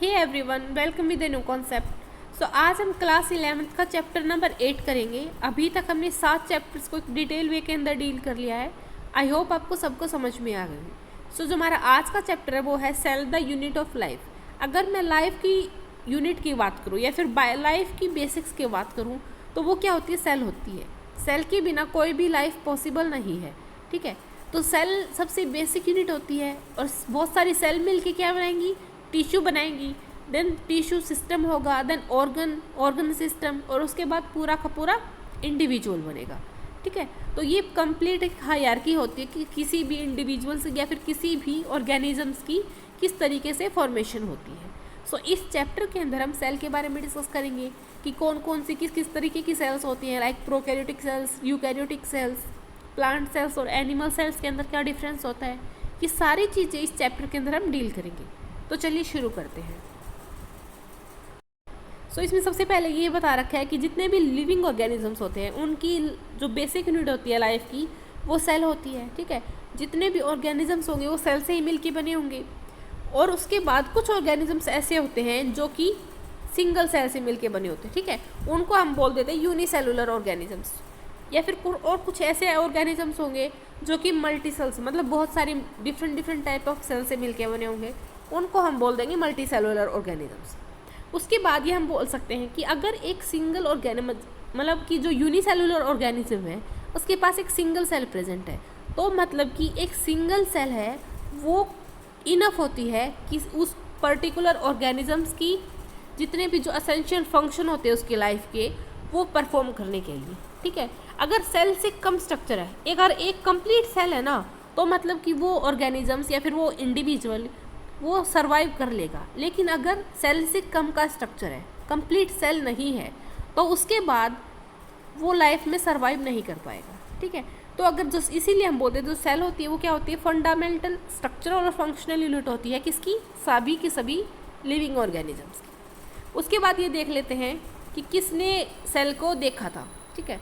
Hey everyone, welcome with the new concept. So आज हम class 11th का chapter number 8 करेंगे। अभी तक हमने 7 चैप्टर्स को एक डिटेल वे के अंदर डील कर लिया है। आई होप आपको सबको समझ में आ गई। सो जो हमारा आज का चैप्टर है वो है cell the unit of life. अगर मैं लाइफ की यूनिट की बात करूँ या फिर लाइफ की बेसिक्स की बात करूँ तो वो क्या होती है? सेल होती है। सेल के बिना कोई भी लाइफ पॉसिबल नहीं है। ठीक है, तो सेल सबसे बेसिक यूनिट होती है और बहुत सारी सेल मिलके क्या बनाएंगी? टिश्यू बनाएंगी। देन टिश्यू सिस्टम होगा, देन ऑर्गन सिस्टम, और उसके बाद पूरा का पूरा इंडिविजुअल बनेगा। ठीक है, तो ये कंप्लीट एक हायरार्की होती है कि किसी भी इंडिविजुअल्स या फिर किसी भी ऑर्गेनिजम्स की किस तरीके से फॉर्मेशन होती है। सो इस चैप्टर के अंदर हम सेल के बारे में डिस्कस करेंगे कि कौन कौन सी किस तरीके की सेल्स होती हैं, like prokaryotic cells, eukaryotic cells, plant cells और एनिमल सेल्स के अंदर क्या डिफरेंस होता है। ये सारी चीज़ें इस चैप्टर के अंदर हम डील करेंगे। तो चलिए शुरू करते हैं। सो इसमें सबसे पहले ये बता रखा है कि जितने भी लिविंग ऑर्गेनिजम्स होते हैं उनकी जो बेसिक यूनिट होती है लाइफ की वो सेल होती है। ठीक है, जितने भी ऑर्गेनिजम्स होंगे वो सेल से ही मिलके बने होंगे। और उसके बाद कुछ ऑर्गेनिजम्स ऐसे होते हैं जो कि सिंगल सेल से मिलके बने होते हैं। ठीक है, उनको हम बोल देते हैं यूनिसेलुलर ऑर्गेनिजम्स। या फिर और कुछ ऐसे ऑर्गेनिजम्स होंगे जो कि मल्टी सेल्स, मतलब बहुत सारी डिफरेंट टाइप ऑफ सेल से मिलके बने होंगे, उनको हम बोल देंगे मल्टी सेलुलर ऑर्गेनिजम्स। उसके बाद ये हम बोल सकते हैं कि अगर एक सिंगल मतलब कि जो यूनिसेलुलर ऑर्गेनिज्म है उसके पास एक सिंगल सेल प्रेजेंट है, तो मतलब कि एक सिंगल सेल है वो इनफ होती है कि उस पर्टिकुलर ऑर्गेनिजम्स की जितने भी जो असेंशियल फंक्शन होते हैं उसकी लाइफ के वो परफॉर्म करने के लिए। ठीक है, अगर सेल से कम स्ट्रक्चर है, अगर एक कंप्लीट सेल है ना, तो मतलब कि वो ऑर्गेनिजम्स या फिर वो इंडिविजुअल वो सरवाइव कर लेगा। लेकिन अगर सेल से कम का स्ट्रक्चर है, कंप्लीट सेल नहीं है, तो उसके बाद वो लाइफ में सरवाइव नहीं कर पाएगा। ठीक है, तो अगर जो इसीलिए हम बोलते हैं जो सेल होती है वो क्या होती है? फंडामेंटल स्ट्रक्चर और फंक्शनल यूनिट होती है किसकी? सभी की सभी लिविंग ऑर्गेनिजम्स की। उसके बाद ये देख लेते हैं कि किसने सेल को देखा था। ठीक है,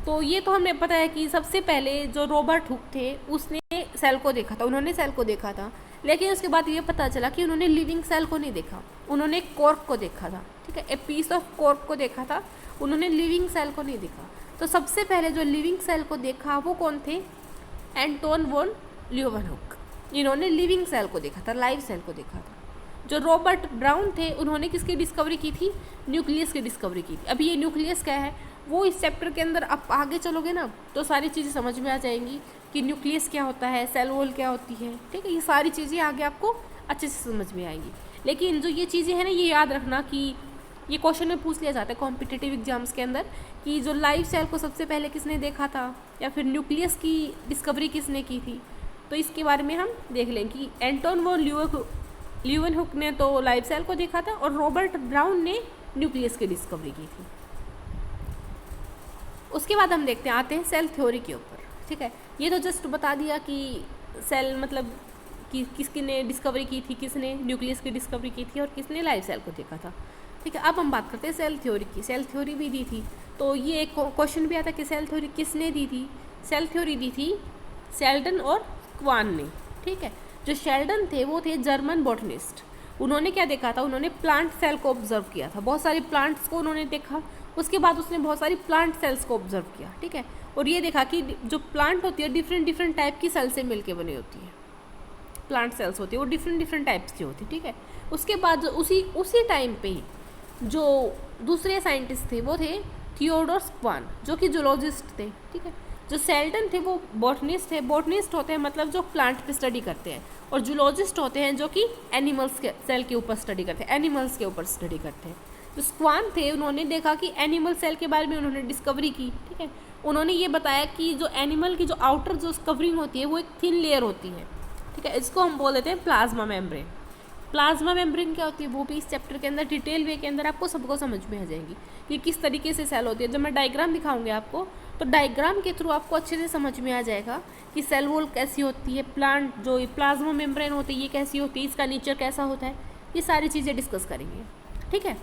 तो ये तो हमें पता है कि सबसे पहले जो रॉबर्ट हुक थे उसने सेल को देखा था, उन्होंने सेल को देखा था। लेकिन उसके बाद ये पता चला कि उन्होंने लिविंग सेल को नहीं देखा, उन्होंने कॉर्क को देखा था। ठीक है, ए पीस ऑफ कॉर्क को देखा था, उन्होंने लिविंग सेल को नहीं देखा। तो सबसे पहले जो लिविंग सेल को देखा वो कौन थे? Anton von Leeuwenhoek. इन्होंने लिविंग सेल को देखा था, लाइव सेल को देखा था। जो रॉबर्ट ब्राउन थे उन्होंने किसकी डिस्कवरी की थी? न्यूक्लियस की डिस्कवरी की थी। अभी ये न्यूक्लियस क्या है वो इस चैप्टर के अंदर आप आगे चलोगे ना तो सारी चीज़ें समझ में आ जाएंगी कि न्यूक्लियस क्या होता है, सेल वॉल क्या होती है। ठीक है, ये सारी चीज़ें आगे आपको अच्छे से समझ में आएंगी। लेकिन जो ये चीज़ें हैं ना, ये याद रखना कि ये क्वेश्चन में पूछ लिया जाता है कॉम्पिटिटिव एग्जाम्स के अंदर कि जो लाइव सेल को सबसे पहले किसने देखा था या फिर न्यूक्लियस की डिस्कवरी किसने की थी। तो इसके बारे में हम देख लें कि एंटोन वॉन ल्यूवेनहुक ने तो लाइव सेल को देखा था और रॉबर्ट ब्राउन ने न्यूक्लियस की डिस्कवरी की थी। उसके बाद हम देखते हैं, आते हैं सेल थ्योरी के ऊपर। ठीक है, ये तो जस्ट बता दिया कि सेल मतलब कि किसने डिस्कवरी की थी, किसने न्यूक्लियस की डिस्कवरी की थी और किसने लाइव सेल को देखा था। ठीक है, अब हम बात करते हैं सेल थ्योरी की। सेल थ्योरी भी दी थी, तो ये एक क्वेश्चन भी आता कि सेल थ्योरी किसने दी थी? सेल थ्योरी दी थी शेल्डन और क्वान ने। ठीक है, जो शेल्डन थे वो थे जर्मन बॉटनिस्ट। उन्होंने क्या देखा था? उन्होंने प्लांट सेल को ऑब्जर्व किया था, बहुत सारे प्लांट्स को उन्होंने देखा। उसके बाद उसने बहुत सारी प्लांट सेल्स को ऑब्जर्व किया। ठीक है, और ये देखा कि जो प्लांट होती है डिफरेंट टाइप की सेल से मिलके बनी होती है। प्लांट सेल्स होती है वो डिफरेंट टाइप्स की होती है। ठीक है, उसके बाद उसी टाइम पे ही जो दूसरे साइंटिस्ट थे वो थे थियोडोर क्वान, जो कि जूलॉजिस्ट थे। ठीक है, जो शेल्डन थे वो बॉटनिस्ट थे। बॉटनिस्ट होते हैं मतलब जो प्लांट पे स्टडी करते हैं, और जूलॉजिस्ट होते हैं जो कि एनिमल्स के सेल के ऊपर स्टडी करते हैं, एनिमल्स के ऊपर स्टडी करते हैं। जो स्क्वान थे उन्होंने देखा कि एनिमल सेल के बारे में उन्होंने डिस्कवरी की। ठीक है, उन्होंने ये बताया कि जो एनिमल की जो आउटर जो कवरिंग होती है वो एक थिन लेयर होती है। ठीक है, इसको हम बोल देते हैं प्लाज्मा मेम्ब्रेन। प्लाज्मा मेम्ब्रेन क्या होती है वो भी इस चैप्टर के अंदर डिटेल वे के अंदर आपको सबको समझ में आ जाएगी कि किस तरीके से सेल होती है। जब मैं डायग्राम दिखाऊंगी आपको तो डायग्राम के थ्रू आपको अच्छे से समझ में आ जाएगा कि सेल वॉल कैसी होती है, प्लांट जो प्लाज्मा मेम्ब्रेन होती है ये कैसी होती है, इसका नेचर कैसा होता है, ये सारी चीज़ें डिस्कस करेंगे। ठीक है,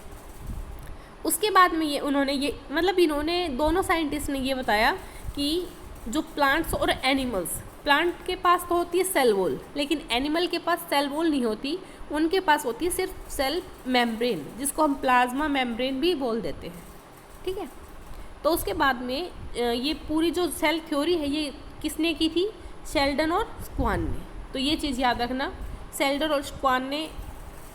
उसके बाद में इन्होंने दोनों साइंटिस्ट ने ये बताया कि जो प्लांट्स और एनिमल्स, प्लांट के पास तो होती है सेल वॉल, लेकिन एनिमल के पास सेल वॉल नहीं होती, उनके पास होती है सिर्फ सेल मेम्ब्रेन, जिसको हम प्लाज्मा मेम्ब्रेन भी बोल देते हैं, ठीक है। तो उसके बाद में ये पूरी जो सेल थ्योरी है ये किसने की थी, शेल्डन और स्क्वान ने। तो ये चीज़ याद रखना, शेल्डन और स्क्वान ने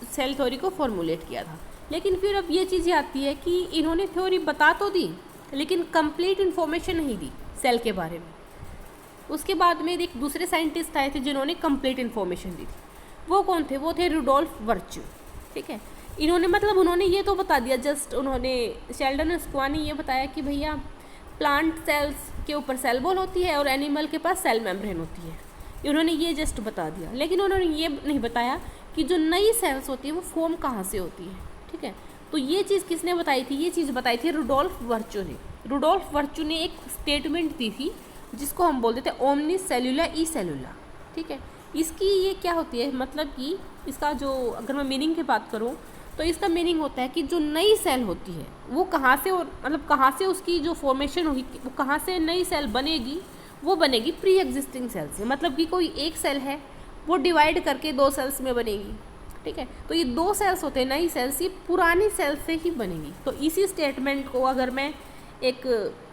सेल थ्योरी को फॉर्मुलेट किया था। लेकिन फिर अब ये चीज़ आती है कि इन्होंने थ्योरी बता तो दी, लेकिन कंप्लीट इन्फॉर्मेशन नहीं दी सेल के बारे में। उसके बाद में एक दूसरे साइंटिस्ट आए थे जिन्होंने कंप्लीट इन्फॉर्मेशन दी थी। वो कौन थे, वो थे रुडोल्फ वर्च्यू, ठीक है। इन्होंने मतलब उन्होंने ये तो बता दिया, जस्ट उन्होंने शेल्डन और स्क्वान ने ये बताया कि भैया प्लांट सेल्स के ऊपर सेल वॉल होती है और एनिमल के पास सेल मेम्ब्रेन होती है, उन्होंने ये जस्ट बता दिया। लेकिन उन्होंने ये नहीं बताया कि जो नई सेल्स होती है वो फॉर्म कहाँ से होती है, ठीक है। तो ये चीज़ किसने बताई थी, ये चीज़ बताई थी रुडोल्फ वर्च्यू ने। रुडोल्फ वर्च्यू ने एक स्टेटमेंट दी थी जिसको हम बोलते थे ओमनी सेलुला ई सेलुला, ठीक है। इसकी ये क्या होती है, मतलब कि इसका जो अगर मैं मीनिंग की बात करूँ तो इसका मीनिंग होता है कि जो नई सेल होती है वो कहाँ से, और मतलब कहाँ से उसकी जो फॉर्मेशन होगी, वो कहाँ से नई सेल बनेगी, वो बनेगी प्री एग्जिस्टिंग सेल से। मतलब कि कोई एक सेल है वो डिवाइड करके दो सेल्स में बनेगी, ठीक है। तो ये दो सेल्स होते हैं नई सेल्स, ये पुरानी सेल से ही बनेगी। तो इसी स्टेटमेंट को अगर मैं एक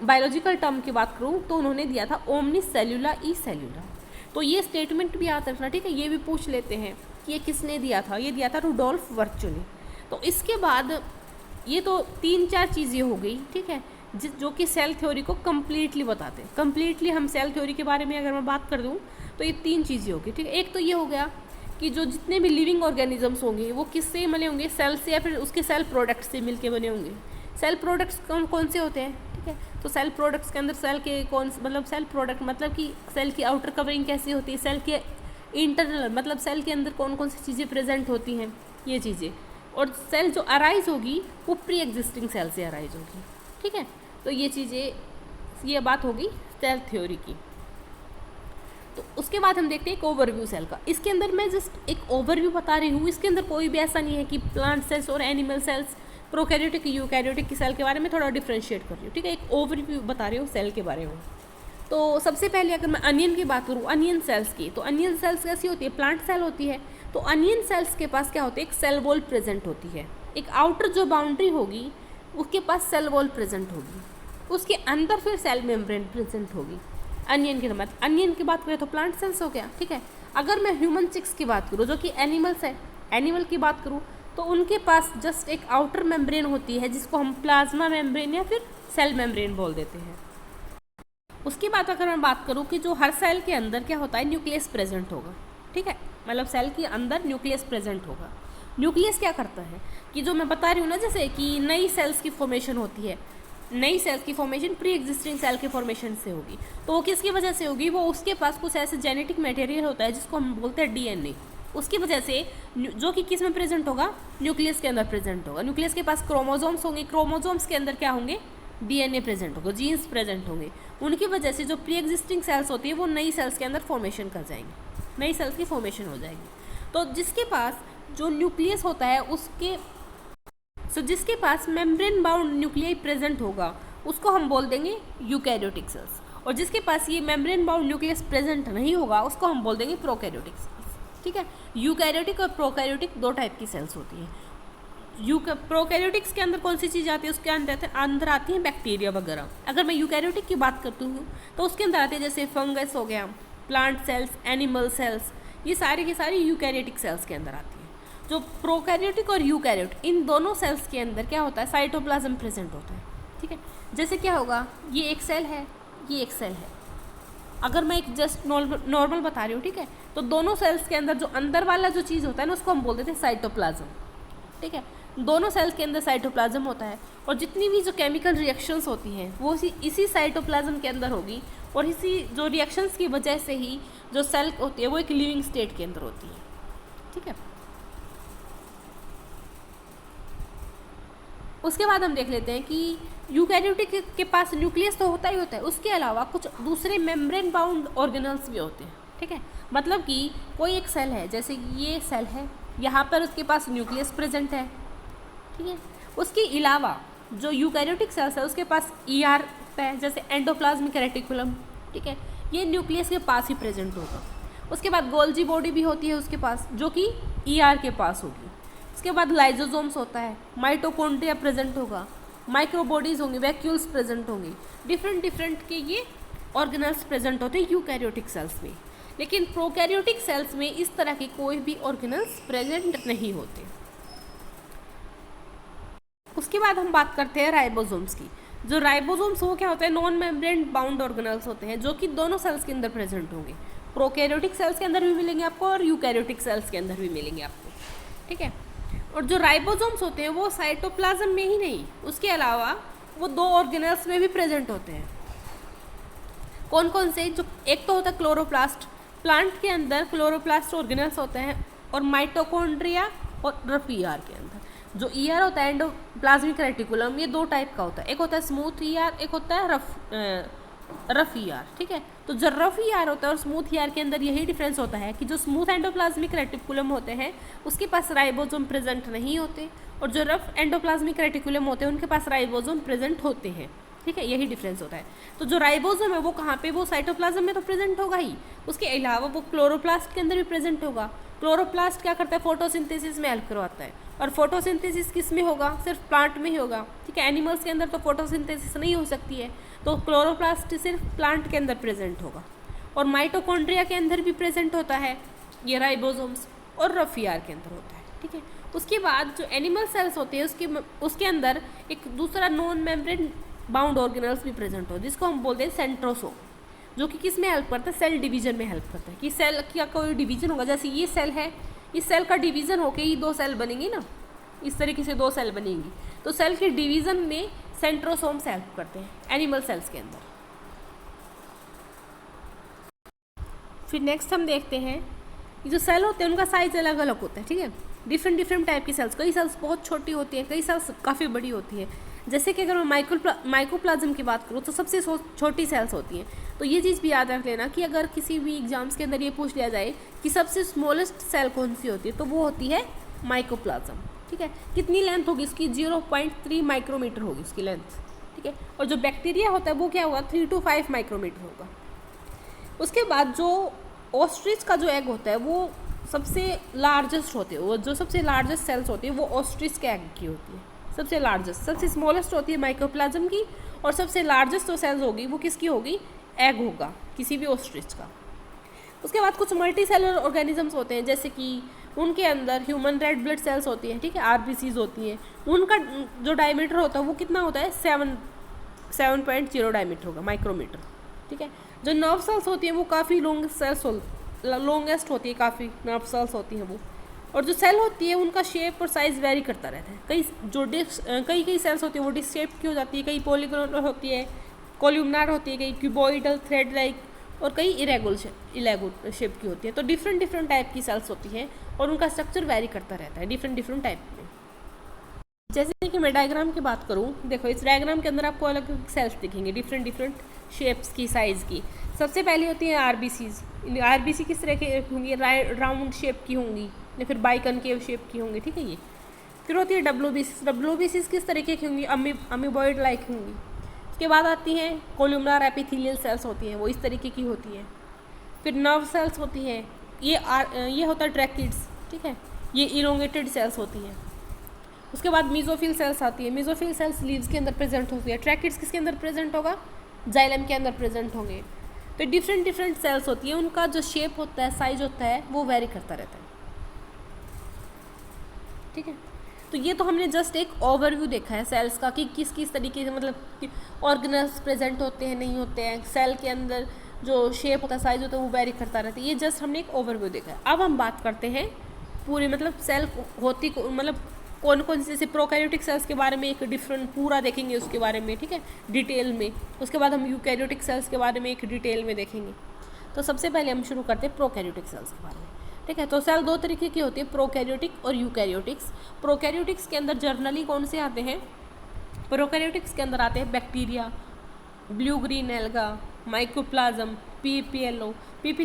बायोलॉजिकल टर्म की बात करूँ तो उन्होंने दिया था ओमनी सेलुला ई सेलुला। तो ये स्टेटमेंट भी याद रखना, ठीक है। ये भी पूछ लेते हैं कि ये किसने दिया था, ये दिया था रुडोल्फ वर्च्यू ने। तो इसके बाद ये तो 3-4 चीज़ें हो गई, ठीक है, जो कि सेल थ्योरी को कम्प्लीटली बताते हैं। कम्प्लीटली हम सेल थ्योरी के बारे में अगर मैं बात कर दूँ तो ये 3 चीज़ें होगी, ठीक है। एक तो ये हो गया कि जो जितने भी लिविंग ऑर्गेनिजम्स होंगे वो किससे बने होंगे, सेल से या फिर उसके सेल प्रोडक्ट से मिलके बने होंगे। सेल प्रोडक्ट्स कौन से होते हैं, ठीक है। तो सेल प्रोडक्ट्स के अंदर सेल के मतलब सेल प्रोडक्ट मतलब कि सेल की आउटर कवरिंग कैसी होती है, सेल के इंटरनल मतलब सेल के अंदर कौन कौन सी चीज़ें प्रेजेंट होती हैं, ये चीज़ें। और सेल जो अराइज होगी वो प्री एग्जिस्टिंग सेल से अराइज होगी, ठीक है। तो ये चीज़ें, ये बात होगी सेल थ्योरी की। तो उसके बाद हम देखते हैं एक ओवरव्यू सेल का। इसके अंदर मैं जस्ट एक ओवरव्यू बता रही हूँ, इसके अंदर कोई भी ऐसा नहीं है कि प्लांट सेल्स और एनिमल सेल्स, प्रोकैरियोटिक यूकैरियोटिक की सेल के बारे में थोड़ा डिफ्रेंशिएट कर रही हूँ, ठीक है। एक ओवरव्यू बता रही हूँ सेल के बारे में। तो सबसे पहले अगर मैं अनियन की बात करूँ, अनियन सेल्स की, तो अनियन सेल्स कैसी होती है, प्लांट सेल होती है। तो अनियन सेल्स के पास क्या होती है, एक सेल वॉल प्रेजेंट होती है। एक आउटर जो बाउंड्री होगी उसके पास सेल वॉल प्रेजेंट होगी, उसके अंदर फिर सेल मेम्ब्रेन प्रेजेंट होगी। अनियन की मतलब अनियन की बात करें तो प्लांट सेल्स हो गया, ठीक है। अगर मैं ह्यूमन चिक्स की बात करूँ जो कि एनिमल्स है, एनिमल की बात करूँ तो उनके पास जस्ट एक आउटर मेम्ब्रेन होती है जिसको हम प्लाज्मा मेम्ब्रेन या फिर सेल मेम्ब्रेन बोल देते हैं। उसके बाद अगर मैं बात करूँ कि जो हर सेल के अंदर क्या होता है, न्यूक्लियस प्रेजेंट होगा, ठीक है। मतलब सेल के अंदर न्यूक्लियस प्रेजेंट होगा। न्यूक्लियस क्या करता है कि जो मैं बता रही हूँ ना, जैसे कि नई सेल्स की फॉर्मेशन होती है, नई सेल्स की फॉर्मेशन प्री एग्जिस्टिंग सेल के फॉर्मेशन से होगी। तो वो किसकी वजह से होगी, वो उसके पास कुछ ऐसे जेनेटिक मटेरियल होता है जिसको हम बोलते हैं डीएनए, उसकी वजह से, जो कि किस में प्रेजेंट होगा, न्यूक्लियस के अंदर प्रेजेंट होगा। न्यूक्लियस के पास क्रोमोजोम्स होंगे, क्रोमोजोम्स के अंदर क्या होंगे, डीएनए प्रेजेंट होगा, जीन्स प्रेजेंट होंगे। उनकी वजह से जो प्री एग्जिस्टिंग सेल्स होती है वो नई सेल्स के अंदर फॉर्मेशन कर जाएंगी, नई सेल्स की फॉर्मेशन हो जाएगी। तो जिसके पास जो न्यूक्लियस होता है उसके जिसके पास मेम्ब्रेन बाउंड न्यूक्लियाई प्रेजेंट होगा उसको हम बोल देंगे यूकैरियोटिक सेल्स, और जिसके पास ये मेम्ब्रेन बाउंड न्यूक्लियस प्रेजेंट नहीं होगा उसको हम बोल देंगे प्रोकैरियोटिक सेल्स, ठीक है। यूकैरियोटिक और प्रोकैरियोटिक 2 टाइप की सेल्स होती हैं। प्रोकैरियोटिक्स के अंदर कौन सी चीज़ आती है, उसके अंदर आती है बैक्टीरिया वगैरह। अगर मैं यूकैरियोटिक की बात करती हूँ तो उसके अंदर आती है जैसे फंगस हो गया, प्लांट सेल्स, एनिमल सेल्स, ये सारी की सारी यूकैरियोटिक सेल्स के अंदर आती है। जो प्रोकैरियोटिक और यूकैरियोट इन दोनों सेल्स के अंदर क्या होता है, साइटोप्लाज्म प्रेजेंट होता है, ठीक है। जैसे क्या होगा, ये एक सेल है, ये एक सेल है। अगर मैं एक जस्ट नॉर्मल बता रही हूँ, ठीक है, तो दोनों सेल्स के अंदर जो अंदर वाला जो चीज़ होता है ना उसको हम बोल देते हैं साइटोप्लाज्म, ठीक है। दोनों सेल्स के अंदर साइटोप्लाज्म होता है और जितनी भी जो केमिकल रिएक्शंस होती हैं वो इसी साइटोप्लाज्म के अंदर होगी, और इसी जो रिएक्शंस की वजह से ही जो सेल होती है वो एक लिविंग स्टेट के अंदर होती है, ठीक है। उसके बाद हम देख लेते हैं कि यूकैरियोटिक के पास न्यूक्लियस तो होता ही होता है, उसके अलावा कुछ दूसरे मेम्ब्रेन बाउंड ऑर्गेनल्स भी होते हैं, ठीक है। मतलब कि कोई एक सेल है, जैसे ये सेल है, यहाँ पर उसके पास न्यूक्लियस प्रेजेंट है, ठीक है। उसके अलावा जो यूकैरियोटिक सेल्स है उसके पास ईआर है, जैसे एंडोप्लाज्मिक रेटिकुलम, ठीक है। ये न्यूक्लियस के पास ही प्रेजेंट होगा। उसके बाद गोल्जी बॉडी भी होती है उसके पास, जो कि ईआर के पास होगी। उसके बाद लाइजोसोम्स होता है, माइटोकॉन्ड्रिया प्रेजेंट होगा, माइक्रोबॉडीज होंगे, वैक्यूल्स प्रेजेंट होंगे, डिफरेंट डिफरेंट के ये ऑर्गेनल्स प्रेजेंट होते हैं यूकैरियोटिक सेल्स में। लेकिन प्रोकैरियोटिक सेल्स में इस तरह के कोई भी ऑर्गेनल्स प्रेजेंट नहीं होते। उसके बाद हम बात करते हैं राइबोसोम्स की। जो राइबोसोम्स वो क्या होते हैं, नॉन मेम्ब्रेन बाउंड ऑर्गेनल्स होते हैं, जो कि दोनों सेल्स के अंदर प्रेजेंट होंगे। प्रोकैरियोटिक सेल्स के अंदर भी मिलेंगे आपको और यूकैरियोटिक सेल्स के अंदर भी मिलेंगे आपको, ठीक है। और जो राइबोसोम्स होते हैं वो साइटोप्लाज्म में ही नहीं, उसके अलावा वो दो ऑर्गेनल्स में भी प्रेजेंट होते हैं। कौन कौन से, जो एक तो होता है क्लोरोप्लास्ट, प्लांट के अंदर क्लोरोप्लास्ट ऑर्गेनल्स होते हैं, और माइटोकॉन्ड्रिया और रफ ईआर के अंदर। जो ईआर होता है एंडोप्लाज्मिक रेटिकुलम, ये दो टाइप का होता है, एक होता है स्मूथ ईआर, एक होता है रफ ईआर, ठीक है। तो जो रफ ईआर होता है और स्मूथ ईआर के अंदर यही डिफरेंस होता है कि जो स्मूथ एंडोप्लाज्मिक रेटिकुलम होते हैं उसके पास राइबोसोम प्रेजेंट नहीं होते, और जो रफ एंडोप्लाज्मिक रेटिकुलम होते हैं उनके पास राइबोसोम प्रेजेंट होते हैं, ठीक है। यही डिफरेंस होता है। तो जो राइबोसोम है वो कहाँ पे, वो साइटोप्लाज्म में तो प्रेजेंट होगा ही, उसके अलावा वो क्लोरोप्लास्ट के अंदर भी प्रेजेंट होगा। क्लोरोप्लास्ट क्या करता है, फोटोसिंथेसिस में हेल्प करवाता है, और फोटोसिंथेसिस किस में होगा, सिर्फ प्लांट में ही होगा, ठीक है। एनिमल्स के अंदर तो फोटोसिंथेसिस नहीं हो सकती है, तो क्लोरोप्लास्ट सिर्फ प्लांट के अंदर प्रेजेंट होगा। और माइटोकॉन्ड्रिया के अंदर भी प्रेजेंट होता है ये राइबोसोम्स, और रफ ईआर के अंदर होता है, ठीक है। उसके बाद जो एनिमल सेल्स होते हैं उसके अंदर एक दूसरा नॉन मेम्ब्रेन बाउंड ऑर्गेनल्स भी प्रेजेंट हो, जिसको हम बोलते हैं सेंट्रोसोम, जो कि किस में हेल्प करता है, सेल डिवीजन में हेल्प करता है। कि सेल का कोई डिवीजन होगा, जैसे ये सेल है, इस सेल का डिवीजन होके ये दो सेल बनेंगी ना, इस तरीके से दो सेल बनेंगी, तो सेल के डिवीजन में सेंट्रोसोम्स हेल्प करते हैं एनिमल सेल्स के अंदर। फिर नेक्स्ट हम देखते हैं कि जो सेल होते हैं उनका साइज अलग अलग होता है, ठीक है। डिफरेंट डिफरेंट टाइप की सेल्स, कई सेल्स बहुत छोटी होती है, कई सेल्स काफ़ी बड़ी होती है। जैसे कि अगर मैं माइकोप्लाज्म की बात करूँ तो सबसे छोटी सेल्स होती हैं। तो ये चीज़ भी याद रख लेना कि अगर किसी भी एग्जाम्स के अंदर ये पूछ लिया जाए कि सबसे स्मॉलेस्ट सेल कौन सी होती है, तो वो होती है माइकोप्लाज्म, ठीक है। कितनी लेंथ होगी इसकी, 0.3 माइक्रोमीटर होगी उसकी लेंथ, ठीक है। और जो बैक्टीरिया होता है वो क्या होगा, 3 to 5 माइक्रोमीटर होगा। उसके बाद जो ऑस्ट्रिच का जो एग होता है वो सबसे लार्जेस्ट होते हैं, वो जो सबसे लार्जेस्ट सेल्स होती है वो ऑस्ट्रिच के एग की होती है, सबसे लार्जेस्ट। सबसे स्मॉलेस्ट होती है माइकोप्लाज्म की, और सबसे लार्जेस्ट जो सेल्स होगी वो किसकी होगी, एग होगा किसी भी ऑस्ट्रिच का। उसके बाद कुछ मल्टी सेलुलर ऑर्गेनिजम्स होते हैं, जैसे कि उनके अंदर ह्यूमन रेड ब्लड सेल्स होती हैं, ठीक है, आरबीसीज होती हैं। उनका जो डायमीटर होता है वो कितना होता है, 7.0 डायमीटर होगा, माइक्रोमीटर, ठीक है। जो नर्व सेल्स होती हैं वो काफ़ी लॉन्गेस्ट होती है, काफ़ी नर्व सेल्स होती हैं वो। और जो सेल होती है उनका शेप और साइज़ वेरी करता रहता है। कई सेल्स होती है वो डिस्क शेप की हो जाती है, कई पॉलीगोनल होती है, कोल्यूमनार होती है, कई क्यूबॉइडल, थ्रेड लाइक, और कई इरेगुलर शेप की होती है। तो डिफरेंट टाइप की सेल्स होती हैं और उनका स्ट्रक्चर वेरी करता रहता है डिफरेंट टाइप में। जैसे कि मैं डायग्राम की बात करूँ, देखो इस डायग्राम के अंदर आपको अलग अलग सेल्स दिखेंगे डिफरेंट शेप्स की, साइज़ की। सबसे पहले होती है आरबीसीज। आरबीसी किस तरह की होंगी, राउंड शेप की होंगी या फिर बाइकनकेव शेप की होंगी, ठीक है ये। फिर होती है डब्ल्यूबीसीज किस तरीके की होंगी, अमीबॉइड लाइक होंगी। उसके बाद आती हैं कोल्यूमनार एपिथेलियल सेल्स होती हैं, वो इस तरीके की होती हैं। फिर नर्व सेल्स होती हैं, ये होता है ट्रैकिड्स, ठीक है, ये इलोंगेटेड सेल्स होती हैं। उसके बाद मीजोफिल सेल्स आती है, मीजोफिल सेल्स लीव्स के अंदर प्रेजेंट होती है। ट्रैकिड्स किसके अंदर प्रेजेंट होगा, जाइलम के अंदर प्रेजेंट होंगे। तो डिफरेंट सेल्स होती है, उनका जो शेप होता है, साइज होता है, वो वेरी करता रहता है, ठीक है। तो ये तो हमने जस्ट एक ओवरव्यू देखा है सेल्स का कि किस किस तरीके से, मतलब ऑर्गेनल्स प्रेजेंट होते हैं नहीं होते हैं, सेल के अंदर जो शेप होता है, साइज होता है, वो वेरी करता रहता है। ये जस्ट हमने एक ओवरव्यू देखा है। अब हम बात करते हैं पूरे, मतलब सेल होती, मतलब कौन कौन से, जैसे प्रोकैरियोटिक सेल्स के बारे में एक डिफरेंट पूरा देखेंगे उसके बारे में, ठीक है, डिटेल में। उसके बाद हम यूकैरियोटिक सेल्स के बारे में एक डिटेल में देखेंगे। तो सबसे पहले हम शुरू करते हैं प्रोकैरियोटिक सेल्स के बारे में, ठीक है। तो सेल दो तरीके की होती है, प्रोकैरियोटिक और यूकैरियोटिक्स। प्रोकैरियोटिक्स के अंदर जर्नली कौन से आते हैं, प्रोकैरियोटिक्स के अंदर आते हैं bacteria, blue green alga, mycoplasma, PPLO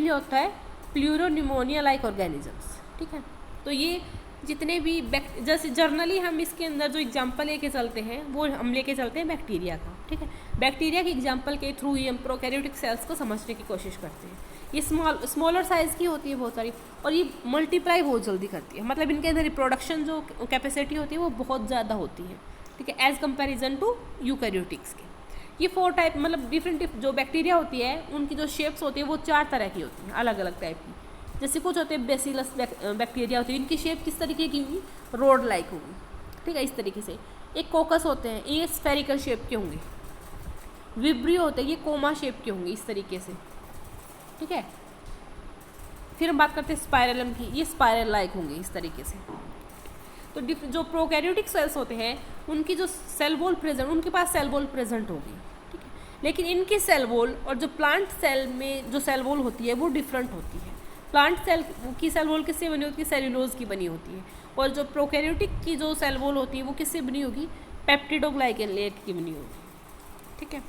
होता है प्लूरोनिमोनिया लाइक ऑर्गेनिजम्स, ठीक है। तो ये जितने भी जैसे जर्नली हम इसके अंदर जो एग्जाम्पल लेके चलते हैं वो हम लेके चलते हैं बैक्टीरिया का, ठीक है। बैक्टीरिया के एग्जाम्पल के थ्रू ही हम प्रोकैरियोटिक सेल्स को समझने की कोशिश करते हैं। ये स्मॉलर साइज़ की होती है बहुत सारी, और ये मल्टीप्लाई बहुत जल्दी करती है, मतलब इनके अंदर रिप्रोडक्शन जो कैपेसिटी होती है वो बहुत ज़्यादा होती है, ठीक है, एज़ कंपेरिजन टू यूकैरियोटिक्स के। ये 4 टाइप, मतलब डिफरेंट जो बैक्टीरिया होती है उनकी जो शेप्स होती है वो 4 तरह की होती हैं, अलग अलग टाइप की। जैसे कुछ होते हैं बेसिलस बैक्टीरिया होती है, इनकी शेप किस तरीके की होगी, रोड लाइक होगी, ठीक है, इस तरीके से। एक कोकस होते हैं, ये स्फेरिकल शेप के होंगे। विब्रियो होते हैं, ये कोमा शेप के होंगे, इस तरीके से, ठीक है। फिर हम बात करते हैं स्पाइरलम की, ये स्पाइरल लाइक होंगे, इस तरीके से। तो जो प्रोकैरियोटिक सेल्स होते हैं उनकी जो सेल वॉल प्रेजेंट, उनके पास सेल वॉल प्रेजेंट होगी, ठीक है, लेकिन इनकी सेल वॉल और जो प्लांट सेल में जो सेल वॉल होती है वो डिफरेंट होती है। प्लांट सेल की सेल वॉल किससे बनी होती है, सेल्यूलोज की बनी होती है, और जो प्रोकैरियोटिक की जो सेल वॉल होती है वो किससे बनी होगी, पेप्टिडोग्लाइकन लेयर की बनी होगी, ठीक है।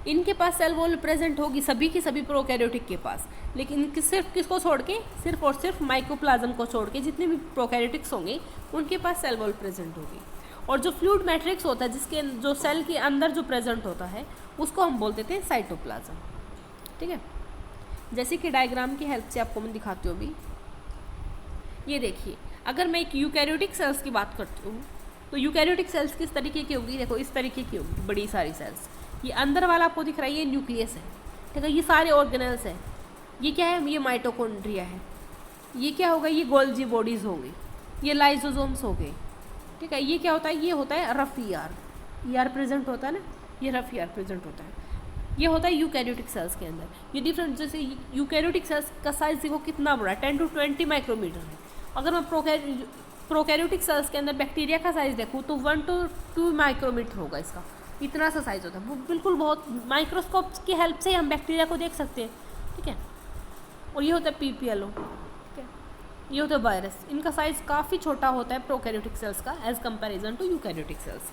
इनके पास सेल वॉल प्रेजेंट होगी सभी की सभी प्रोकैरियोटिक के पास, लेकिन सिर्फ किसको छोड़ के, सिर्फ और सिर्फ माइकोप्लाज्म को छोड़ के जितने भी प्रोकैरियोटिक्स होंगे उनके पास सेल वॉल प्रेजेंट होगी। और जो फ्लूइड मैट्रिक्स होता है, जिसके जो सेल के अंदर जो प्रेजेंट होता है उसको हम बोल देते हैं साइटोप्लाज्म, ठीक है। जैसे कि डायग्राम की हेल्प से आपको मैं दिखाती हूँ अभी। ये देखिए, अगर मैं एक यूकैरियोटिक सेल्स की बात करती हूँ तो यूकैरियोटिक सेल्स किस तरीके की होगी, देखो इस तरीके की होगी, बड़ी सारी सेल्स। ये अंदर वाला आपको दिख रहा है, ये न्यूक्लियस है, ठीक है, ये सारे ऑर्गेनेल्स हैं। ये क्या है, ये माइटोकॉन्ड्रिया है। ये क्या होगा, ये गोल्जी बॉडीज़ होंगी, ये लाइजोसोम्स हो गए, ठीक है। ये क्या होता है, ये होता है रफ ईआर प्रेजेंट होता है ना, ये रफ ईआर प्रेजेंट होता है। ये होता है यूकैरियोटिक सेल्स के अंदर। ये डिफरेंट, जैसे यूकैरियोटिक सेल्स का साइज देखो कितना बड़ा है, 10 to 20 माइक्रोमीटर है। अगर मैं प्रोकैरियोटिक सेल्स के अंदर बैक्टीरिया का साइज देखूँ तो 1 to 2 माइक्रोमीटर होगा इसका, इतना सा साइज होता है। वो बिल्कुल बहुत माइक्रोस्कोप की हेल्प से हम बैक्टीरिया को देख सकते हैं, ठीक है। और ये होता है PPLO, ठीक है, ये होता है वायरस। इनका साइज काफ़ी छोटा होता है प्रोकैरियोटिक सेल्स का as comparison to eukaryotic cells.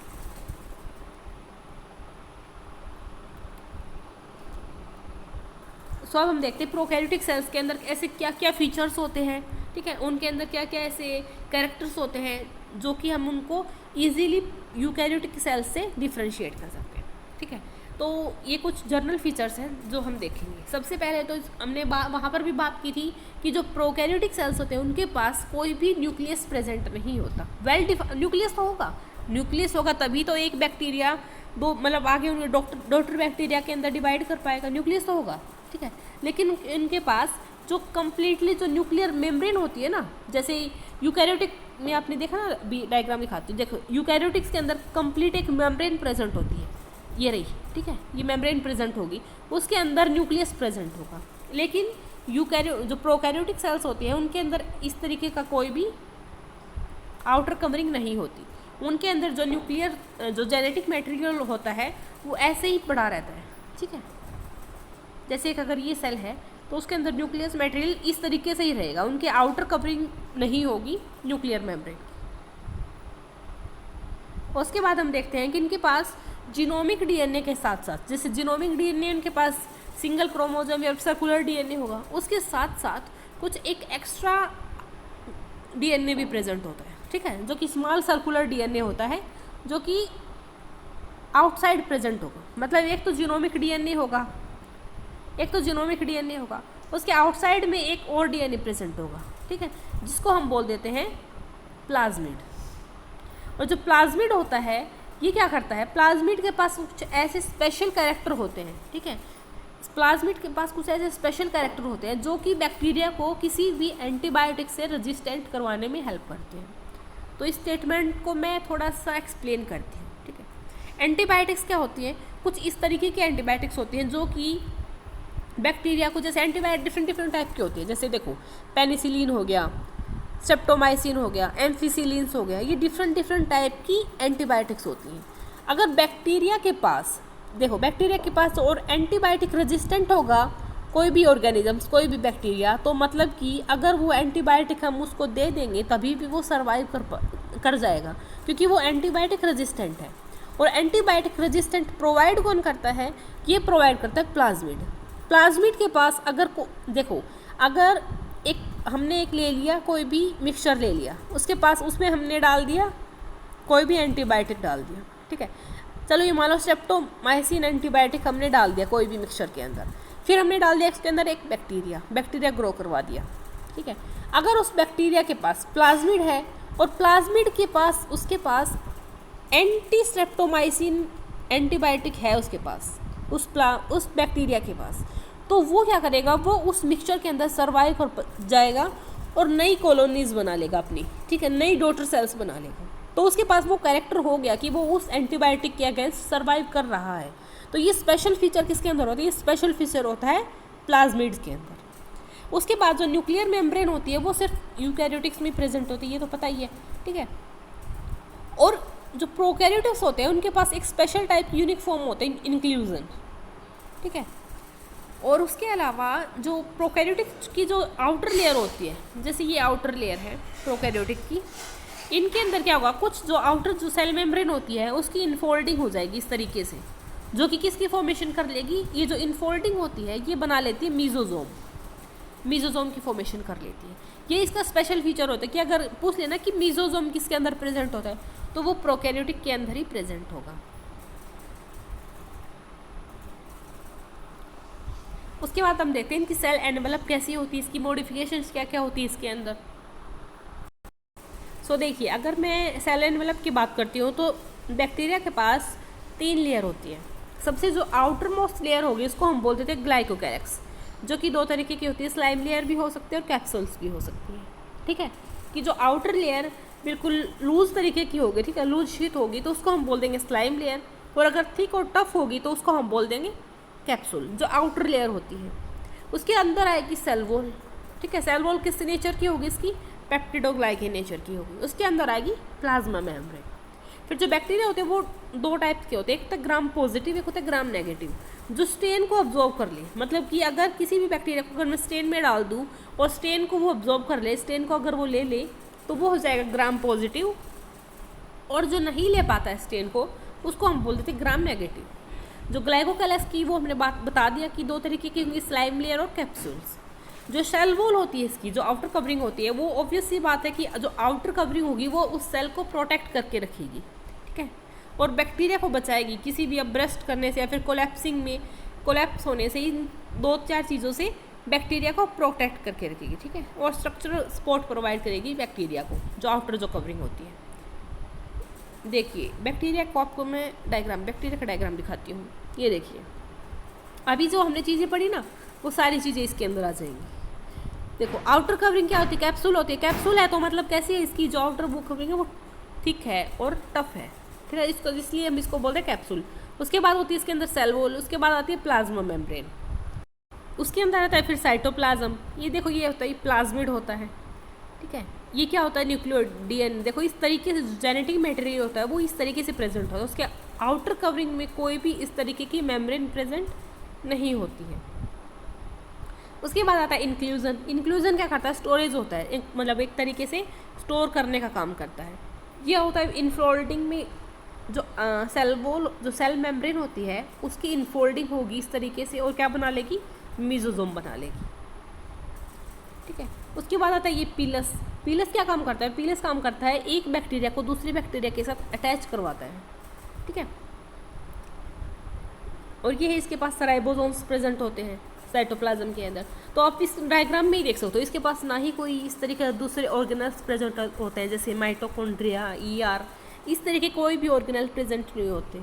So अब हम देखते हैं प्रोकैरियोटिक सेल्स के अंदर ऐसे क्या क्या फीचर्स होते हैं, ठीक है, उनके अंदर क्या क्या ऐसे कैरेक्टर्स होते हैं जो कि हम उनको ईजीली यूकैरियोटिक सेल्स से डिफ्रेंशिएट कर सकते हैं, ठीक है। तो ये कुछ जर्नल फीचर्स हैं जो हम देखेंगे। सबसे पहले तो हमने वहाँ पर भी बात की थी कि जो प्रोकैरियोटिक सेल्स होते हैं उनके पास कोई भी न्यूक्लियस प्रेजेंट नहीं होता। न्यूक्लियस तो होगा, न्यूक्लियस होगा तभी तो एक बैक्टीरिया दो, मतलब आगे उनके डॉटर बैक्टीरिया के अंदर डिवाइड कर पाएगा, न्यूक्लियस तो होगा, ठीक है। लेकिन इनके पास जो कम्प्लीटली जो न्यूक्लियर मेम्ब्रेन होती है ना, जैसे यूकैरियोटिक में आपने देखा ना, डायग्राम दिखाती हूँ, देखो यूकैरियोटिक्स के अंदर कंप्लीट एक मेम्ब्रेन प्रेजेंट होती है, ये रही, ठीक है, ये मेम्ब्रेन प्रेजेंट होगी, उसके अंदर न्यूक्लियस प्रेजेंट होगा। लेकिन जो प्रोकैरियोटिक सेल्स होती हैं उनके अंदर इस तरीके का कोई भी आउटर कवरिंग नहीं होती। उनके अंदर जो न्यूक्लियर जो जेनेटिक मटेरियल होता है वो ऐसे ही पड़ा रहता है, ठीक है। जैसे एक अगर ये सेल है तो उसके अंदर न्यूक्लियस मटेरियल इस तरीके से ही रहेगा, उनके आउटर कवरिंग नहीं होगी न्यूक्लियर मेम्ब्रेन। उसके बाद हम देखते हैं कि इनके पास जीनोमिक डीएनए के साथ साथ, जैसे जीनोमिक डीएनए उनके पास सिंगल क्रोमोसोम या सर्कुलर डीएनए होगा, उसके साथ साथ कुछ एक एक्स्ट्रा डीएनए भी प्रेजेंट होता है, ठीक है, जो कि स्मॉल सर्कुलर डीएनए होता है, जो कि आउटसाइड प्रेजेंट होगा। मतलब एक तो जीनोमिक डीएनए होगा, उसके आउटसाइड में एक और डीएनए प्रेजेंट होगा, ठीक है, जिसको हम बोल देते हैं प्लाज्मिड। और जो प्लाज्मिड होता है ये क्या करता है, प्लाज्मिड के पास कुछ ऐसे स्पेशल कैरेक्टर होते हैं, ठीक है, प्लाज्मिड के पास कुछ ऐसे स्पेशल कैरेक्टर होते हैं जो कि बैक्टीरिया को किसी भी एंटीबायोटिक से रेजिस्टेंट करवाने में हेल्प करते हैं। तो इस स्टेटमेंट को मैं थोड़ा सा एक्सप्लेन करती हूँ, ठीक है। एंटीबायोटिक्स क्या होती हैं, कुछ इस तरीके की एंटीबायोटिक्स होती हैं जो कि बैक्टीरिया को, जैसे एंटीबायोटिक डिफरेंट टाइप की होती है, जैसे देखो पेनिसिलिन हो गया, स्ट्रेप्टोमाइसिन हो गया, एम्फिसिलिन्स हो गया, ये डिफरेंट टाइप की एंटीबायोटिक्स होती हैं। अगर बैक्टीरिया के पास, देखो बैक्टीरिया के पास और एंटीबायोटिक रेजिस्टेंट होगा कोई भी ऑर्गेनिजम्स, कोई भी बैक्टीरिया, तो मतलब कि अगर वो एंटीबायोटिक हम उसको दे देंगे तभी भी वो सर्वाइव कर जाएगा, क्योंकि वो एंटीबायोटिक रेजिस्टेंट है। और एंटीबायोटिक रेजिस्टेंट प्रोवाइड कौन करता है, ये प्रोवाइड करता है प्लाज्मिड। प्लाज्मिड के पास अगर देखो, अगर हमने एक ले लिया, कोई भी मिक्सचर ले लिया, उसके पास उसमें हमने डाल दिया कोई भी एंटीबायोटिक डाल दिया, ठीक है, चलो ये मान लो स्ट्रेप्टोमाइसिन एंटीबायोटिक हमने डाल दिया कोई भी मिक्सचर के अंदर, फिर हमने डाल दिया इसके अंदर एक बैक्टीरिया ग्रो करवा दिया, ठीक है। अगर उस बैक्टीरिया के पास प्लाज्मिड है और प्लाज्मिड के पास उसके पास एंटी स्ट्रेप्टोमाइसिन एंटीबायोटिक है उसके पास, उस बैक्टीरिया के पास, तो वो क्या करेगा, वो उस मिक्सचर के अंदर सर्वाइव कर जाएगा और नई कॉलोनीज बना लेगा अपनी, ठीक है, नई डॉटर सेल्स बना लेगा। तो उसके पास वो कैरेक्टर हो गया कि वो उस एंटीबायोटिक के अगेंस्ट सर्वाइव कर रहा है। तो ये स्पेशल फीचर किसके अंदर होता है, ये स्पेशल फीचर होता है प्लाज्मिड्स के अंदर। उसके बाद जो न्यूक्लियर मेम्ब्रेन होती है वो सिर्फ यूकैरियोटिक्स में प्रेजेंट होती है, ये तो पता ही है, ठीक है। और जो प्रोकैरियोटिक्स होते हैं उनके पास एक स्पेशल टाइप यूनिक फॉर्म होते हैं, इंक्लूजन, ठीक है। और उसके अलावा जो प्रोकैरियोटिक्स की जो आउटर लेयर होती है, जैसे ये आउटर लेयर है प्रोकैरियोटिक की, इनके अंदर क्या होगा, कुछ जो आउटर जो सेल मेम्ब्रेन होती है उसकी इनफोल्डिंग हो जाएगी इस तरीके से, जो कि किसकी फॉर्मेशन कर लेगी, ये जो इनफोल्डिंग होती है ये बना लेती है मीजोजोम की फॉर्मेशन कर लेती है। ये इसका स्पेशल फीचर होता है कि अगर पूछ लेना कि मीजोजोम किसके अंदर प्रेजेंट होता है, तो वो प्रोकैरियोटिक के अंदर ही प्रेजेंट होगा। उसके बाद हम देखते हैं इनकी सेल एनवेलप कैसी होती है, इसकी मॉडिफिकेशंस क्या क्या होती है इसके अंदर। सो देखिए, अगर मैं सेल एनवेलप की बात करती हूँ तो बैक्टीरिया के पास 3 लेयर होती है। सबसे जो आउटर मोस्ट लेयर होगी उसको हम बोलते थे ग्लाइकोकैरेक्स, जो कि 2 तरीके की होती है, स्लाइम लेयर भी हो सकती है और कैप्सूल्स भी हो सकती है, ठीक है। कि जो आउटर लेयर बिल्कुल लूज तरीके की होगी, ठीक है, लूज शीट होगी तो उसको हम बोल देंगे स्लाइम लेयर, और अगर थिक और टफ होगी तो उसको हम बोल देंगे कैप्सूल, जो आउटर लेयर होती है। उसके अंदर आएगी सेल वॉल, ठीक है। सेल वॉल किस नेचर की होगी, इसकी पेप्टिडोग्लाइकेन नेचर की होगी। उसके अंदर आएगी प्लाज्मा मेम्ब्रेन। फिर जो बैक्टीरिया होते हैं वो 2 टाइप के होते हैं, एक तो ग्राम पॉजिटिव, एक होता है ग्राम नेगेटिव, जो स्टेन को ऑब्जॉर्व कर ले। मतलब कि अगर किसी भी बैक्टीरिया को अगर मैं स्टेन में डाल दूँ और स्टेन को वो ऑब्जॉर्व कर ले, स्टेन को अगर वो ले ले तो वो हो जाएगा ग्राम पॉजिटिव, और जो नहीं ले पाता है स्टेन को उसको हम बोल देते हैं ग्राम नेगेटिव। जो ग्लाइकोकैलेक्स की वो हमने बात बता दिया कि 2 तरीके की होंगी, स्लाइम लेयर और कैप्सूल्स। जो सेल वॉल होती है इसकी, जो आउटर कवरिंग होती है, वो ऑब्वियस सी बात है कि जो आउटर कवरिंग होगी वो उस सेल को प्रोटेक्ट करके रखेगी, ठीक है, और बैक्टीरिया को बचाएगी किसी भी ब्रस्ट करने से या फिर कोलैप्स होने से। इन 2-4 चीज़ों से बैक्टीरिया को प्रोटेक्ट करके रखेगी, ठीक है, और स्ट्रक्चरल सपोर्ट प्रोवाइड करेगी बैक्टीरिया को, जो आउटर जो कवरिंग होती है। देखिए बैक्टीरिया को आपको मैं बैक्टीरिया का डायग्राम दिखाती हूँ। ये देखिए, अभी जो हमने चीज़ें पढ़ी ना वो सारी चीज़ें इसके अंदर आ जाएंगी। देखो आउटर कवरिंग क्या होती है, कैप्सूल होती है। कैप्सूल है तो मतलब कैसी है, इसकी जो आउटर वो कवरिंग है वो थिक है और टफ है, ठीक है, इसको इसलिए हम इसको बोलते हैं कैप्सूल। उसके बाद होती है इसके अंदर सेल वॉल, उसके बाद आती है प्लाज्मा मेम्ब्रेन, उसके अंदर आता है फिर साइटोप्लाज्म। ये देखो ये होता है प्लाज्मिड होता है, ठीक है। ये क्या होता है, न्यूक्लियोइड डीएनए। देखो इस तरीके से जेनेटिक मटेरियल होता है वो इस तरीके से प्रेजेंट होता है। उसके आउटर कवरिंग में कोई भी इस तरीके की मेम्ब्रेन प्रेजेंट नहीं होती है। उसके बाद आता है इंक्लूजन। इंक्लूजन क्या करता है, स्टोरेज होता है, मतलब एक तरीके से स्टोर करने का काम करता है। यह होता है इनफोल्डिंग में, जो सेल वॉल जो सेल मेम्ब्रेन होती है उसकी इनफोल्डिंग होगी इस तरीके से, और क्या बना लेगी, मीजोजोम बना लेगी, ठीक है। उसके बाद आता है ये पीलस। पीलस क्या काम करता है, पीलस काम करता है एक बैक्टीरिया को दूसरे बैक्टीरिया के साथ अटैच करवाता है, ठीक है। और ये है इसके पास राइबोसोम्स प्रेजेंट होते हैं साइटोप्लाज्म के अंदर। तो आप इस डायग्राम में ही देख सकते हो, इसके पास ना ही कोई इस तरीके के दूसरे ऑर्गेनल्स प्रेजेंट होते हैं, जैसे माइटोकॉन्ड्रिया, ईआर, इस तरह के कोई भी ऑर्गेनल प्रेजेंट नहीं होते।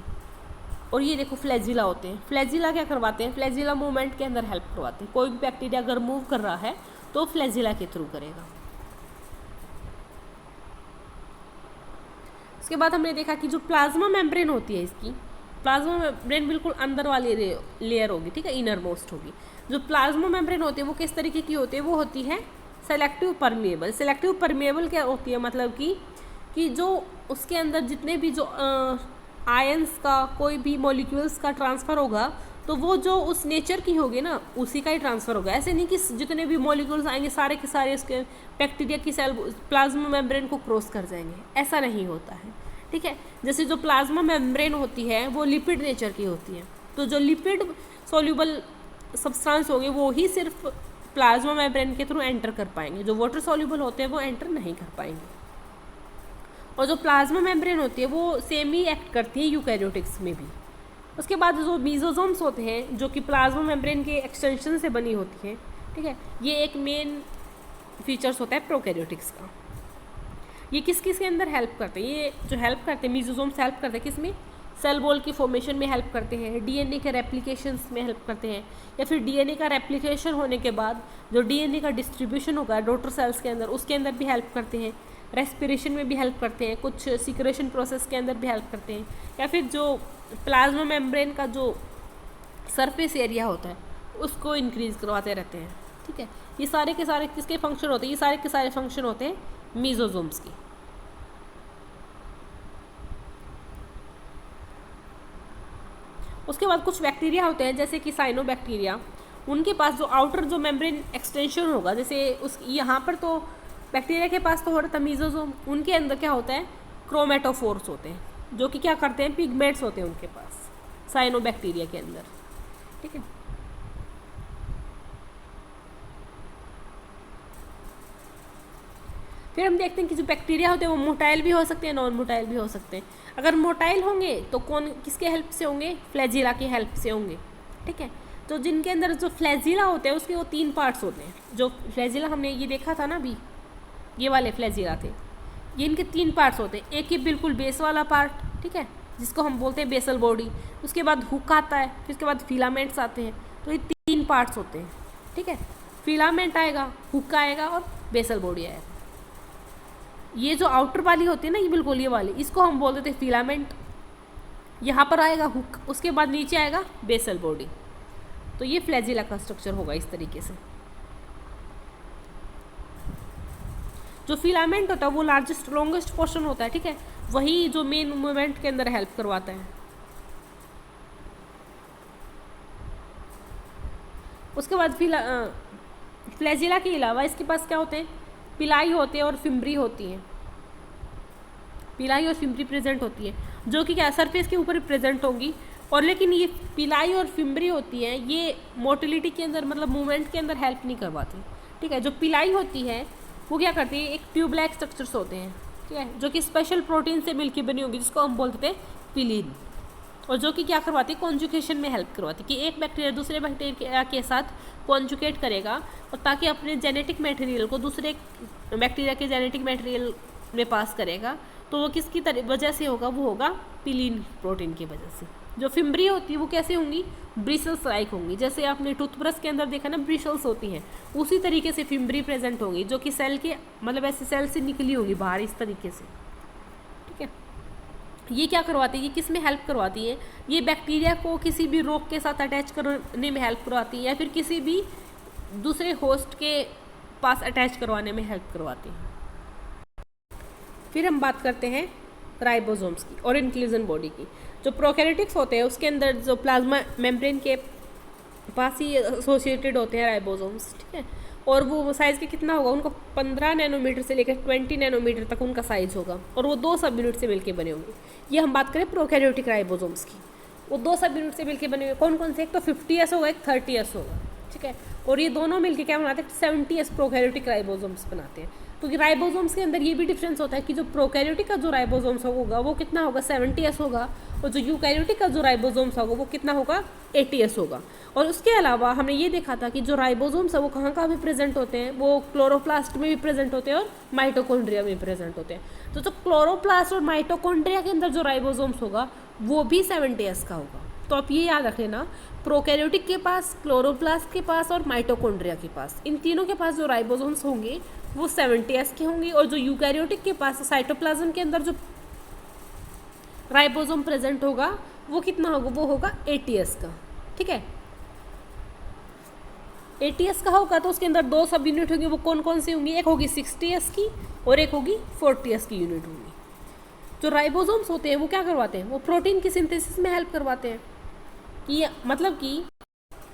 और ये देखो फ्लैजिला होते हैं। फ्लैजिला क्या करवाते हैं, फ्लैजिला मूवमेंट के अंदर हेल्प करवाते हैं। कोई भी बैक्टीरिया अगर मूव कर रहा है तो फ्लैजिला के थ्रू करेगा। उसके बाद हमने देखा कि जो प्लाज्मा मेम्ब्रेन होती है इसकी, प्लाज्मा मेम्ब्रेन बिल्कुल अंदर वाली लेयर होगी, ठीक है, इनर मोस्ट होगी। जो प्लाज्मा मेम्ब्रेन होती है वो किस तरीके की होती है, वो होती है सेलेक्टिव परमिएबल। सेलेक्टिव परमिएबल क्या होती है, मतलब कि जो उसके अंदर जितने भी जो आयंस का कोई भी मॉलिक्यूल्स का ट्रांसफ़र होगा तो वो जो उस नेचर की होगी ना उसी का ही ट्रांसफ़र होगा। ऐसे नहीं कि जितने भी मॉलिक्यूल्स आएंगे सारे के सारे उसके बैक्टीरिया की सेल प्लाज्मा मेम्ब्रेन को क्रॉस कर जाएंगे, ऐसा नहीं होता है, ठीक है। जैसे जो प्लाज्मा मेम्ब्रेन होती है वो लिपिड नेचर की होती है, तो जो लिपिड सोल्यूबल सब्सटेंस होंगे वो ही सिर्फ प्लाज्मा मेम्ब्रेन के थ्रू एंटर कर पाएंगे। जो वाटर सोल्यूबल होते हैं वो एंटर नहीं कर पाएंगे। और जो प्लाज्मा मेम्ब्रेन होती है वो सेम ही एक्ट करती है यूकैरियोटिक्स में भी। उसके बाद जो मीजोसोम्स होते हैं जो कि प्लाज्मा मेम्ब्रेन के एक्सटेंशन से बनी होती है, ठीक है, ये एक मेन फीचर्स होता है प्रोकैरियोटिक्स का। ये किस किस के अंदर हेल्प करते हैं? ये जो हेल्प करते हैं मीजोसोम्स हेल्प करते हैं किस में? सेल वॉल की फॉर्मेशन में हेल्प करते हैं, डीएनए के रेप्लिकेशंस में हेल्प करते हैं, या फिर डीएनए का रेप्लिकेशन होने के बाद जो डीएनए का डिस्ट्रीब्यूशन होगा डॉटर सेल्स के अंदर उसके अंदर भी हेल्प करते हैं, रेस्पिरेशन में भी हेल्प करते हैं, कुछ सिक्रेशन प्रोसेस के अंदर भी हेल्प करते हैं, या फिर जो प्लाज्मा मेम्ब्रेन का जो सरफेस एरिया होता है उसको इंक्रीज करवाते रहते हैं, ठीक है। ये सारे के सारे किसके फंक्शन होते हैं? ये सारे के सारे फंक्शन होते हैं मीजोसोम्स की। उसके बाद कुछ बैक्टीरिया होते हैं जैसे कि साइनोबैक्टीरिया, उनके पास जो आउटर जो मेम्ब्रेन एक्सटेंशन होगा, जैसे उस यहाँ पर तो बैक्टीरिया के पास तो हो रहा था मीजोसोम, उनके अंदर क्या होता है? क्रोमेटोफोर्स होते हैं जो कि क्या करते हैं? पिगमेंट्स होते हैं उनके पास साइनोबैक्टीरिया के अंदर, ठीक है। फिर हम देखते हैं कि जो बैक्टीरिया होते हैं वो मोटाइल भी हो सकते हैं, नॉन मोटाइल भी हो सकते हैं। अगर मोटाइल होंगे तो कौन किसके हेल्प से होंगे? फ्लैजिला की हेल्प से होंगे, ठीक है। तो जिनके अंदर जो फ्लैजिला होते हैं उसके वो 3 पार्ट्स होते हैं। जो फ्लैजिला हमने ये देखा था ना अभी, ये वाले फ्लैजिला थे, ये इनके 3 पार्ट्स होते हैं। एक ही बिल्कुल बेस वाला पार्ट, ठीक है, जिसको हम बोलते हैं बेसल बॉडी, उसके बाद हुक आता है, फिर उसके बाद फिलामेंट्स आते हैं। तो ये 3 पार्ट्स होते हैं, ठीक है। फिलामेंट आएगा, हुक आएगा और बेसल बॉडी आएगा। ये जो आउटर वाली होती है ना, ये बिल्कुल ये वाली, इसको हम बोल देते हैं फिलामेंट। यहाँ पर आएगा हुक, उसके बाद नीचे आएगा बेसल बॉडी। तो ये फ्लैजिला का स्ट्रक्चर होगा इस तरीके से। जो फिलामेंट होता है वो लार्जेस्ट लॉन्गेस्ट पोर्शन होता है, ठीक है, वही जो मेन मूवमेंट के अंदर हेल्प करवाता है। उसके बाद फ्लैजिला के अलावा इसके पास क्या होते हैं? पिलाई होते हैं और फिम्ब्री होती है। पिलाई और फिम्ब्री प्रेजेंट होती है जो कि क्या सरफेस के ऊपर प्रेजेंट होंगी। और लेकिन ये पिलाई और फिम्ब्री होती है ये मोटिलिटी के अंदर मतलब मूवमेंट के अंदर हेल्प नहीं करवाती, ठीक है। जो पिलाई होती है वो क्या करती है? एक ट्यूबलाइक स्ट्रक्चर्स होते हैं, ठीक है, जो कि स्पेशल प्रोटीन से मिलकर बनी होगी जिसको हम बोलते हैं पिलीन, और जो कि क्या करवाती है? कॉन्जुकेशन में हेल्प करवाती है कि एक बैक्टीरिया दूसरे बैक्टीरिया के साथ कॉन्जुकेट करेगा और ताकि अपने जेनेटिक मटेरियल को दूसरे बैक्टीरिया के जेनेटिक मटेरियल में पास करेगा। तो वो किसकी वजह से होगा? वो होगा पिलीन प्रोटीन की वजह से। जो फिम्ब्री होती है वो कैसे होंगी? ब्रिसल्स लाइक होंगी। जैसे आपने टूथब्रश के अंदर देखा ना ब्रिसल्स होती हैं, उसी तरीके से फिम्ब्री प्रेजेंट होंगी जो कि सेल के मतलब ऐसे सेल से निकली होगी बाहर इस तरीके से, ठीक है। ये क्या करवाती है? ये किस में हेल्प करवाती है? ये बैक्टीरिया को किसी भी रोग के साथ अटैच करने में हेल्प करवाती है या फिर किसी भी दूसरे होस्ट के पास अटैच करवाने में हेल्प करवाती है। फिर हम बात करते हैं राइबोसोम्स की और इंक्लूजन बॉडी की। जो प्रोकैरियोटिक्स होते हैं उसके अंदर जो प्लाज्मा मेम्ब्रेन के पास ही एसोसिएटेड होते हैं राइबोसोम्स, ठीक है। और वो साइज़ के कितना होगा? उनको 15 नैनोमीटर से लेकर 20 नैनोमीटर तक उनका साइज़ होगा और वो 2 सब यूनिट से मिलकर बने होंगे। ये हम बात करें प्रोकैरियोटिक राइबोसोम्स की, वो 2 सब यूनिट से मिलकर बने हुए कौन कौन से? एक तो 50S होगा, एक 30S होगा, ठीक है। और ये दोनों मिलकर क्या बनाते हैं? 70S प्रोकैरियोटिक राइबोसोम्स बनाते हैं। क्योंकि राइबोसोम्स के अंदर ये भी डिफरेंस होता है कि जो प्रोकैरियोटिक का जो राइबोसोम्स होगा वो कितना होगा? 70S होगा, और जो यूकैरियोटिक का जो राइबोसोम्स होगा वो कितना होगा? 80S होगा। और उसके अलावा हमने ये देखा था कि जो राइबोसोम्स है वो कहाँ कहाँ भी प्रेजेंट होते हैं? वो क्लोरोप्लास्ट में भी प्रेजेंट होते हैं और माइटोकॉन्ड्रिया में प्रेजेंट होते हैं। तो जो क्लोरोप्लास्ट और माइटोकॉन्ड्रिया के अंदर जो राइबोसोम्स होगा वो भी 70S का होगा। तो आप ये याद रख लेना, प्रोकैरियोटिक के पास, क्लोरोप्लास्ट के पास और माइटोकॉन्ड्रिया के पास, इन तीनों के पास जो राइबोसोम्स होंगे वो 70S के होंगे। और जो यूकैरियोटिक के पास साइटोप्लाज्म के अंदर जो राइबोसोम प्रेजेंट होगा वो कितना होगा? वो होगा 80S का, ठीक है। 80S का होगा तो उसके अंदर 2 सब यूनिट होंगी। वो कौन कौन सी होंगी? एक होगी 60S की और एक होगी 40S की यूनिट होंगी। जो राइबोसोम्स होते हैं वो क्या करवाते हैं? वो प्रोटीन की सिंथेसिस में हेल्प करवाते हैं। कि मतलब कि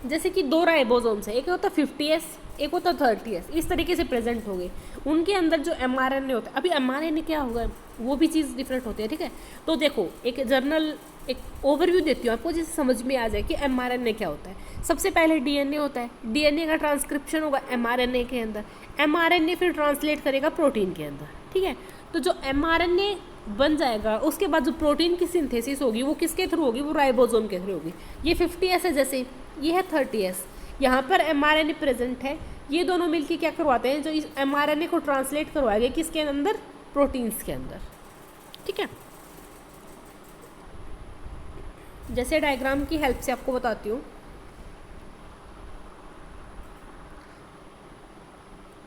जैसे कि 2 राइबोसोम्स है, एक होता है 50S, एक होता है 30S, इस तरीके से प्रेजेंट होंगे। उनके अंदर जो mRNA होता है, अभी mRNA क्या होगा वो भी चीज़ डिफरेंट होती है, ठीक है। तो देखो एक जर्नल एक ओवरव्यू देती हूँ आपको जिससे समझ में आ जाए कि mRNA क्या होता है। सबसे पहले DNA होता है, DNA का ट्रांसक्रिप्शन होगा mRNA के अंदर, mRNA फिर ट्रांसलेट करेगा प्रोटीन के अंदर, ठीक है। तो जो mRNA बन जाएगा, उसके बाद जो प्रोटीन की सिंथेसिस होगी वो किसके थ्रू होगी, वो राइबोसोम के थ्रू होगी। ये 50S है, जैसे ये है 30S, यहाँ पर mRNA प्रेजेंट है, ये दोनों मिलके क्या करवाते हैं, जो इस mRNA को ट्रांसलेट करवाएंगे किसके अंदर, प्रोटीन्स के अंदर, ठीक है। जैसे डायग्राम की हेल्प से आपको बताती हूँ,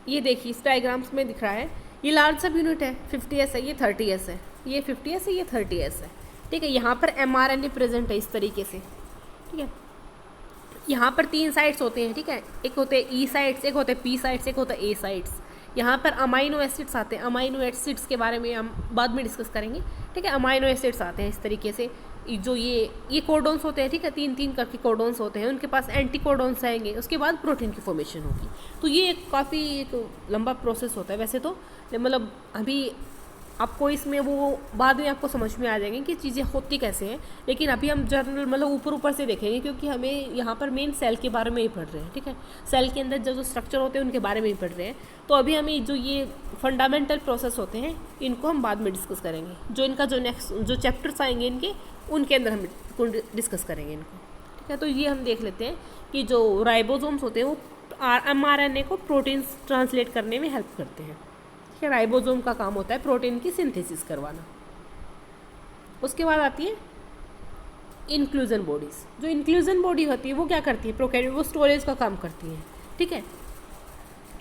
ये देखिए इस डायग्राम्स में दिख रहा है, ये लार्ज सब यूनिट है, 50S है, ये 30S है, ये 50S है, ये 30S है, ठीक है। यहाँ पर mRNA प्रेजेंट है इस तरीके से, ठीक है। यहाँ पर 3 साइट्स होते हैं, ठीक है, एक होते हैं E साइट्स, एक होते हैं P साइट्स, एक होता है A साइट्स। यहाँ पर अमाइनो एसिड्स आते हैं, अमाइनो एसिड्स के बारे में हम बाद में डिस्कस करेंगे, ठीक है। अमाइनो एसिड्स आते हैं इस तरीके से, जो ये कोडोन्स होते हैं, ठीक है, 3-3 करके कोडोन्स होते हैं, उनके पास एंटी कोडोन्स आएंगे, उसके बाद प्रोटीन की फॉर्मेशन होगी। तो ये काफ़ी एक लंबा प्रोसेस होता है वैसे तो, मतलब अभी आपको इसमें वो बाद में आपको समझ में आ जाएंगे कि चीज़ें होती कैसे हैं, लेकिन अभी हम जनरल मतलब ऊपर ऊपर से देखेंगे, क्योंकि हमें यहाँ पर मेन सेल के बारे में ही पढ़ रहे हैं, ठीक है। सेल के अंदर जो स्ट्रक्चर होते हैं उनके बारे में ही पढ़ रहे हैं, तो अभी हमें जो ये फंडामेंटल प्रोसेस होते हैं इनको हम बाद में डिस्कस करेंगे, जो इनका जो नेक्स्ट जो चैप्टर्स आएंगे इनके, उनके अंदर हम डिस्कस करेंगे इनको, ठीक है। तो ये हम देख लेते हैं कि जो राइबोसोम्स होते हैं वो mRNA को प्रोटीन्स ट्रांसलेट करने में हेल्प करते हैं, ठीक है। राइबोसोम का काम होता है प्रोटीन की सिंथेसिस करवाना। उसके बाद आती है इंक्लूजन बॉडीज़। जो इंक्लूजन बॉडी होती है वो क्या करती है, प्रोकैरियोट, वो स्टोरेज का काम करती है, ठीक है।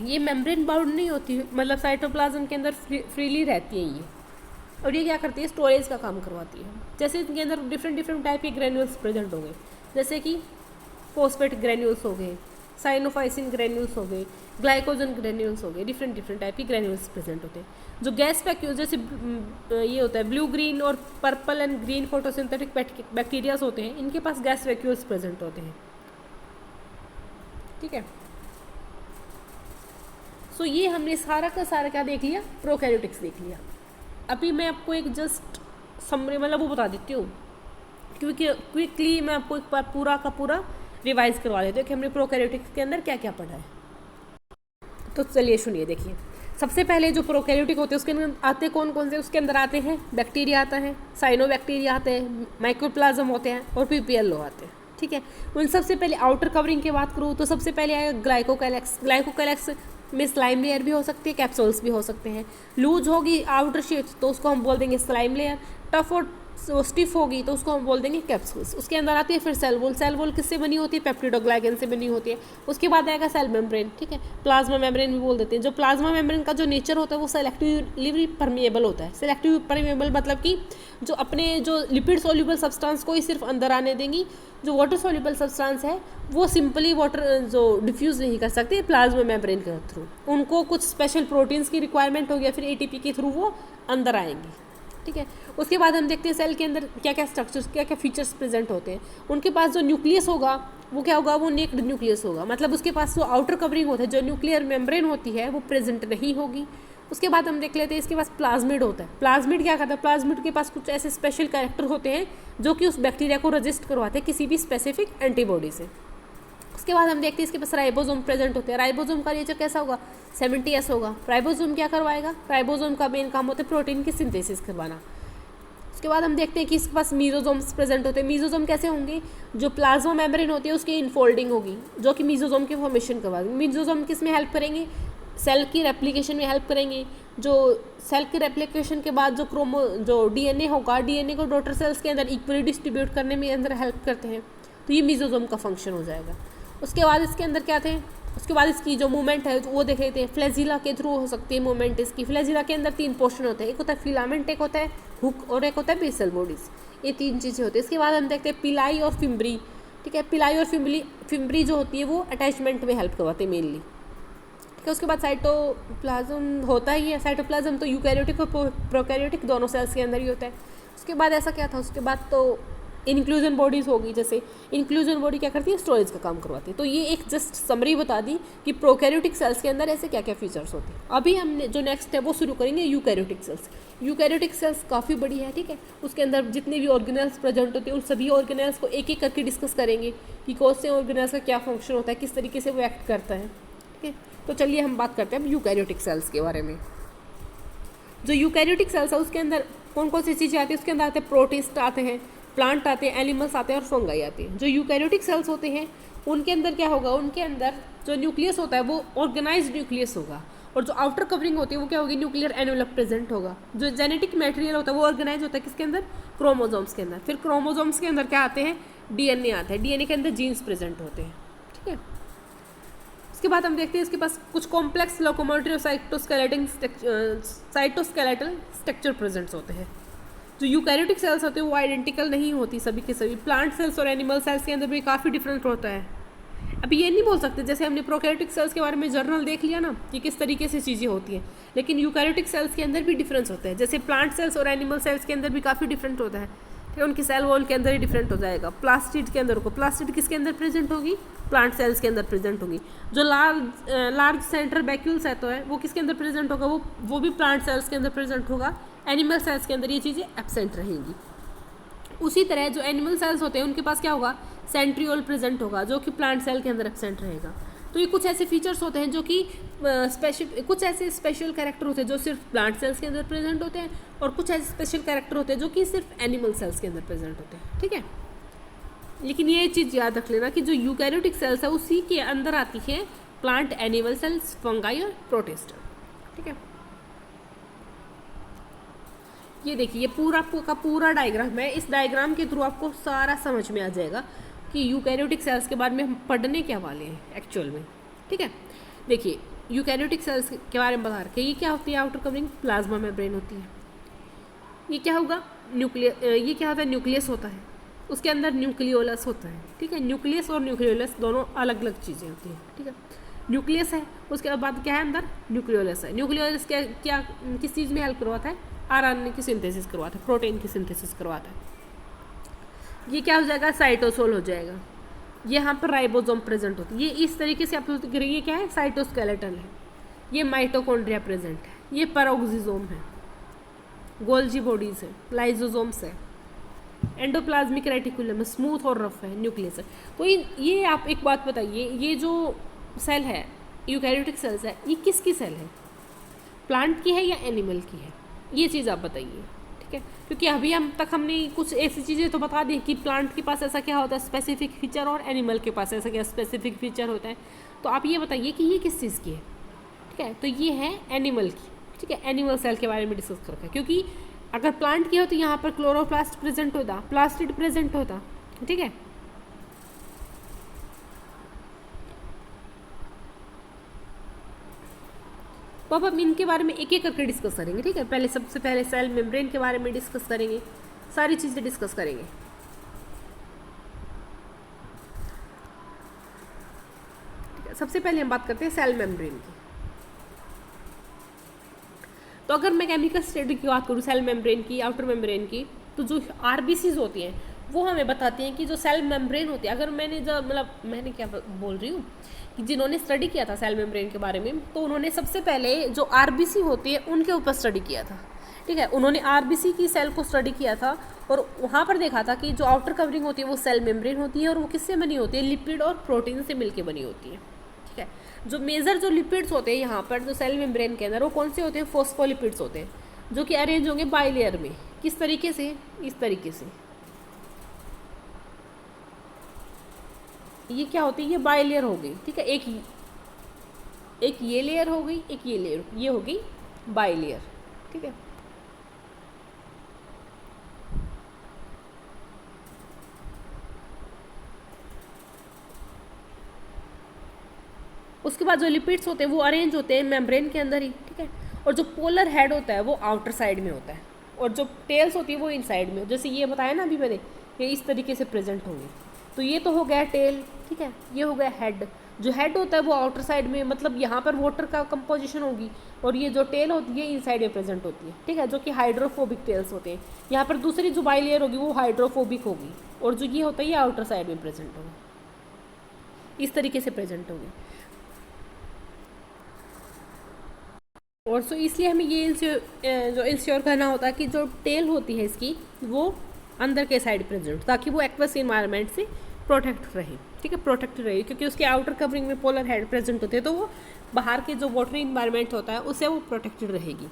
ये मेम्ब्रेन बाउंड नहीं होती, मतलब साइटोप्लाज्म के अंदर फ्रीली रहती है ये, और ये क्या करती है, स्टोरेज का काम करवाती है। जैसे इनके अंदर डिफरेंट टाइप के ग्रेन्यूल्स प्रेजेंट होंगे, जैसे कि फॉस्फेट ग्रेन्यूल्स हो गए, साइनोफाइसिन ग्रेन्यूल्स हो गए, ग्लाइकोजन ग्रेन्यूल्स हो गए, डिफरेंट टाइप की ग्रेन्यूल्स प्रेजेंट होते हैं। जो गैस वैक्यूल जैसे ये होता है ब्लू ग्रीन और purple and green photosynthetic bacterias होते हैं, इनके पास गैस वैक्यूल्स प्रेजेंट होते हैं, ठीक है। सो ये हमने सारा का सारा क्या देख लिया, प्रोकैरियोटिक्स देख लिया। अभी मैं आपको एक जस्ट समरी मतलब वो बता देती हूँ, क्योंकि क्विकली मैं आपको एक बार पूरा का पूरा रिवाइज करवा देती हूँ कि हमने प्रोकैरियोटिक्स के अंदर क्या क्या पढ़ा है। तो चलिए सुनिए, देखिए सबसे पहले जो प्रोकैरियोटिक होते हैं उसके अंदर आते कौन कौन से, उसके अंदर आते हैं बैक्टीरिया आता है, साइनोबैक्टीरिया आते हैं, माइक्रोप्लाज्म होते हैं और पीपीएलओ आते हैं, ठीक है। उन सबसे पहले आउटर कवरिंग की बात करूँ तो सबसे पहले आएगा ग्लाइकोकैलेक्स। ग्लाइकोकैलेक्स में स्लाइम लेयर भी हो सकती है, कैप्सूल्स भी हो सकते हैं। लूज होगी आउटर शीट तो उसको हम बोल देंगे स्लाइम लेयर, टफ और स्टिफ होगी तो उसको हम बोल देंगे कैप्सूल्स। उसके अंदर आती है फिर सेल वॉल। सेल वॉल किससे बनी होती है, पेप्टिडोग्लाइकन से बनी होती है। उसके बाद आएगा सेल मेम्ब्रेन, ठीक है, प्लाज्मा मेम्ब्रेन भी बोल देते हैं। जो प्लाज्मा मेम्ब्रेन का जो नेचर होता है वो सेलेक्टिवली परमिएबल होता है। सेलेक्टिव परमिएबल मतलब कि जो अपने जो लिपिड सोल्यूबल सब्सटेंस को ही सिर्फ अंदर आने देंगी, जो वाटर सोल्यूबल सब्सटेंस है वो सिंपली वाटर जो डिफ्यूज़ नहीं कर सकते प्लाज्मा मेम्ब्रेन के थ्रू, उनको कुछ स्पेशल प्रोटीन्स की रिक्वायरमेंट होगी या फिर एटीपी के थ्रू वो अंदर आएंगी, ठीक है। उसके बाद हम देखते हैं सेल के अंदर क्या क्या स्ट्रक्चर्स, क्या क्या फीचर्स प्रेजेंट होते हैं। उनके पास जो न्यूक्लियस होगा वो क्या होगा, वो नेक्ड न्यूक्लियस होगा, मतलब उसके पास जो आउटर कवरिंग होता है, जो न्यूक्लियर मेम्ब्रेन होती है वो प्रेजेंट नहीं होगी। उसके बाद हम देख लेते हैं इसके पास प्लाज्मिड होता है। प्लाज्मिड क्या करता है, प्लाज्मिड के पास कुछ ऐसे स्पेशल कैरेक्टर होते हैं जो कि उस बैक्टीरिया को रजिस्ट करवाते हैं किसी भी स्पेसिफिक एंटीबॉडी से। उसके बाद हम देखते हैं इसके पास राइबोसोम प्रेजेंट होते हैं। राइबोसोम का नेचर कैसा होगा, 70S होगा। राइबोसोम क्या करवाएगा, राइबोसोम का मेन काम होता है प्रोटीन की सिंथेसिस करवाना। उसके बाद हम देखते हैं कि इसके पास मीजोसोम्स प्रेजेंट होते हैं। मीजोसोम कैसे होंगे, जो प्लाज्मा मेम्ब्रेन होती है उसकी इनफोल्डिंग होगी जो कि मीजोसोम की फॉर्मेशन करवा देंगे। मीजोसोम किस में हेल्प करेंगे, सेल की रेप्लिकेशन में हेल्प करेंगे। जो सेल की रेप्लिकेशन के बाद जो डीएनए होगा, डीएनए को डॉटर सेल्स के अंदर इक्वली डिस्ट्रीब्यूट करने में अंदर हेल्प करते हैं, तो ये मीजोसोम का फंक्शन हो जाएगा। उसके बाद इसके अंदर क्या थे, उसके बाद इसकी जो मूवमेंट है वो देख लेते हैं। फ्लैजिला के थ्रू हो सकती है मूवमेंट इसकी। फ्लैजिला के अंदर 3 पोर्शन होते हैं, एक होता है फिलामेंट, एक होता है हुक और एक होता है बेसल बॉडीज। ये 3 चीज़ें होती है। इसके बाद हम देखते हैं पिलाई और फिम्बरी, ठीक है। पिलाई और फिम्बरी जो होती है वो अटैचमेंट में हेल्प करवाते हैं मेनली, ठीक है। उसके बाद साइटोप्लाज्म होता ही है। साइटोप्लाज्म तो यूकैरियोटिक और प्रोकैरियोटिक दोनों सेल्स के अंदर ही होता है। उसके बाद ऐसा क्या था, उसके बाद तो इंक्लूजन बॉडीज़ होगी। जैसे इंक्लूजन बॉडी क्या करती है, स्टोरेज का काम करवाती है। तो ये एक जस्ट समरी बता दी कि प्रोकैरियोटिक सेल्स के अंदर ऐसे क्या क्या फीचर्स होते हैं। अभी हमने जो नेक्स्ट है वो शुरू करेंगे यूकैरियोटिक सेल्स। यूकैरियोटिक सेल्स काफ़ी बड़ी है, ठीक है। उसके अंदर जितने भी ऑर्गेनेल्स प्रेजेंट होते हैं उन सभी ऑर्गेनेल्स को एक एक करके डिस्कस करेंगे कि कौन से ऑर्गेनेल्स का क्या फंक्शन होता है, किस तरीके से वो एक्ट करता है, ठीक है। तो चलिए हम बात करते हैं अब यूकैरियोटिक सेल्स के बारे में। जो यूकैरियोटिक सेल्स है उसके अंदर कौन कौन सी चीज़ें आती है उसके अंदर आते हैं, प्रोटिस्ट आते हैं, प्लांट आते हैं, एनिमल्स आते हैं और फंगाई आते हैं। जो यूकैरियोटिक सेल्स होते हैं उनके अंदर क्या होगा, उनके अंदर जो न्यूक्लियस होता है वो ऑर्गेनाइज्ड न्यूक्लियस होगा, और जो आउटर कवरिंग होती है वो क्या होगी, न्यूक्लियर एनवेलप प्रेजेंट होगा। जो जेनेटिक मटेरियल होता है वो ऑर्गेनाइज होता है किसके अंदर, क्रोमोसोम्स के अंदर। फिर क्रोमोसोम्स के अंदर क्या आते हैं, डीएनए आता है, डीएनए के अंदर जीन्स प्रेजेंट होते हैं, ठीक है। उसके बाद हम देखते हैं इसके पास कुछ कॉम्प्लेक्स लोकोमोटरी और साइटोस्केलेटल स्ट्रक्चर प्रेजेंट्स होते हैं। जो यूकैरियोटिक सेल्स होते हैं वो आइडेंटिकल नहीं होती सभी के सभी, प्लांट सेल्स और एनिमल सेल्स के अंदर भी काफ़ी डिफरेंट होता है। अब ये नहीं बोल सकते, जैसे हमने प्रोकैरियोटिक सेल्स के बारे में जर्नल देख लिया ना कि किस तरीके से चीज़ें होती हैं, लेकिन यूकैरियोटिक सेल्स के अंदर भी डिफरेंस होता है। जैसे प्लांट सेल्स और एनिमल सेल्स के अंदर भी काफ़ी डिफरेंट होता है, ठीक है। उनकी सेल वॉल के अंदर ही डिफरेंट हो जाएगा। प्लास्टिड के अंदर को, प्लास्टिड किसके अंदर प्रेजेंट होगी, प्लांट सेल्स के अंदर प्रेजेंट होगी। जो लार्ज सेंट्रल वैक्यूल्स है तो है वो किसके अंदर प्रेजेंट होगा, वो भी प्लांट सेल्स के अंदर प्रेजेंट होगा। एनिमल सेल्स के अंदर ये चीज़ें एब्सेंट रहेंगी। उसी तरह जो एनिमल सेल्स होते हैं उनके पास क्या होगा, सेंट्रियोल प्रेजेंट होगा, जो कि प्लांट सेल के अंदर एब्सेंट रहेगा। तो ये कुछ ऐसे फीचर्स होते हैं जो कि कुछ ऐसे स्पेशल कैरेक्टर होते हैं जो सिर्फ प्लांट सेल्स के अंदर प्रेजेंट होते हैं, और कुछ ऐसे स्पेशल कैरेक्टर होते हैं जो कि सिर्फ एनिमल सेल्स के अंदर प्रेजेंट होते हैं, ठीक है। लेकिन ये चीज़ याद रख लेना कि जो यूकैरियोटिक सेल्स है उसी के अंदर आती है प्लांट, एनिमल सेल्स, फंगाई और प्रोटिस्ट, ठीक है। ये देखिए, ये पूरा का पूरा डायग्राम है। इस डायग्राम के थ्रू आपको सारा समझ में आ जाएगा कि यूकैरियोटिक सेल्स के बारे में हम पढ़ने क्या वाले हैं एक्चुअल में, ठीक है। देखिए, यूकैरियोटिक सेल्स के बारे में बता रखे, ये क्या होती है, आउटर कवरिंग प्लाज्मा मेम्ब्रेन होती है। ये क्या होगा, ये क्या होता है, न्यूक्लियस होता है, उसके अंदर न्यूक्लियोलस होता है, ठीक है। न्यूक्लियस और न्यूक्लियोलस दोनों अलग अलग चीज़ें होती हैं, ठीक है। न्यूक्लियस है, उसके बाद क्या है अंदर, न्यूक्लियोलस है। न्यूक्लियोलस क्या किस चीज़ में हेल्प करवाता है, आरएनए की सिंथेसिस करवाता है, प्रोटीन की सिंथेसिस करवाता है। ये क्या हो जाएगा, साइटोसोल हो जाएगा। ये यहाँ पर राइबोसोम प्रेजेंट होती है। ये इस तरीके से आप ये क्या है, साइटोस्केलेटन है। ये माइटोकॉन्ड्रिया प्रेजेंट है। ये पेरोक्सिसोम है, गोल्जी बॉडीज है, लाइजोसोम्स है, एंडोप्लाज्मिक रेटिकुलम है, स्मूथ और रफ है, न्यूक्लियस है। तो ये आप एक बात बताइए, ये जो सेल है यूकैरियोटिक सेल्स है, ये किसकी सेल है, प्लांट की है या एनिमल की है, ये चीज़ आप बताइए, ठीक है। क्योंकि अभी हमने कुछ ऐसी चीज़ें तो बता दी कि प्लांट के पास ऐसा क्या होता है स्पेसिफिक फीचर, और एनिमल के पास ऐसा क्या स्पेसिफिक फीचर होता है। तो आप ये बताइए कि ये किस चीज़ की है, ठीक है। तो ये है एनिमल की, ठीक है। एनिमल सेल के बारे में डिस्कस कर रखा है, क्योंकि अगर प्लांट की हो तो यहाँ पर क्लोरोप्लास्ट प्रेजेंट होता, प्लास्टिड प्रेजेंट होता, ठीक है। तो अब हम इनके बारे में एक एक करके डिस्कस करेंगे, ठीक है। पहले सबसे पहले सेल मेम्ब्रेन के बारे में डिस्कस करेंगे, सारी चीज़ें डिस्कस करेंगे। ठीक है, सबसे पहले हम बात करते हैं सेल मेम्ब्रेन की। तो अगर मैं केमिकल स्टडी की बात करूँ सेल मेम्ब्रेन की, आउटर मेम्ब्रेन की, तो जो आरबीसीज होती हैं वो हमें बताती हैं कि जो सेल मेम्ब्रेन होती है, अगर मैंने क्या बोल रही हूँ कि जिन्होंने स्टडी किया था सेल मेम्ब्रेन के बारे में, तो उन्होंने सबसे पहले जो आरबीसी होती है उनके ऊपर स्टडी किया था, ठीक है। उन्होंने आरबीसी की सेल को स्टडी किया था और वहाँ पर देखा था कि जो आउटर कवरिंग होती है वो सेल मेम्ब्रेन होती है, और वो किससे बनी होती है, लिपिड और प्रोटीन से मिलकर बनी होती है, ठीक है। जो मेजर जो लिपिड्स होते हैं यहाँ पर जो सेल मेम्ब्रेन के अंदर, वो कौन से होते हैं, फॉस्फोलिपिड्स होते हैं, जो कि अरेंज होंगे बाइलेयर में। किस तरीके से, इस तरीके से। ये क्या होती है, ये बाइलेयर हो गई, ठीक है। एक ये लेयर हो गई, एक ये लेयर, ये हो गई बाइलेयर, ठीक है। उसके बाद जो लिपिड्स होते हैं वो अरेंज होते हैं मेम्ब्रेन के अंदर ही, ठीक है। और जो पोलर हेड होता है वो आउटर साइड में होता है, और जो टेल्स होती है वो इनसाइड में। जैसे ये बताया ना अभी मैंने, ये इस तरीके से प्रेजेंट होंगे। तो ये तो हो गया टेल, ठीक है। ये हो गया हेड। जो हेड होता है वो आउटर साइड में, मतलब यहाँ पर वाटर का कंपोजिशन होगी, और ये जो टेल होती है इनसाइड में प्रेजेंट होती है, ठीक है, जो कि हाइड्रोफोबिक टेल्स होते हैं। यहाँ पर दूसरी जो बाइलेयर होगी वो हाइड्रोफोबिक होगी, और जो ये होता है ये आउटर साइड में प्रेजेंट होगा, इस तरीके से प्रेजेंट होगी। और सो इसलिए हमें ये जो इंश्योर करना होता है कि जो टेल होती है इसकी वो अंदर के साइड प्रेजेंट, ताकि वो एक्वस इन्वायरमेंट से प्रोटेक्ट रहे, ठीक है, प्रोटेक्ट रहे। क्योंकि उसके आउटर कवरिंग में पोलर हेड प्रेजेंट होते हैं, तो वो बाहर के जो वाटरी इन्वायरमेंट होता है उससे वो प्रोटेक्टेड रहेगी।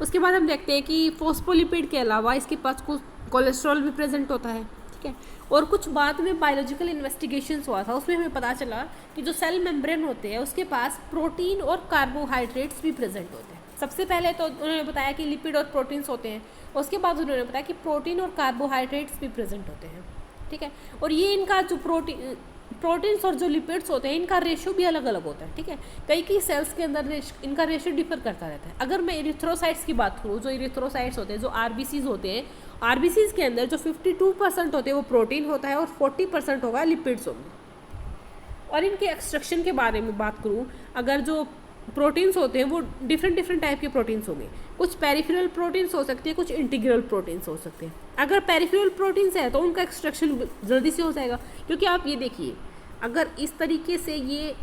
उसके बाद हम देखते हैं कि फॉस्फोलिपिड के अलावा इसके पास कुछ कोलेस्ट्रॉल भी प्रेजेंट होता है, ठीक है। और कुछ बाद में बायोलॉजिकल इन्वेस्टिगेशंस हुआ था, उसमें हमें पता चला कि जो सेल मेम्ब्रेन होते हैं उसके पास प्रोटीन और कार्बोहाइड्रेट्स भी प्रेजेंट होते हैं। सबसे पहले तो उन्होंने बताया कि लिपिड और प्रोटीन्स होते हैं, उसके बाद उन्होंने बताया कि प्रोटीन और कार्बोहाइड्रेट्स भी प्रेजेंट होते हैं, ठीक है। और ये इनका जो प्रोटीन्स और जो लिपिड्स होते हैं इनका रेशो भी अलग अलग होता है, ठीक है। कई सेल्स के अंदर इनका रेशो डिफर करता रहता है। अगर मैं इरिथ्रोसाइट्स की बात करूँ, जो इरिथ्रोसाइट्स होते हैं, जो आरबीसीज होते हैं, आरबीसीज के अंदर जो 52% होते हैं वो प्रोटीन होता है और 40% होगा लिपिड्स होंगे। और इनके एक्सट्रक्शन के बारे में बात करूँ, अगर जो प्रोटीन्स होते हैं वो डिफरेंट टाइप के प्रोटीन्स होंगे। कुछ पेरिफेरल प्रोटीन्स हो सकते हैं, कुछ इंटीग्रल प्रोटीन्स हो सकते हैं। अगर पेरिफेरल प्रोटीन्स है तो उनका एक्सट्रक्शन जल्दी से हो जाएगा, क्योंकि आप ये देखिए, अगर इस तरीके से ये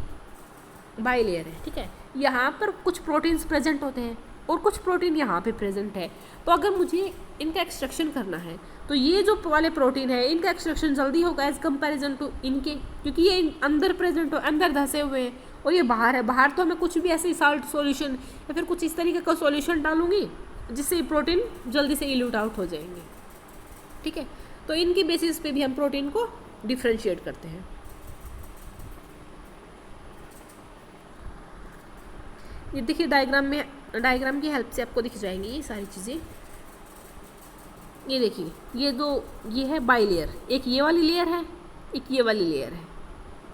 बाइलेयर है, ठीक है, यहाँ पर कुछ प्रोटीन्स प्रेजेंट होते हैं और कुछ प्रोटीन यहाँ पे प्रेजेंट है। तो अगर मुझे इनका एक्सट्रक्शन करना है तो ये जो वाले प्रोटीन है इनका एक्सट्रक्शन जल्दी होगा एज कंपैरिजन टू इनके, क्योंकि ये अंदर प्रेजेंट हो, अंदर धंसे हुए हैं और ये बाहर है। बाहर तो मैं कुछ भी ऐसे साल्ट सॉल्यूशन या फिर कुछ इस तरीके का सॉल्यूशन डालूंगी जिससे प्रोटीन जल्दी से इल्यूट आउट हो जाएंगे, ठीक है। तो इनकी बेसिस पे भी हम प्रोटीन को डिफ्रेंशिएट करते हैं। ये देखिए डायग्राम की हेल्प से आपको दिख जाएंगी ये सारी चीज़ें। ये देखिए, ये है बाइलेयर, एक ये वाली लेयर है, एक ये वाली लेयर है,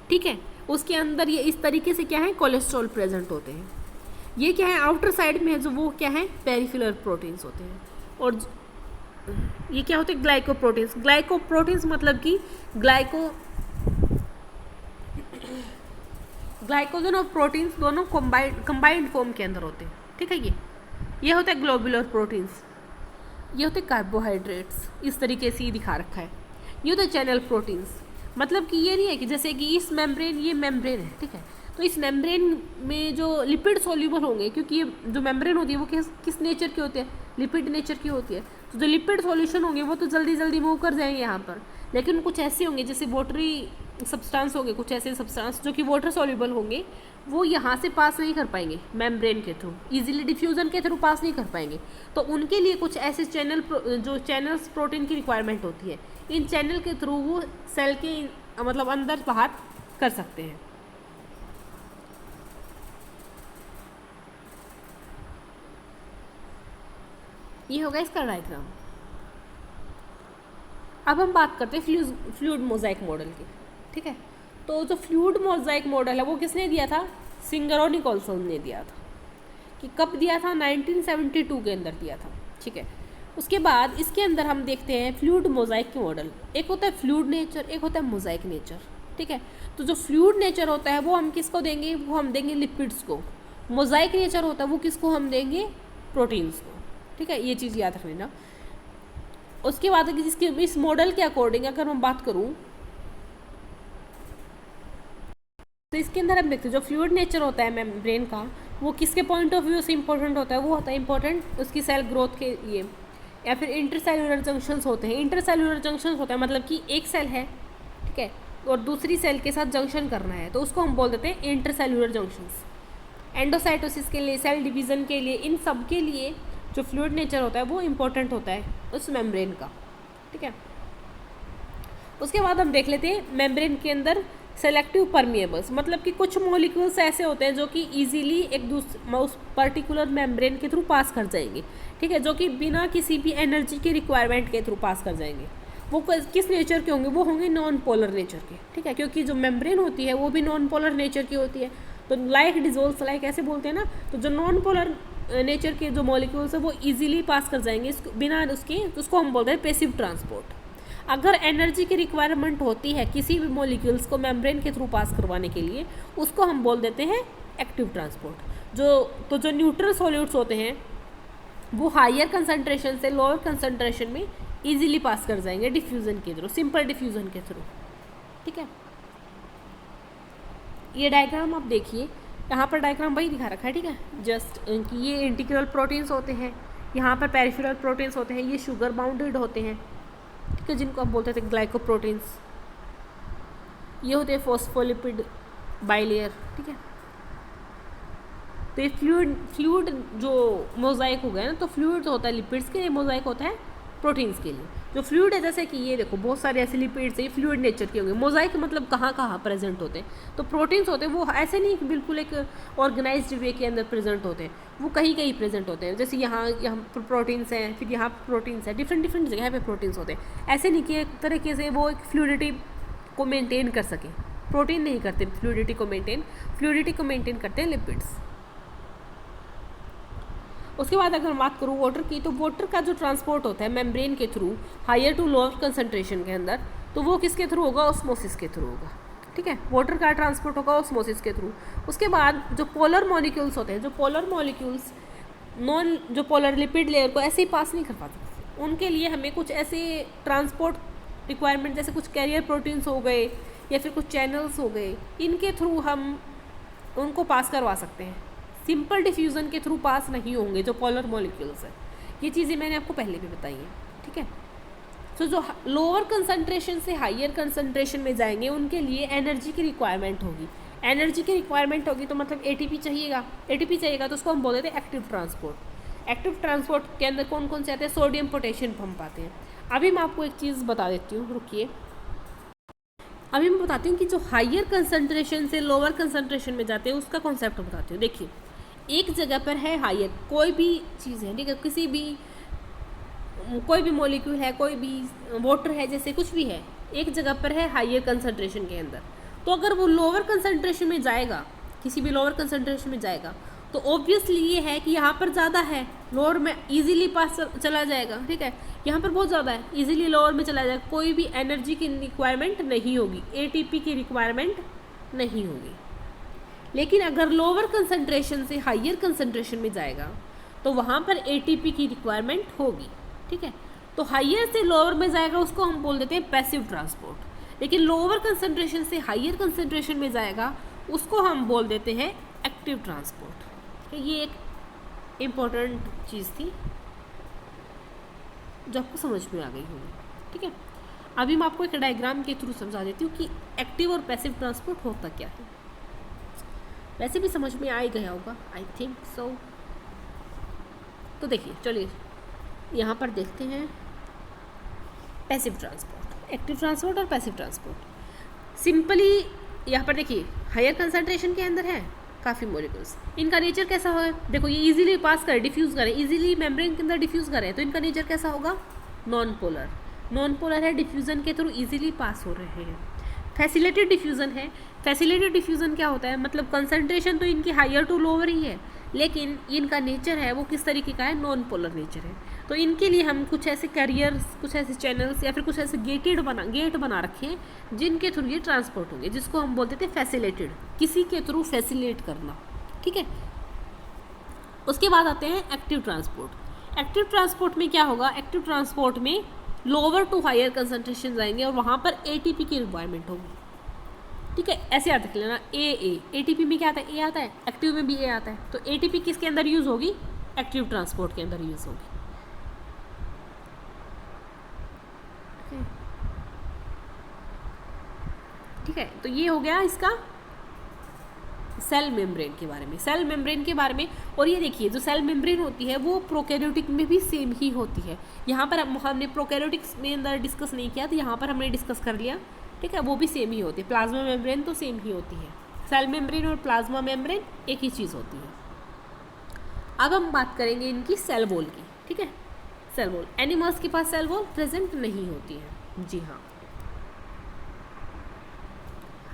ठीक है। उसके अंदर ये इस तरीके से क्या है, कोलेस्ट्रॉल प्रेजेंट होते हैं। ये क्या है, आउटर साइड में है जो वो क्या है, पेरिफेरल प्रोटीन्स होते हैं। और ये क्या होते हैं, ग्लाइकोप्रोटीन्स। ग्लाइकोप्रोटीन्स मतलब कि ग्लाइकोजन और प्रोटीन्स दोनों कंबाइंड फॉर्म के अंदर होते हैं, ठीक है। ये होता है ग्लोबुलर प्रोटीन्स, ये होते कार्बोहाइड्रेट्स, इस तरीके से ही दिखा रखा है। ये होते चैनल प्रोटीन्स, मतलब कि ये नहीं है कि जैसे कि इस मेम्ब्रेन, ये मेम्ब्रेन है, ठीक है, तो इस मेम्ब्रेन में जो लिपिड सोल्यूबल होंगे, क्योंकि ये जो मेम्ब्रेन होती है वो किस नेचर की होती है, लिपिड नेचर की होती है। तो जो लिपिड सॉल्यूशन होंगे वो तो जल्दी मूव कर जाएंगे यहाँ पर, लेकिन कुछ ऐसे होंगे जैसे वाटरी सब्सटेंस होंगे, कुछ ऐसे सब्सटेंस जो कि वाटर सॉल्यूबल होंगे, वो यहाँ से पास नहीं कर पाएंगे मेम्ब्रेन के थ्रू, इजीली डिफ्यूजन के थ्रू पास नहीं कर पाएंगे। तो उनके लिए कुछ ऐसे चैनल्स प्रोटीन की रिक्वायरमेंट होती है। इन चैनल के थ्रू वो सेल के मतलब अंदर बाहर कर सकते हैं। ये होगा इसका डायग्राम। अब हम बात करते हैं फ्लूइड मोजाइक मॉडल की, ठीक है। तो जो फ्लूइड मोजाइक मॉडल है वो किसने दिया था, सिंगर और निकोलसन ने दिया था। कि कब दिया था, 1972 के अंदर दिया था, ठीक है। उसके बाद इसके अंदर हम देखते हैं फ्लूइड मोजाइक के मॉडल। एक होता है फ्लूइड नेचर, एक होता है मोजाइक नेचर, ठीक है। तो जो फ्लूइड नेचर होता है वो हम किसको देंगे, वो हम देंगे लिपिड्स को। मोजाइक नेचर होता है वो किसको हम देंगे, प्रोटीन्स को, ठीक है। ये चीज़ याद रख लेना। उसके बाद इसके इस मॉडल के अकॉर्डिंग अगर मैं बात करूँ तो इसके अंदर हम देखते हैं जो फ्लूइड नेचर होता है मेम्ब्रेन का, वो किसके पॉइंट ऑफ व्यू से इंपॉर्टेंट होता है, वो होता है इंपॉर्टेंट उसकी सेल ग्रोथ के लिए। या फिर इंटरसेल्यूलर जंक्शंस होते हैं। इंटरसेल्यूलर जंक्शंस होता है मतलब कि एक सेल है, ठीक है, और दूसरी सेल के साथ जंक्शन करना है, तो उसको हम बोल देते हैं इंटरसेल्यूलर जंक्शंस। एंडोसाइटोसिस के लिए, सेल डिवीज़न के लिए, इन सब के लिए जो फ्लूइड नेचर होता है वो इम्पोर्टेंट होता है उस मेम्ब्रेन का, ठीक है। उसके बाद हम देख लेते हैं मेम्ब्रेन के अंदर सेलेक्टिव परमिएबल्स, मतलब कि कुछ मॉलिक्यूल्स ऐसे होते हैं जो कि इजीली एक दूसरे उस पर्टिकुलर मेम्ब्रेन के थ्रू पास कर जाएंगे, ठीक है, जो कि बिना किसी भी एनर्जी के रिक्वायरमेंट के थ्रू पास कर जाएंगे। वो किस नेचर के होंगे, वो होंगे नॉन पोलर नेचर के, ठीक है, क्योंकि जो मेम्ब्रेन होती है वो भी नॉन पोलर नेचर की होती है। तो लाइक डिजोल्व लाइक ऐसे बोलते हैं ना, तो जो नॉन पोलर नेचर के जो मॉलिक्यूल्स है वो इजीली पास कर जाएंगे बिना उसके, उसको हम बोलते हैं पैसिव ट्रांसपोर्ट। अगर एनर्जी की रिक्वायरमेंट होती है किसी भी मॉलिक्यूल्स को मेम्ब्रेन के थ्रू पास करवाने के लिए, उसको हम बोल देते हैं एक्टिव ट्रांसपोर्ट। जो न्यूट्रल सॉल्यूट्स होते हैं वो हायर कंसंट्रेशन से लोअर कंसंट्रेशन में इजीली पास कर जाएंगे डिफ्यूज़न के थ्रू, सिंपल डिफ्यूज़न के थ्रू, ठीक है। ये डायग्राम आप देखिए, यहाँ पर डायग्राम वही दिखा रखा है, ठीक है, जस्ट कि ये इंटीग्रल प्रोटीन्स होते हैं, यहाँ पर पेरिफेरल प्रोटीन्स होते हैं, ये शुगर बाउंडेड होते हैं, ठीक है, जिनको हम बोलते थे ग्लाइकोप्रोटीन्स। ये होते हैं फॉस्फोलिपिड बाइलेयर, ठीक है। तो ये फ्लूइड जो मोज़ाइक हो गया ना, तो फ्लूइड जो होता है लिपिड्स के लिए, मोज़ाइक होता है प्रोटीन्स के लिए। जो फ्लूइड है, जैसे कि ये देखो बहुत सारे ऐसे लिपिड्स है, ये फ्लूइड नेचर के होंगे। मोज़ाइक मतलब कहाँ कहाँ प्रेजेंट होते हैं, तो प्रोटीन्स होते हैं वो ऐसे नहीं कि बिल्कुल एक ऑर्गेनाइज्ड वे के अंदर प्रेजेंट होते हैं, वो कहीं कहीं प्रेजेंट होते हैं। जैसे यहाँ प्रोटीन्स हैं, फिर यहाँ प्रोटीन्स हैं, डिफरेंट जगह पे प्रोटीन्स होते हैं। ऐसे नहीं कि एक तरीके से वो एक फ्लूइडिटी को मेनटेन कर सके, प्रोटीन नहीं करते फ्लूइडिटी को मेनटेन करते हैं लिपिड्स। उसके बाद अगर बात करूँ वाटर की, तो वाटर का जो ट्रांसपोर्ट होता है मेम्ब्रेन के through higher to lower concentration के अंदर, तो वो किसके थ्रू होगा, ऑस्मोसिस के थ्रू होगा। ठीक है, वाटर का ट्रांसपोर्ट होगा ऑस्मोसिस के थ्रू। उसके बाद जो पोलर मॉलिक्यूल्स होते हैं, जो पोलर मॉलिक्यूल्स जो पोलर लिपिड लेयर को ऐसे ही पास नहीं कर पाते, उनके लिए हमें कुछ ऐसे ट्रांसपोर्ट रिक्वायरमेंट, जैसे कुछ कैरियर प्रोटीन्स हो गए या फिर कुछ चैनल्स हो गए, इनके थ्रू हम उनको पास करवा सकते हैं। सिंपल डिफ्यूज़न के थ्रू पास नहीं होंगे जो पोलर मॉलिक्यूल्स है। ये चीज़ें मैंने आपको पहले भी बताई हैं। ठीक है, तो जो लोअर कंसंट्रेशन से हायर कंसंट्रेशन में जाएंगे उनके लिए एनर्जी की रिक्वायरमेंट होगी। एनर्जी की रिक्वायरमेंट होगी तो मतलब एटीपी चाहिएगा, तो उसको हम बोल देते हैं एक्टिव ट्रांसपोर्ट। एक्टिव ट्रांसपोर्ट के अंदर कौन कौन से आते हैं, सोडियम पोटेशियम पंप आते हैं। अभी मैं आपको एक चीज़ बता देती हूँ, रुकिए। अभी मैं बताती हूँ कि जो हायर कंसंट्रेशन से लोअर कंसंट्रेशन में जाते हैं उसका कॉन्सेप्ट बताती हूँ। देखिए, एक जगह पर है हायर कोई भी चीज़ है, ठीक है, कोई भी मॉलिक्यूल है, कोई भी वाटर है, जैसे कुछ भी है, एक जगह पर है हायर कंसंट्रेशन के अंदर, तो अगर वो लोअर कंसंट्रेशन में जाएगा, किसी भी लोअर कंसंट्रेशन में जाएगा, तो ऑब्वियसली ये है कि यहाँ पर ज़्यादा है, लोअर में इजीली पास चला जाएगा। ठीक है, यहाँ पर बहुत ज़्यादा है, इजीली लोअर में चला जाएगा, कोई भी एनर्जी की रिक्वायरमेंट नहीं होगी, एटीपी की रिक्वायरमेंट नहीं होगी। लेकिन अगर लोअर कंसंट्रेशन से हायर कंसंट्रेशन में जाएगा तो वहाँ पर एटीपी की रिक्वायरमेंट होगी। ठीक है, तो हायर से लोअर में जाएगा उसको हम बोल देते हैं पैसिव ट्रांसपोर्ट, लेकिन लोअर कंसंट्रेशन से हायर कंसंट्रेशन में जाएगा उसको हम बोल देते हैं एक्टिव ट्रांसपोर्ट। ये एक इम्पॉर्टेंट चीज़ थी जो आपको समझ में आ गई होगी। ठीक है, अभी मैं आपको एक डायग्राम के थ्रू समझा देती हूँ कि एक्टिव और पैसिव ट्रांसपोर्ट होता क्या है। वैसे भी समझ में आ ही गया होगा, आई थिंक सो। तो देखिए, चलिए यहाँ पर देखते हैं पैसिव ट्रांसपोर्ट, एक्टिव ट्रांसपोर्ट और पैसिव ट्रांसपोर्ट। सिंपली यहाँ पर देखिए, हायर कंसंट्रेशन के अंदर है काफ़ी मॉलिक्यूल्स, इनका नेचर कैसा है, देखो ये इजीली पास करे, डिफ्यूज़ करे, इजीली मेम्ब्रेन के अंदर डिफ्यूज़ करे, तो इनका नेचर कैसा होगा, नॉन पोलर है, डिफ्यूज़न के थ्रू इजीली पास हो रहे हैं। फैसिलिटेड डिफ्यूज़न है। फैसिलिटेड डिफ्यूज़न क्या होता है, मतलब कंसंट्रेशन तो इनकी हायर टू लोअर ही है, लेकिन इनका नेचर है वो किस तरीके का है, नॉन पोलर नेचर है। तो इनके लिए हम कुछ ऐसे कैरियर्स, कुछ ऐसे चैनल्स या फिर कुछ ऐसे गेट बना रखे हैं जिनके थ्रू ये ट्रांसपोर्ट होंगे, जिसको हम बोलते थे फैसिलिटेड, किसी के थ्रू फैसिलिटेट करना। ठीक है, उसके बाद आते हैं एक्टिव ट्रांसपोर्ट। एक्टिव ट्रांसपोर्ट में क्या होगा, एक्टिव ट्रांसपोर्ट में लोअर टू हायर कंसंट्रेशन जाएंगे और वहाँ पर एटीपी की रिक्वायरमेंट होगी। ठीक है, ऐसे याद रख लेना, एटीपी में क्या आता है, ए आता है, एक्टिव में भी ए आता है। तो एटीपी किसके अंदर यूज़ होगी, एक्टिव ट्रांसपोर्ट के अंदर यूज़ होगी। ठीक है, तो ये हो गया इसका सेल मेम्ब्रेन के बारे में, सेल मेम्ब्रेन के बारे में। और ये देखिए, जो सेल मेम्ब्रेन होती है वो प्रोकैरियोटिक में भी सेम ही होती है। यहाँ पर हमने प्रोकैरियोटिक्स में अंदर डिस्कस नहीं किया, तो यहाँ पर हमने डिस्कस कर लिया। ठीक है, वो भी सेम ही होती है, प्लाज्मा मेम्ब्रेन तो सेम ही होती है, सेल मेम्ब्रेन और प्लाज्मा मेम्ब्रेन एक ही चीज़ होती है। अब हम बात करेंगे इनकी सेल वॉल की। ठीक है, सेल वॉल, एनिमल्स के पास सेल वॉल प्रेजेंट नहीं होती है। जी हाँ,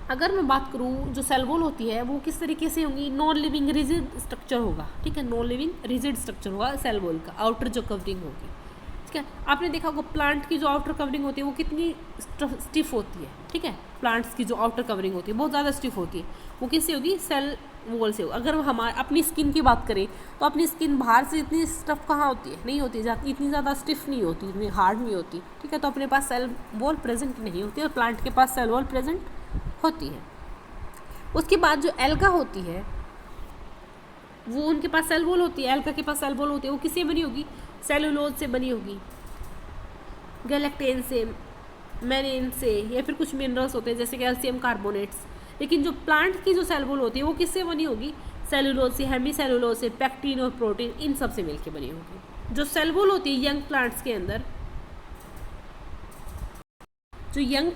अगर मैं बात करूँ जो सेल वॉल होती है वो किस तरीके से होंगी, नॉन लिविंग रिजिड स्ट्रक्चर होगा। ठीक है, नॉन लिविंग रिजिड स्ट्रक्चर होगा सेल वॉल का, आउटर जो कवरिंग होगी। ठीक है, आपने देखा होगा प्लांट की जो आउटर कवरिंग होती है वो कितनी स्टिफ होती है। ठीक है, प्लांट्स की जो आउटर कवरिंग होती है बहुत ज़्यादा स्टिफ होती है, वो किससे होगी, सेल वॉल से होगी। अगर हमारे अपनी स्किन की बात करें तो अपनी स्किन बाहर से इतनी स्टफ कहाँ होती है, नहीं होती, इतनी ज़्यादा स्टिफ नहीं होती, इतनी हार्ड नहीं होती। ठीक है, तो अपने पास सेल वॉल प्रेजेंट नहीं होती और प्लांट के पास सेल वॉल प्रेजेंट होती है। उसके बाद जो एल्गा होती है वो उनके पास सेल वॉल होती है, एल्गा के पास सेल वॉल होती है, वो किससे बनी होगी, सेलुलोज से बनी होगी, गैलेक्टेन से, मैनिन से, या फिर कुछ मिनरल्स होते हैं जैसे कैल्शियम कार्बोनेट्स। लेकिन जो प्लांट की जो सेल वॉल होती है वो किससे बनी होगी, सेलुलोज से, हेमी सेलुलोज से, पैक्टिन और प्रोटीन, इन सब से मिलकर बनी होगी। जो सेल वॉल होती है यंग प्लांट्स के अंदर, जो यंग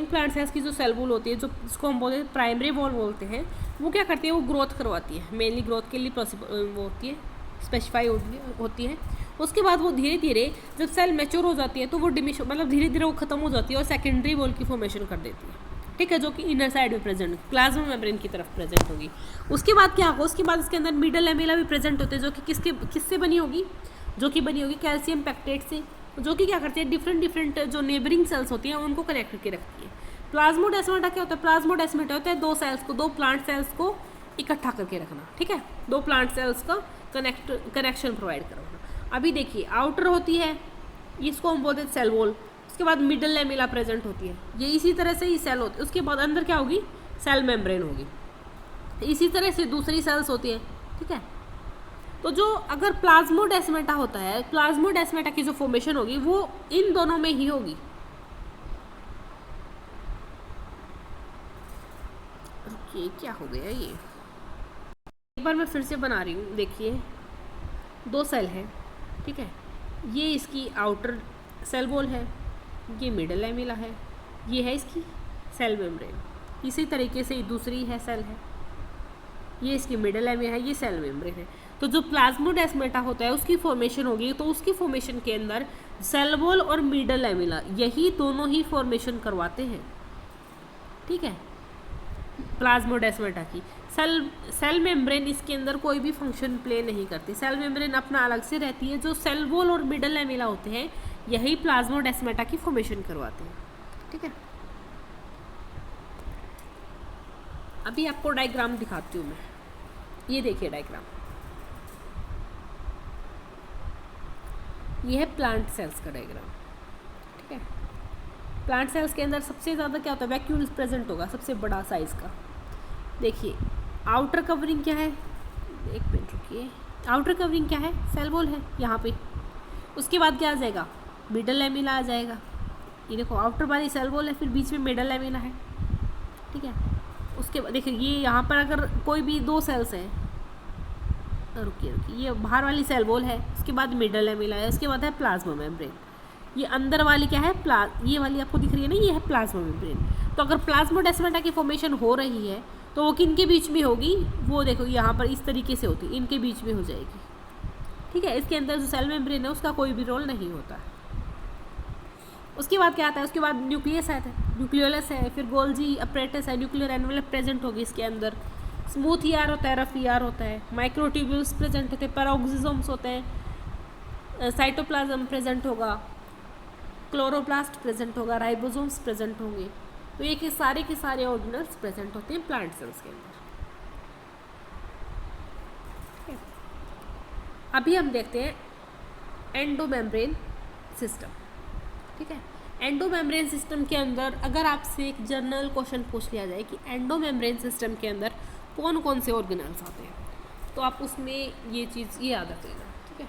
प्लांट सेल्स की जो सेल वॉल होती है, जो जिसको हम बोलते हैं प्राइमरी वॉल बोलते हैं, वो क्या करती है, वो ग्रोथ करवाती है, मेनली ग्रोथ के लिए वो होती है, स्पेसिफाई होती है। उसके बाद वो धीरे धीरे जब सेल मैच्योर हो जाती है तो वो मतलब धीरे धीरे वो खत्म हो जाती है और सेकेंडरी वॉल की फॉर्मेशन कर देती है, ठीक है, जो कि इनर साइड में प्रेजेंट, प्लाज्मा मेम्ब्रेन की तरफ प्रेजेंट होगी। उसके बाद क्या होगा, उसके बाद इसके अंदर मिडल लैमेला भी प्रेजेंट होते हैं, जो कि किससे बनी होगी, जो कि बनी होगी कैल्शियम पैक्टेट से, जो कि क्या करती है, डिफरेंट जो नेबरिंग सेल्स होती हैं उनको कनेक्ट करके रखती है। प्लाज्मोडेस्माटा क्या होता है, प्लाज्मोडेस्माटा होता है दो प्लांट सेल्स को इकट्ठा करके रखना, ठीक है, दो प्लांट सेल्स का कनेक्शन प्रोवाइड करवाना। अभी देखिए आउटर होती है, इसको हम बोलते हैं सेल वॉल, उसके बाद मिडल लैमेला प्रेजेंट होती है, ये इसी तरह से ही सेल होती है। उसके बाद अंदर क्या होगी, सेल मेम्ब्रेन होगी, इसी तरह से दूसरी सेल्स होती है, ठीक है। तो जो अगर प्लाज्मोडेस्माटा होता है, प्लाज्मोडेस्माटा की जो फॉर्मेशन होगी वो इन दोनों में ही होगी। ये क्या हो गया, ये एक बार मैं फिर से बना रही हूँ, देखिए दो सेल है, ठीक है, ये इसकी आउटर सेल वॉल है, ये मिडल लैमेला है, ये है इसकी सेल मेम्ब्रेन, इसी तरीके से दूसरी है सेल है, ये इसकी मिडल लैमेला है, ये सेल मेम्ब्रेन है। तो जो प्लाज्मोडेस्माटा होता है उसकी फॉर्मेशन होगी, तो उसकी फॉर्मेशन के अंदर सेल वॉल और मिडल लैमेला यही दोनों ही फॉर्मेशन करवाते हैं, ठीक है, प्लाज्मोडेस्माटा की। सेल मेम्ब्रेन इसके अंदर कोई भी फंक्शन प्ले नहीं करती, सेल मेम्ब्रेन अपना अलग से रहती है। जो सेल वॉल और मिडल लैमेला होते हैं यही प्लाज्मोडेस्माटा की फॉर्मेशन करवाते हैं, ठीक है। अभी आपको डायग्राम दिखाती हूँ मैं, ये देखिए डायग्राम, ये है प्लांट सेल्स का डायग्राम, ठीक है। प्लांट सेल्स के अंदर सबसे ज़्यादा क्या होता है, वैक्यूल्स प्रेजेंट होगा, सबसे बड़ा साइज़ का। देखिए आउटर कवरिंग क्या है, एक मिनट रुकिए, आउटर कवरिंग क्या है, सेल वॉल है यहाँ पे। उसके बाद क्या आ जाएगा, मिडल लैमेला आ जाएगा, ये देखो आउटर वाली सेल वॉल है, फिर बीच में मिडल लैमेला है, ठीक है। उसके बाद देखिए ये यहाँ पर अगर कोई भी दो सेल्स हैं, रुकिए ये बाहर वाली सेल वॉल है, उसके बाद मिडल लैमेला है, उसके बाद है प्लाज्मा मेम्ब्रेन, ये अंदर वाली क्या है, ये वाली आपको दिख रही है ना, ये है प्लाज्मा मेम्ब्रेन। तो अगर प्लाज्मोडेस्माटा की फॉर्मेशन हो रही है तो वो किन के बीच में होगी, वो देखो यहाँ पर इस तरीके से होती है, इनके बीच में हो जाएगी, ठीक है। इसके अंदर जो सेल मेम्ब्रेन है उसका कोई भी रोल नहीं होता है। उसके बाद क्या आता है, उसके बाद न्यूक्लियस आता है, न्यूक्लियोलस है, फिर गोल्जी अपरेटस है, न्यूक्लियर एनवेलप प्रेजेंट होगी इसके अंदर, स्मूथ ईआर होता है, रफ ईआर होता है, माइक्रोट्यूब्यूल्स प्रेजेंट होते हैं, पैरोक्सिसोम्स होते हैं, साइटोप्लाज्म प्रेजेंट होगा, क्लोरोप्लास्ट प्रेजेंट होगा, राइबोसोम्स प्रेजेंट होंगे। तो ये सारे के सारे ऑर्गेनल्स प्रेजेंट होते हैं प्लांट सेल्स के अंदर। अभी हम देखते हैं एंडोमेम्ब्रेन सिस्टम, ठीक है। एंडोमेम्ब्रेन सिस्टम के अंदर अगर आपसे एक जनरल क्वेश्चन पूछ लिया जाए कि एंडोमेम्ब्रेन सिस्टम के अंदर कौन कौन से ऑर्गेनल्स आते हैं, तो आप उसमें ये चीज़ ये याद रखिएगा, ठीक है।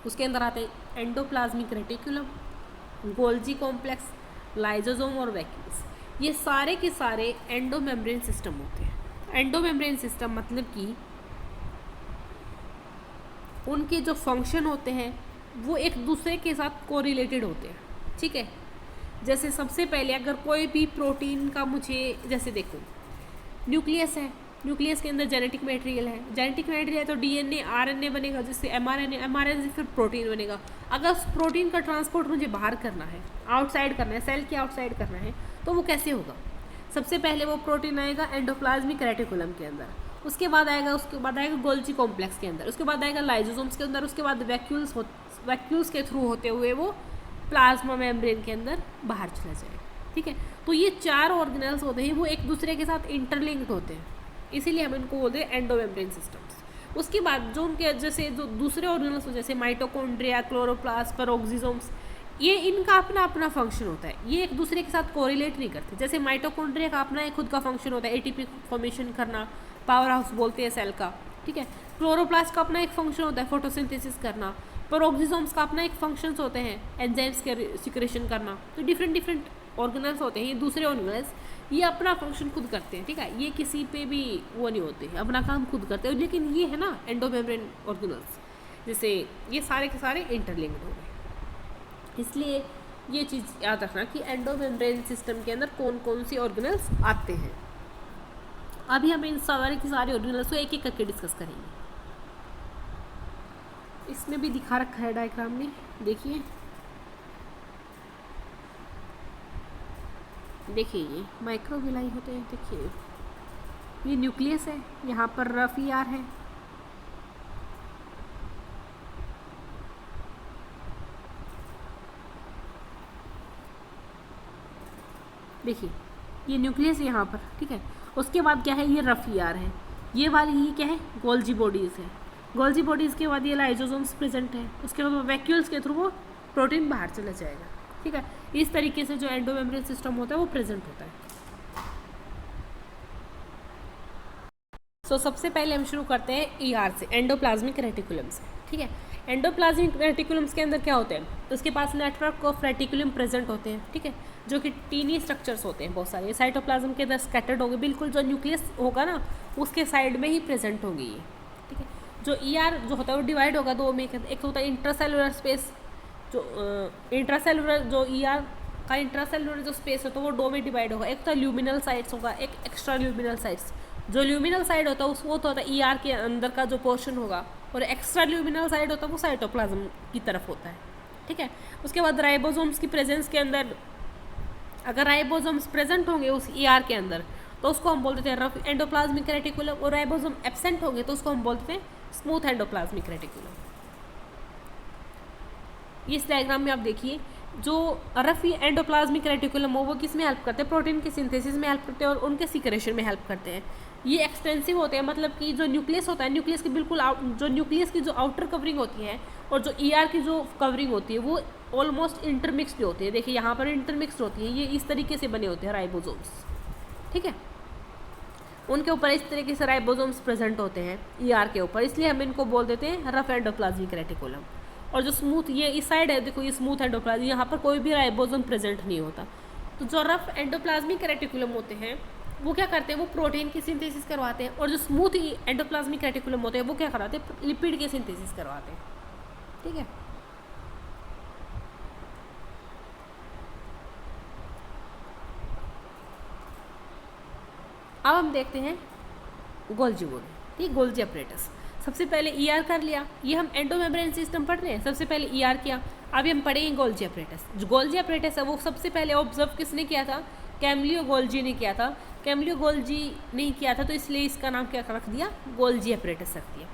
उसके अंदर आते हैं endoplasmic reticulum, Golgi complex, lysosome और वैक्यूल्स, ये सारे के सारे एंडोमेम्ब्रेन सिस्टम होते हैं। एंडोमेम्ब्रेन सिस्टम मतलब कि उनके जो फंक्शन होते हैं वो एक दूसरे के साथ कोरिलेटेड होते हैं, ठीक है। जैसे सबसे पहले अगर कोई भी प्रोटीन का मुझे, जैसे देखो न्यूक्लियस है, न्यूक्लियस के अंदर जेनेटिक मटेरियल है, जेनेटिक मटेरियल है तो डीएनए आरएनए बनेगा, जिससे एमआरएनए, एमआरएनए से फिर प्रोटीन बनेगा। अगर उस प्रोटीन का ट्रांसपोर्ट मुझे बाहर करना है, आउटसाइड करना है, सेल के आउटसाइड करना है, तो वो कैसे होगा, सबसे पहले वो प्रोटीन आएगा एंडोप्लाज्मिक रेटिकुलम के अंदर, उसके बाद आएगा गोल्जी कॉम्प्लेक्स के अंदर, उसके बाद आएगा लाइजोसोम्स के अंदर, उसके बाद वैक्यूल्स के थ्रू होते हुए वो प्लाज्मा मेम्ब्रेन के अंदर बाहर चला जाएगा, ठीक है। तो ये चार ऑर्गेनल्स होते हैं, वो एक दूसरे के साथ इंटरलिंक्ड होते हैं, इसीलिए हम इनको बोलते हैं एंडोमेम्ब्रेन सिस्टम्स। उसके बाद जो उनके जैसे जो दूसरे ऑर्गेनल्स हो, जैसे माइटोकॉन्ड्रिया, क्लोरोप्लास्ट, पैरोक्सिसोम्स, ये इनका अपना अपना फंक्शन होता है, ये एक दूसरे के साथ कोरिलेट नहीं करते। जैसे माइटोकॉन्ड्रिया का अपना एक खुद का फंक्शन होता है, एटीपी फॉर्मेशन करना, पावर हाउस बोलते हैं सेल का, ठीक है। क्लोरोप्लास्ट का अपना एक फंक्शन होता है, फोटोसिंथेसिस करना। पैरोक्सिसोम्स का अपना एक फंक्शंस होते हैं, एंजाइम्स के सिक्रेशन करना। तो डिफरेंट ऑर्गेनल्स होते हैं, ये दूसरे ऑर्गेनल्स ये अपना फंक्शन खुद करते हैं, ठीक है, ये किसी पे भी वो नहीं होते, अपना काम खुद करते हैं। लेकिन ये है ना एंडोमेम्ब्रेन ऑर्गेनल्स, जैसे ये सारे के सारे इंटरलिंक्ड हो गए। इसलिए ये चीज़ याद रखना कि एंडोमेम्ब्रेन सिस्टम के अंदर कौन कौन सी ऑर्गेनल्स आते हैं। अभी हम इन सारे के सारे ऑर्गेनल्स को एक एक करके डिस्कस करेंगे। इसमें भी दिखा रखा है डायग्राम में, देखिए देखिए ये माइक्रोविलाई होते हैं। देखिए ये न्यूक्लियस है, यहाँ पर रफ ER है, देखिए ये न्यूक्लियस यहाँ पर, ठीक है। उसके बाद क्या है, ये रफ ER है, ये वाली ये क्या है, गोल्जी बॉडीज़ है। गोल्जी बॉडीज़ के बाद ये लाइजोसोम्स प्रेजेंट है, उसके बाद वैक्यूल्स के थ्रू वो प्रोटीन बाहर चला जाएगा, ठीक है। इस तरीके से जो एंडोमेम्ब्रेन सिस्टम होता है वो प्रेजेंट होता है। सबसे पहले हम शुरू करते हैं ER से, एंडोप्लाज्मिक रेटिकुलम से, ठीक है। एंडोप्लाज्मिक रेटिकुलम्स के अंदर क्या होते हैं, तो उसके पास नेटवर्क ऑफ रेटिकुलम प्रेजेंट होते हैं, ठीक है, जो कि टीनी स्ट्रक्चर्स होते हैं बहुत सारे। साइटोप्लाज्म के अंदर स्कैटर्ड होंगे, बिल्कुल जो न्यूक्लियस होगा ना उसके साइड में ही प्रेजेंट होंगी ये, ठीक है। जो ER जो होता है वो डिवाइड होगा दो में, एक होता है इंट्रासेलुलर स्पेस, जो इंट्रासेलुलर जो ER का इंट्रासेलुलर जो स्पेस है तो वो दो में डिवाइड होगा, एक तो ल्यूमिनल साइड्स होगा, एक एक्स्ट्रा ल्यूमिनल साइड्स। जो ल्यूमिनल साइड होता है वो तो होता है ER के अंदर का जो पोर्शन होगा, और एक्स्ट्रा ल्यूमिनल साइड होता है वो साइटोप्लाज्म की तरफ होता है, ठीक है। उसके बाद राइबोसोम्स की प्रेजेंस के अंदर अगर राइबोसोम्स प्रेजेंट होंगे उस ER के अंदर तो उसको हम बोलते हैं रफ एंडोप्लाज्मिक रेटिकुलम, और राइबोसोम एब्सेंट होंगे तो उसको हम बोलते हैं स्मूथ एंडोप्लाज्मिक रेटिकुलम। इस डायग्राम में आप देखिए जो रफ एंडोप्लाज्मिक रेटिकुलम हो वो किस में हेल्प करते हैं, प्रोटीन की सिंथेसिस में हेल्प करते हैं और उनके सीक्रेशन में हेल्प करते हैं। ये एक्सटेंसिव होते हैं, मतलब कि जो न्यूक्लियस होता है, न्यूक्लियस की बिल्कुल जो न्यूक्लियस की जो आउटर कवरिंग होती है और जो ER की जो कवरिंग होती है वो ऑलमोस्ट इंटरमिक्सड होती है। देखिए यहाँ पर इंटरमिक्सड होती है, ये इस तरीके से बने होते हैं राइबोसोम्स, ठीक है। उनके ऊपर इस तरीके से राइबोसोम्स प्रेजेंट होते हैं ER के ऊपर, इसलिए हम इनको बोल देते हैं रफ एंडोप्लाज्मिक रेटिकुलम। और जो स्मूथ ये इस साइड है, देखो ये स्मूथ एंडोप्लाज्म, यहाँ पर कोई भी राइबोसोम प्रेजेंट नहीं होता। तो जो रफ एंडोप्लाज्मिक रेटिकुलम होते हैं वो क्या करते हैं, वो प्रोटीन की सिंथेसिस करवाते हैं, और जो स्मूथ एंडोप्लाज्मिक रेटिकुलम होते हैं वो क्या कराते हैं, लिपिड की सिंथेसिस करवाते हैं, ठीक है। अब हम देखते हैं गोल्जी बॉडी, ठीक, गोल्जी अपरेटस। सबसे पहले ER कर लिया, ये हम एंडोमेम्ब्रेन सिस्टम पढ़ रहे हैं, सबसे पहले ER किया। अभी हम पढ़ेंगे गोल्जी अपरेटस। जो गोल्जी अपरेटस है वो सबसे पहले ऑब्जर्व किसने किया था, कैमलियो गोल्जी ने किया था। कैमलियो गोल्जी नहीं किया था तो इसलिए इसका नाम क्या रख दिया, गोल्जी अपरेटस रख दिया।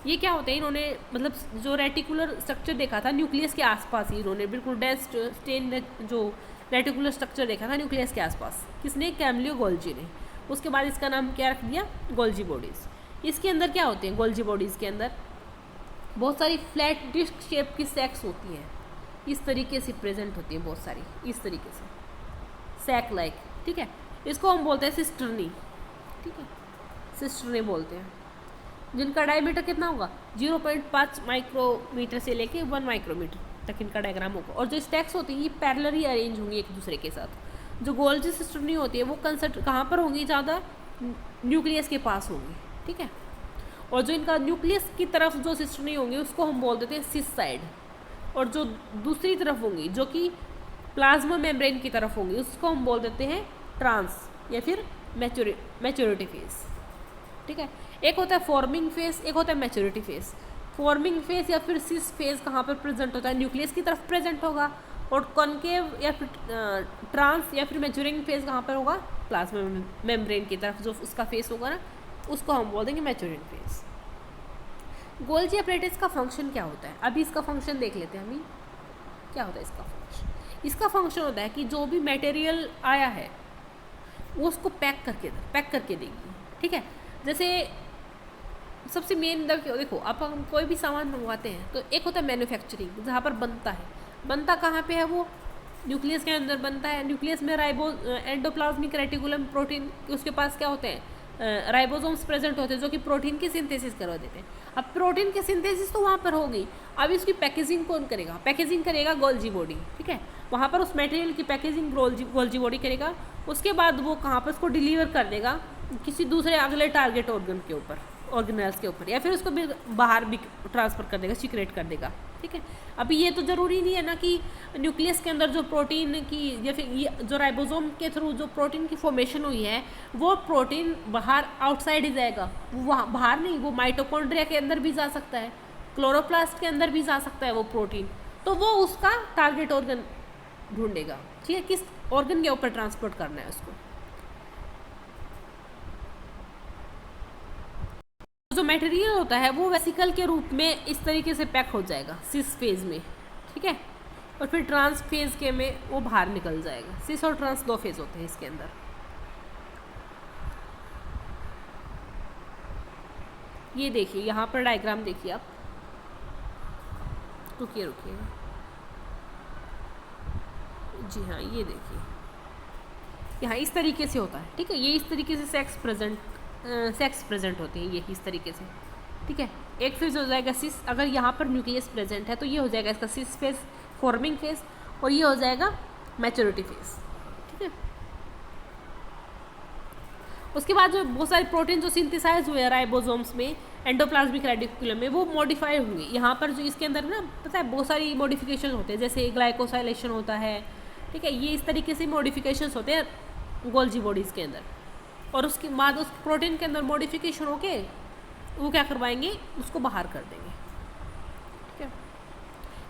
ये क्या होते हैं, इन्होंने मतलब जो रेटिकुलर स्ट्रक्चर देखा था न्यूक्लियस के आसपास ही, इन्होंने बिल्कुल डेंस स्टेन जो रेटिकुलर स्ट्रक्चर देखा था न्यूक्लियस के आसपास, किसने, कैमलियो गोल्जी ने। उसके बाद इसका नाम क्या रख दिया, गोल्जी बॉडीज़। इसके अंदर क्या होते हैं, गोल्जी बॉडीज़ के अंदर बहुत सारी फ्लैट डिस्क शेप की सैक्स होती हैं, इस तरीके से प्रेजेंट होती हैं बहुत सारी, इस तरीके से सैक लाइक, ठीक है। इसको हम बोलते हैं सिस्टर्नी, ठीक है, सिस्टर्नी बोलते हैं, जिनका डायमीटर कितना होगा, 0.5 माइक्रोमीटर से लेके 1 माइक्रोमीटर तक इनका डायग्राम होगा। और जो स्टैक्स होती हैं ये पैरेलली अरेंज होंगी एक दूसरे के साथ। जो गोल्जी सिस्टर्नी होती है वो कंसर्ट कहाँ पर होंगी, ज़्यादा न्यूक्लियस के पास होंगी, ठीक है। और जो इनका न्यूक्लियस की तरफ जो सिस्टर्नी होंगी उसको हम बोल देते हैं सिस साइड, और जो दूसरी तरफ होंगी जो कि प्लाज्मा मेम्ब्रेन की तरफ होंगी उसको हम बोल देते हैं ट्रांस या फिर मैच्योरिटी फेज, ठीक है। एक होता है फॉर्मिंग फेज, एक होता है मैच्योरिटी फेज। फॉर्मिंग फेज या फिर सिस फेज कहाँ पर प्रेजेंट होता है, न्यूक्लियस की तरफ प्रेजेंट होगा, और कॉन्केव या फिर ट्रांस या फिर मैच्योरिंग फेज कहाँ पर होगा, प्लाज्मा मेम्ब्रेन की तरफ जो उसका फेस होगा ना उसको हम बोल देंगे मैच्योरिंग फेज। गोल्जी अपरेटस का फंक्शन क्या होता है, अभी इसका फंक्शन देख लेते हैं। हमें क्या होता है इसका फंक्शन, इसका फंक्शन होता है कि जो भी मटेरियल आया है वो उसको पैक करके देगी, ठीक है। जैसे सबसे मेन देखो आप हम कोई भी सामान मंगवाते हैं तो एक होता है मैन्युफैक्चरिंग, जहाँ पर बनता कहाँ पे है, वो न्यूक्लियस के अंदर बनता है। न्यूक्लियस में एंडोप्लाज्मिक रेटिकुलम प्रोटीन उसके पास क्या होते हैं, राइबोसोम्स प्रेजेंट होते हैं जो कि प्रोटीन की सिंथेसिस करवा देते हैं। अब प्रोटीन की सिंथेसिस तो वहाँ पर होगी, अब इसकी पैकेजिंग कौन करेगा? पैकेजिंग करेगा गोल्जी बॉडी, ठीक है। वहाँ पर उस मटेरियल की पैकेजिंग गोल्जी बॉडी करेगा। उसके बाद वो कहाँ पर उसको डिलीवर कर देगा? किसी दूसरे अगले टारगेट ऑर्गन के ऊपर, ऑर्गेनेल्स के ऊपर, या फिर उसको भी बाहर भी ट्रांसफ़र कर देगा, सीक्रेट कर देगा, ठीक है। अभी ये तो ज़रूरी नहीं है ना कि न्यूक्लियस के अंदर जो प्रोटीन की या फिर ये जो राइबोसोम के थ्रू जो प्रोटीन की फॉर्मेशन हुई है वो प्रोटीन बाहर आउटसाइड ही जाएगा, वहाँ बाहर नहीं, वो माइटोकॉन्ड्रिया के अंदर भी जा सकता है, क्लोरोप्लास्ट के अंदर भी जा सकता है वो प्रोटीन। तो वो उसका टारगेट ऑर्गन ढूंढेगा, ठीक है, किस ऑर्गन के ऊपर ट्रांसपोर्ट करना है उसको। जो मटेरियल होता है वो वेसिकल के रूप में इस तरीके से पैक हो जाएगा सिस फेज में, ठीक है, और फिर ट्रांस फेज के में वो बाहर निकल जाएगा। सिस और ट्रांस 2 फेज होते हैं इसके अंदर। ये देखिए यहाँ पर डायग्राम देखिए आप, रुकिए जी हाँ, ये देखिए यहाँ इस तरीके से होता है, ठीक है। ये इस तरीके से सेक्स प्रेजेंट होते हैं, ये इस तरीके से, ठीक है। एक फेज हो जाएगा सिस, अगर यहाँ पर न्यूक्लियस प्रेजेंट है तो ये हो जाएगा इसका सिस फेज, फॉर्मिंग फेज, और ये हो जाएगा मैच्योरिटी फेज, ठीक है। उसके बाद जो बहुत सारे प्रोटीन जो सिंथेसाइज हुए हैं राइबोसोम्स में, एंडोप्लाज्मिक रेटिकुलम में, वो मॉडिफाई होंगे। यहाँ पर जो इसके अंदर ना पता है बहुत सारी मॉडिफिकेशन होते हैं, जैसे ग्लाइकोसाइलेशन होता है, ठीक है, ये इस तरीके से मॉडिफिकेशन होते हैं गोल्जी बॉडीज़ के अंदर। और उसके बाद उस प्रोटीन के अंदर मॉडिफिकेशन होके वो क्या करवाएंगे, उसको बाहर कर देंगे, ठीक है।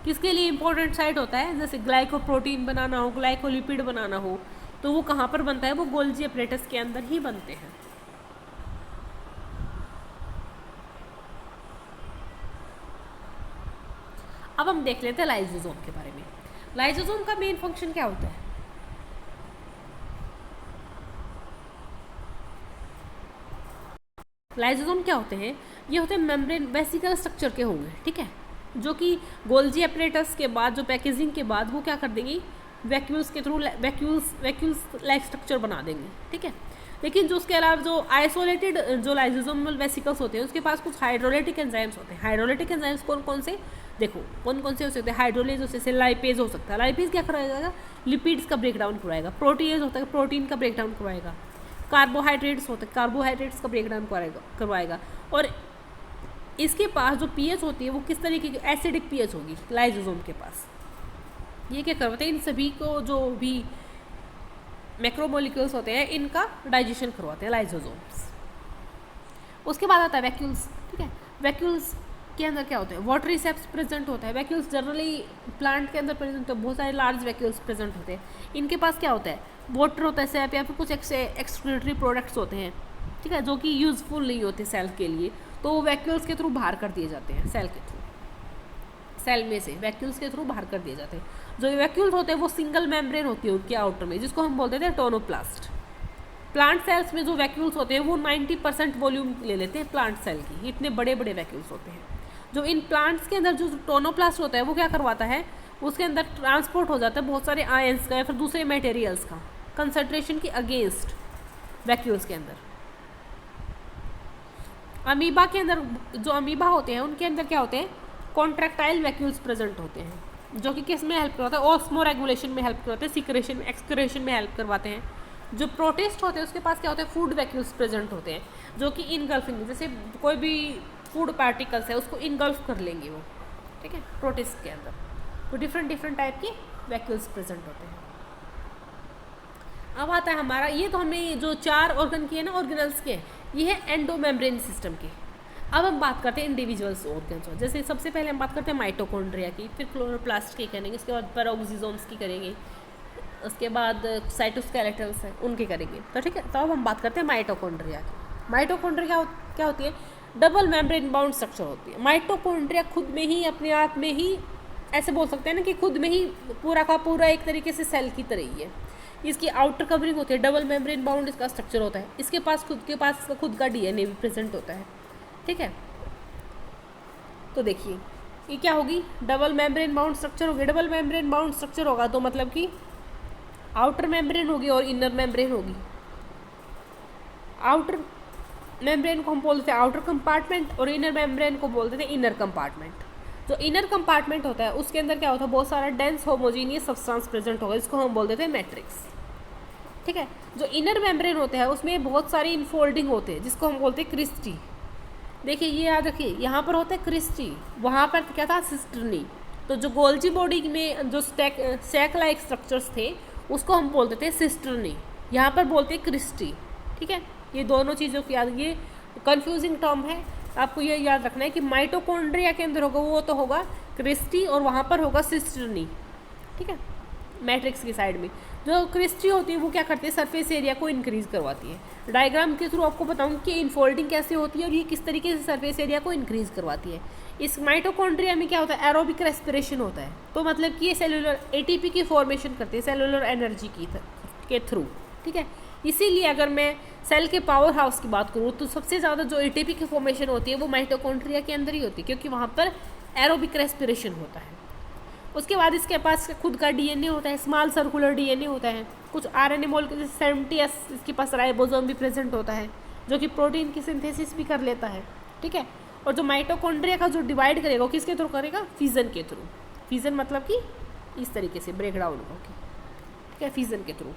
किसके लिए इंपॉर्टेंट साइट होता है? जैसे ग्लाइकोप्रोटीन बनाना हो, ग्लाइकोलिपिड बनाना हो, तो वो कहाँ पर बनता है? वो गोल्जी अपरेटस के अंदर ही बनते हैं। अब हम देख लेते हैं लाइसोसोम के बारे में। लाइसोसोम का मेन फंक्शन क्या होता है? लाइसोसोम क्या होते हैं? ये होते हैं मेम्ब्रेन वेसिकल स्ट्रक्चर के होंगे, ठीक है, जो कि गोल्जी अपरेटस के बाद, जो पैकेजिंग के बाद वो क्या कर देंगी, वैक्यूल्स के थ्रू वैक्यूल्स लाइक स्ट्रक्चर बना देंगे, ठीक है। लेकिन जो उसके अलावा जो आइसोलेटेड जो लाइसोसोमल वेसिकल्स होते हैं उसके पास कुछ हाइड्रोलिटिक एंजाइम्स होते हैं। हाइड्रोलिटिक एंजाइम्स कौन कौन से? देखो कौन कौन से हो सकते हैं। हाइड्रोलेज हो सकते हैं, लाइपेज हो सकता है। लाइपेज क्या कराएगा? लिपिड्स का ब्रेकडाउन करवाएगा। प्रोटीएज होता है, प्रोटीन का ब्रेकडाउन करवाएगा। कार्बोहाइड्रेट्स होते हैं, कार्बोहाइड्रेट्स का ब्रेकडाउन करवाएगा। और इसके पास जो पीएच होती है वो किस तरीके की? एसिडिक पीएच होगी लाइसोसोम के पास। ये क्या करवाते हैं? इन सभी को जो भी मैक्रोमोलिक्यूल्स होते हैं इनका डाइजेशन करवाते हैं लाइसोसोम्स। उसके बाद आता है वैक्यूल्स, ठीक है। वैक्यूल्स के अंदर क्या होते हैं? वाटर रिसेप्ट्स प्रेजेंट होता है। वैक्यूल्स जनरली प्लांट के अंदर प्रेजेंट होते हैं, बहुत सारे लार्ज वैक्यूल्स प्रेजेंट होते हैं। इनके पास क्या होता है? वाटर होता है, सैप या फिर कुछ एक्सक्रीटरी प्रोडक्ट्स होते हैं, ठीक है, जो कि यूजफुल नहीं होते सेल के लिए, तो वो वैक्यूल्स के थ्रू बाहर कर दिए जाते हैं। सेल के थ्रू, सेल में से वैक्यूल्स के थ्रू बाहर कर दिए जाते हैं। जो वैक्यूल्स होते हैं वो सिंगल मेम्ब्रेन होती है उनके आउटर में, जिसको हम बोलते थे टोनोप्लास्ट। प्लांट सेल्स में जो वैक्यूल्स होते हैं वो 90% वॉल्यूम ले लेते हैं प्लांट सेल की, इतने बड़े बड़े वैक्यूल्स होते हैं। जो इन प्लांट्स के अंदर जो टोनोप्लास्ट होता है वो क्या करवाता है? उसके अंदर ट्रांसपोर्ट हो जाता है बहुत सारे आयंस का या फिर दूसरे मटेरियल्स का कंसंट्रेशन की अगेंस्ट वैक्यूल्स के अंदर। अमीबा के अंदर जो अमीबा होते हैं उनके अंदर क्या होते हैं? कॉन्ट्रैक्टाइल वैक्यूल्स प्रेजेंट होते हैं, जो कि किस में हेल्प करवाता है? ऑस्मो रेगुलेशन में हेल्प करवाते हैं, सिक्रेशन एक्सक्रेशन में हेल्प करवाते हैं। जो प्रोटिस्ट होते हैं उसके पास क्या होते हैं? फूड वैक्यूल्स प्रेजेंट होते हैं, जो कि इनगल्फिंग, जैसे कोई भी फूड पार्टिकल्स है उसको इनगल्फ कर लेंगे वो, ठीक है, प्रोटिस्ट के अंदर। तो डिफरेंट टाइप के वैक्यूल्स प्रेजेंट होते हैं। अब आता है हमारा, ये तो हमने जो 4 ऑर्गन किए ना ऑर्गेनल्स के, ये है एंडोमेम्ब्रेन सिस्टम के। अब हम बात करते हैं इंडिविजुअल्स ऑर्गन्स। जैसे सबसे पहले हम बात करते हैं माइटोकॉन्ड्रिया की, फिर क्लोरोप्लास्ट की करेंगे, उसके बाद पेरोक्सिसोम्स की करेंगे, उसके बाद साइटोस्केलेटल्स हैं उनके करेंगे। तो ठीक है, तो अब हम बात करते हैं माइटोकॉन्ड्रिया की। माइटोकॉन्ड्रिया क्या होती है? डबल मेम्ब्रेन बाउंड स्ट्रक्चर होती है। माइटोकॉन्ड्रिया खुद में ही अपने आप में ही ऐसे बोल सकते हैं ना कि खुद में ही पूरा का पूरा एक तरीके से सेल की तरह ही है। इसकी आउटर कवरिंग होती है, डबल मेम्ब्रेन बाउंड इसका स्ट्रक्चर होता है। इसके पास खुद का डीएनए भी प्रेजेंट होता है, ठीक है। तो देखिए ये क्या होगी? डबल मेम्ब्रेन बाउंड स्ट्रक्चर होगी। डबल मेम्ब्रेन बाउंड स्ट्रक्चर होगा तो मतलब कि आउटर मेम्ब्रेन होगी और इनर मेम्ब्रेन होगी। आउटर मेम्ब्रेन को हम बोलते थे आउटर कंपार्टमेंट और इनर मेम्ब्रेन को बोलते थे इनर कंपार्टमेंट। जो इनर कंपार्टमेंट होता है उसके अंदर क्या होता है, बहुत सारा डेंस होमोजीनियस सब्सटेंस प्रेजेंट होगा, इसको हम बोलते थे मैट्रिक्स। ठीक है, जो इनर मेम्ब्रेन होते हैं उसमें बहुत सारी इनफोल्डिंग होते हैं जिसको हम बोलते हैं क्रिस्टी। देखिए ये याद रखिए, यहाँ पर होता है क्रिस्टी, वहाँ पर क्या था सिस्टर्नी। तो जो गोल्जी बॉडी में जो सैक लाइक स्ट्रक्चर्स थे उसको हम बोलते थे सिस्टर्नी, यहाँ पर बोलते हैं क्रिस्टी। ठीक है, ये दोनों चीज़ों की याद, ये कंफ्यूजिंग टर्म है, आपको ये याद रखना है कि माइटोकॉन्ड्रिया के अंदर होगा वो तो होगा क्रिस्टी और वहाँ पर होगा सिस्टर्नी। ठीक है, मैट्रिक्स की साइड में जो क्रिस्टी होती है वो क्या करती है, सरफेस एरिया को इंक्रीज करवाती है। डायग्राम के थ्रू आपको बताऊँ कि इनफोल्डिंग कैसे होती है और ये किस तरीके से सरफेस एरिया को इंक्रीज करवाती है। इस माइटोकॉन्ड्रिया में क्या होता है, एरोबिक रेस्पिरेशन होता है, तो मतलब कि ये सेलुलर एटीपी की फॉर्मेशन करते हैं सेलुलर एनर्जी के थ्रू। ठीक है, इसीलिए अगर मैं सेल के पावर हाउस की बात करूँ तो सबसे ज़्यादा जो एटीपी की फॉर्मेशन होती है वो माइटोकॉन्ड्रिया के अंदर ही होती है, क्योंकि वहाँ पर एरोबिक रेस्पिरेशन होता है। उसके बाद इसके पास खुद का डीएनए होता है, स्मॉल सर्कुलर डीएनए होता है, कुछ आरएनए मॉलिक्यूल 70s इसके पास राइबोसोम भी प्रेजेंट होता है जो कि प्रोटीन की सिंथेसिस भी कर लेता है। ठीक है, और जो माइटोकॉन्ड्रिया का जो डिवाइड करेगा वो किसके थ्रू करेगा, फिजन के थ्रू। फिजन मतलब कि इस तरीके से ब्रेक डाउन होकर, ठीक है, फिजन के थ्रू।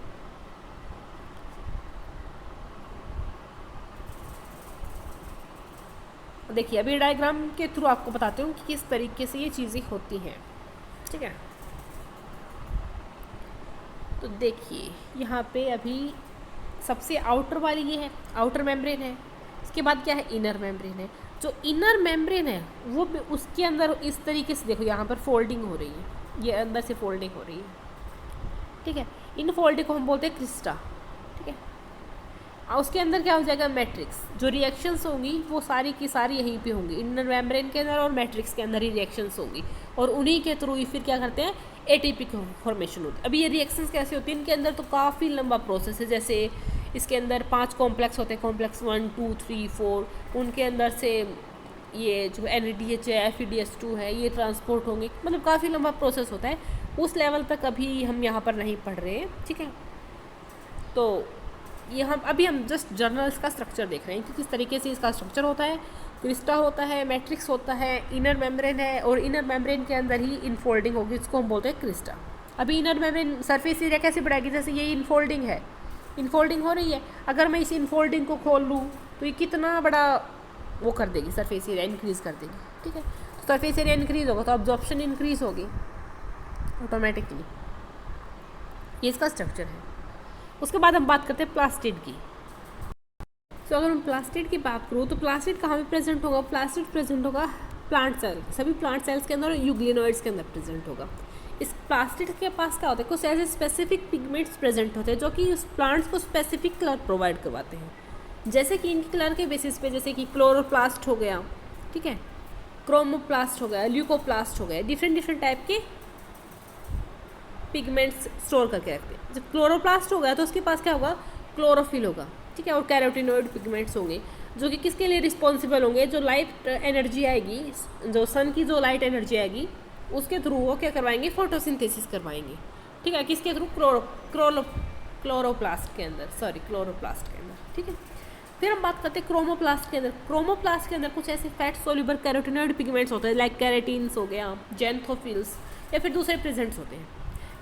देखिए अभी डायग्राम के थ्रू आपको बताती हूँ कि किस तरीके से ये चीज़ें होती हैं। ठीक है, तो देखिए यहाँ पे अभी सबसे आउटर वाली ये है, आउटर मेम्ब्रेन है। इसके बाद क्या है, इनर मेम्ब्रेन है। जो इनर मेम्ब्रेन है वो उसके अंदर इस तरीके से देखो, यहाँ पर फोल्डिंग हो रही है, ये अंदर से फोल्डिंग हो रही है। ठीक है, इन फोल्डिंग को हम बोलते हैं क्रिस्टा। ठीक है, उसके अंदर क्या हो जाएगा, मैट्रिक्स। जो रिएक्शंस होंगी वो सारी की सारी यहीं पे होंगी, इनर मेम्ब्रेन के अंदर और मैट्रिक्स के अंदर ही रिएक्शंस होंगी, और उन्हीं के थ्रू ही फिर क्या करते हैं, एटीपी की फॉर्मेशन होती है। अभी ये रिएक्शंस कैसे होती है, इनके अंदर तो काफ़ी लंबा प्रोसेस है। जैसे इसके अंदर 5 कॉम्प्लेक्स होते हैं, कॉम्प्लेक्स 1, 2, 3, 4, उनके अंदर से ये जो NADH है, FEDH2 है, ये ट्रांसपोर्ट होंगे, मतलब काफ़ी लंबा प्रोसेस होता है। उस लेवल तक अभी हम यहाँ पर नहीं पढ़ रहे हैं। ठीक है, तो ये हम जस्ट जर्नल का स्ट्रक्चर देख रहे हैं कि किस तरीके से इसका स्ट्रक्चर होता है। क्रिस्टा होता है, मैट्रिक्स होता है, इनर मेम्ब्रेन है, और इनर मेम्ब्रेन के अंदर ही इनफोल्डिंग होगी, इसको हम बोलते हैं क्रिस्टा। अभी इनर मेम्ब्रेन सरफेस एरिया कैसे बढ़ाएगी, जैसे ये इनफोल्डिंग है, इनफोल्डिंग हो रही है, अगर मैं इस इनफोल्डिंग को खोल लूँ तो ये कितना बड़ा वो कर देगी, सरफेस एरिया इंक्रीज़ कर देगी। ठीक है, तो सरफेस एरिया इंक्रीज़ होगा तो अब्जॉर्प्शन इंक्रीज़ होगी ऑटोमेटिकली। ये इसका स्ट्रक्चर है। उसके बाद हम बात करते हैं प्लास्टिड की। तो अगर हम प्लास्टिड की बात करूँ तो प्लास्टिड कहाँ पे प्रेजेंट होगा, प्लास्टिड प्रेजेंट होगा प्लांट सेल, सभी प्लांट सेल्स के अंदर और यूग्लिनोइड्स के अंदर प्रेजेंट होगा। इस प्लास्टिड के पास क्या होता है, कुछ ऐसे स्पेसिफिक पिगमेंट्स प्रेजेंट होते हैं जो कि उस प्लांट्स को स्पेसिफिक कलर प्रोवाइड करवाते हैं। जैसे कि इनके कलर के बेसिस पे, जैसे कि क्लोरोप्लास्ट हो गया, ठीक है, क्रोमोप्लास्ट हो गया, ल्यूकोप्लास्ट हो गया, डिफरेंट टाइप के पिगमेंट्स स्टोर करके रखते हैं। जब क्लोरोप्लास्ट होगा तो उसके पास क्या होगा, क्लोरोफिल होगा। ठीक है, और कैरोटिनोइड पिगमेंट्स होंगे जो कि किसके लिए रिस्पॉन्सिबल होंगे, जो लाइट एनर्जी आएगी, जो सन की जो लाइट एनर्जी आएगी उसके थ्रू वो क्या करवाएंगे, फोटोसिंथेसिस करवाएंगे। ठीक है, किसके थ्रू, क्लोरोप्लास्ट के अंदर, क्लोरोप्लास्ट के अंदर। ठीक है, फिर हम बात करते हैं क्रोमोप्लास्ट के अंदर। क्रोमोप्लास्ट के अंदर कुछ ऐसे फैट सोल्यूबल कैरोटिनोइड पिगमेंट्स होते हैं, लाइक कैरेटीन्स हो गया, जेंथोफिल्स या फिर दूसरे प्रेजेंट्स होते हैं।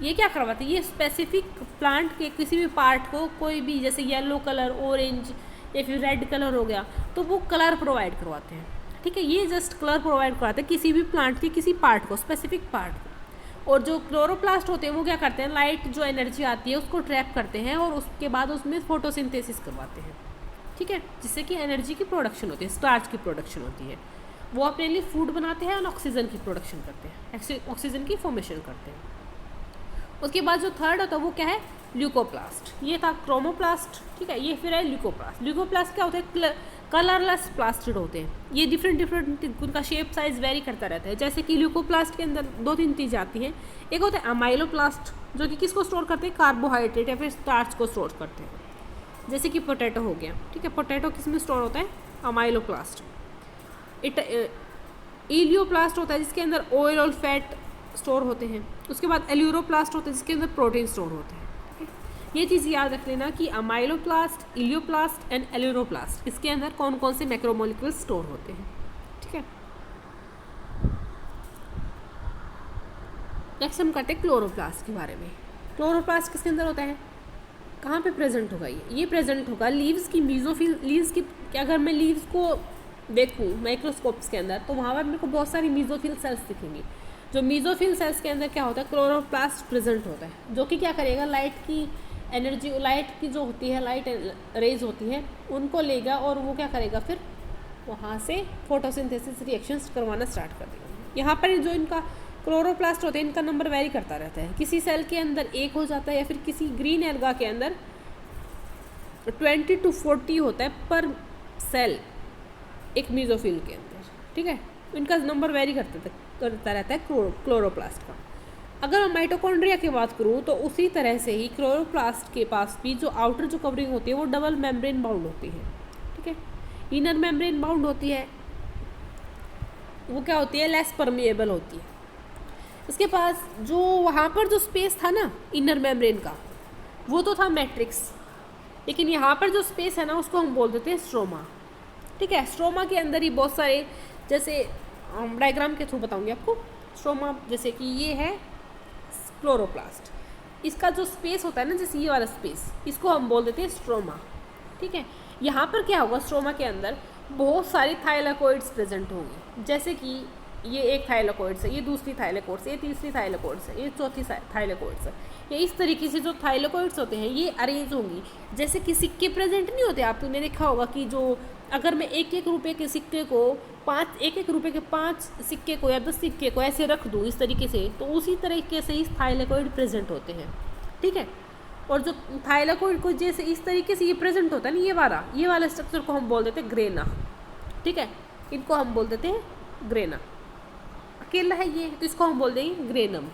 ये क्या करवाते हैं, ये स्पेसिफिक प्लांट के किसी भी पार्ट को, कोई भी जैसे येलो कलर, ऑरेंज या फिर रेड कलर हो गया, तो वो कलर प्रोवाइड करवाते हैं। ठीक है, ये जस्ट कलर प्रोवाइड करवाते हैं किसी भी प्लांट के किसी पार्ट को, स्पेसिफिक पार्ट को। और जो क्लोरोप्लास्ट होते हैं वो क्या करते हैं, लाइट जो एनर्जी आती है उसको ट्रैप करते हैं और उसके बाद उसमें फोटोसिंथेसिस करवाते हैं। ठीक है, जिससे कि एनर्जी की प्रोडक्शन होती है, स्टार्च की प्रोडक्शन होती है। वो अपने लिए फूड बनाते हैं और ऑक्सीजन की प्रोडक्शन करते हैं, ऑक्सीजन की फॉर्मेशन करते हैं। उसके बाद जो थर्ड होता है वो क्या है, ल्यूकोप्लास्ट। ये था क्रोमोप्लास्ट। ठीक है, ये फिर है ल्यूकोप्लास्ट। ल्यूकोप्लास्ट क्या होता है, कलरलेस प्लास्टिड होते हैं। ये डिफरेंट उनका शेप साइज वेरी करता रहता है। जैसे कि ल्यूकोप्लास्ट के अंदर 2-3 चीज़ें आती हैं। एक होता है अमाइलोप्लास्ट, जो कि किसको स्टोर करते हैं, कार्बोहाइड्रेट या फिर स्टार्च को स्टोर करते हैं। जैसे कि पोटैटो हो गया। ठीक है, पोटैटो किस में स्टोर होता है, अमाइलोप्लास्ट। इलियोप्लास्ट होता है जिसके अंदर ऑयल और फैट स्टोर होते हैं। उसके बाद एल्यूरोप्लास्ट होता है जिसके अंदर प्रोटीन स्टोर होते हैं। ये चीज़ याद रख लेना कि अमाइलोप्लास्ट, इलियोप्लास्ट एंड एलियोप्लास्ट, इसके अंदर कौन कौन से मैक्रोमोलिक्यूल स्टोर होते हैं। ठीक है, नेक्स्ट हम करते हैं क्लोरोप्लास्ट के बारे में। क्लोरोप्लास्ट किसके अंदर होता है, कहाँ पे प्रेजेंट होगा? ये प्रेजेंट होगा लीव्स की मीजोफिल, लीव्स की, अगर मैं लीव्स को देखूँ माइक्रोस्कोप्स के अंदर तो वहाँ पर मेरे को बहुत सारी मीजोफिल सेल्स दिखेंगी। जो मीजोफिल सेल्स के अंदर क्या होता है, क्लोरोप्लास्ट प्रेजेंट होता है, जो कि क्या करेगा, लाइट की एनर्जी, लाइट की जो होती है, लाइट रेज होती है, उनको लेगा और वो क्या करेगा, फिर वहाँ से फोटोसिंथेसिस रिएक्शंस करवाना स्टार्ट कर देगा। यहाँ पर जो इनका क्लोरोप्लास्ट होते हैं, इनका नंबर वेरी करता रहता है, किसी सेल के अंदर 1 हो जाता है या फिर किसी ग्रीन एल्गा के अंदर 20 to 40 होता है पर सेल एक मीजोफिल के अंदर। ठीक है, इनका नंबर वेरी करता रहता है क्लोरोप्लास्ट का। अगर मैं माइटोकॉन्ड्रिया की बात करूँ तो उसी तरह से ही क्लोरोप्लास्ट के पास भी जो आउटर जो कवरिंग होती है वो डबल मेम्ब्रेन बाउंड होती है। ठीक है, इनर मेम्ब्रेन बाउंड होती है, वो क्या होती है, लेस परमिएबल होती है। इसके पास जो वहाँ पर जो स्पेस था ना इनर मेम्ब्रेन का, वो तो था मैट्रिक्स, लेकिन यहाँ पर जो स्पेस है ना उसको हम बोल देते हैं स्ट्रोमा। ठीक है, स्ट्रोमा के अंदर ही बहुत सारे, जैसे डायग्राम के थ्रू बताऊंगी आपको। स्ट्रोमा जैसे कि ये है क्लोरोप्लास्ट, इसका जो स्पेस होता है ना, जैसे ये वाला स्पेस, इसको हम बोल देते हैं स्ट्रोमा। ठीक है, यहाँ पर क्या होगा, स्ट्रोमा के अंदर बहुत सारी थाइलाकोइड्स प्रेजेंट होंगी, जैसे कि ये एक थाइलाकोइड्स है, ये दूसरी थाइलाकोइड्स है, ये तीसरी थाइलाकोइड्स है, ये चौथी थाइलाकोइड्स है। ये इस तरीके से जो थाइलाकोइड्स होते हैं ये अरेंज होंगी, जैसे कि सिक्के प्रेजेंट नहीं होते, आपने देखा होगा कि जो अगर मैं 1-1 रुपये के सिक्के को 1-1 रुपये के 5 सिक्के को या 10 सिक्के को ऐसे रख दूँ इस तरीके से, तो उसी तरीके से इस थाइलाकोइड प्रेजेंट होते हैं। ठीक है, और जो थाइलाकोइड को जैसे इस तरीके से ये प्रेजेंट होता है ना, ये वाला स्ट्रक्चर को हम बोल देते हैं ग्रेना। ठीक है, इनको हम बोल देते हैं ग्रेना, अकेला है ये तो इसको हम बोल देंगे ग्रेनम।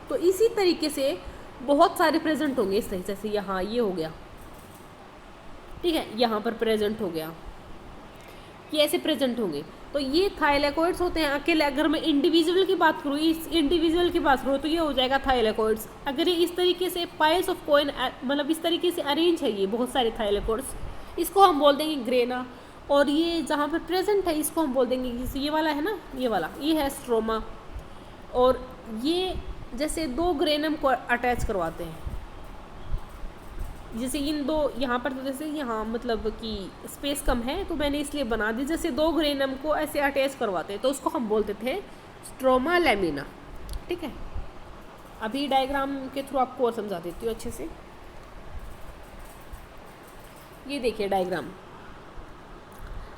तो इसी तरीके से बहुत सारे प्रेजेंट होंगे इस तरीके से, यहाँ ये हो गया, ठीक है, यहाँ पर प्रेजेंट हो गया, ये ऐसे प्रेजेंट होंगे। तो ये थाइलाकोइड्स होते हैं अकेले। अगर मैं इंडिविजुअल की बात करूँ, इस इंडिविजुअल की बात करूँ तो ये हो जाएगा थाइलाकोइड्स। अगर ये इस तरीके से पाइल्स ऑफ कॉइन, मतलब इस तरीके से अरेंज है ये बहुत सारे थाइलाकोइड्स, इसको हम बोल देंगे ग्रेना। और ये जहाँ पर प्रेजेंट है इसको हम बोल देंगे, जैसे ये वाला है ना, ये वाला, ये है स्ट्रोमा। और ये जैसे 2 ग्रेनम को अटैच करवाते हैं, जैसे इन 2 यहाँ पर, तो जैसे यहाँ मतलब कि स्पेस कम है तो मैंने इसलिए बना दी, जैसे 2 ग्रेनम को ऐसे अटैच करवाते हैं तो उसको हम बोलते थे स्ट्रोमा लैमिना। ठीक है, अभी डायग्राम के थ्रू आपको और समझा देती हूँ अच्छे से। ये देखिए डायग्राम,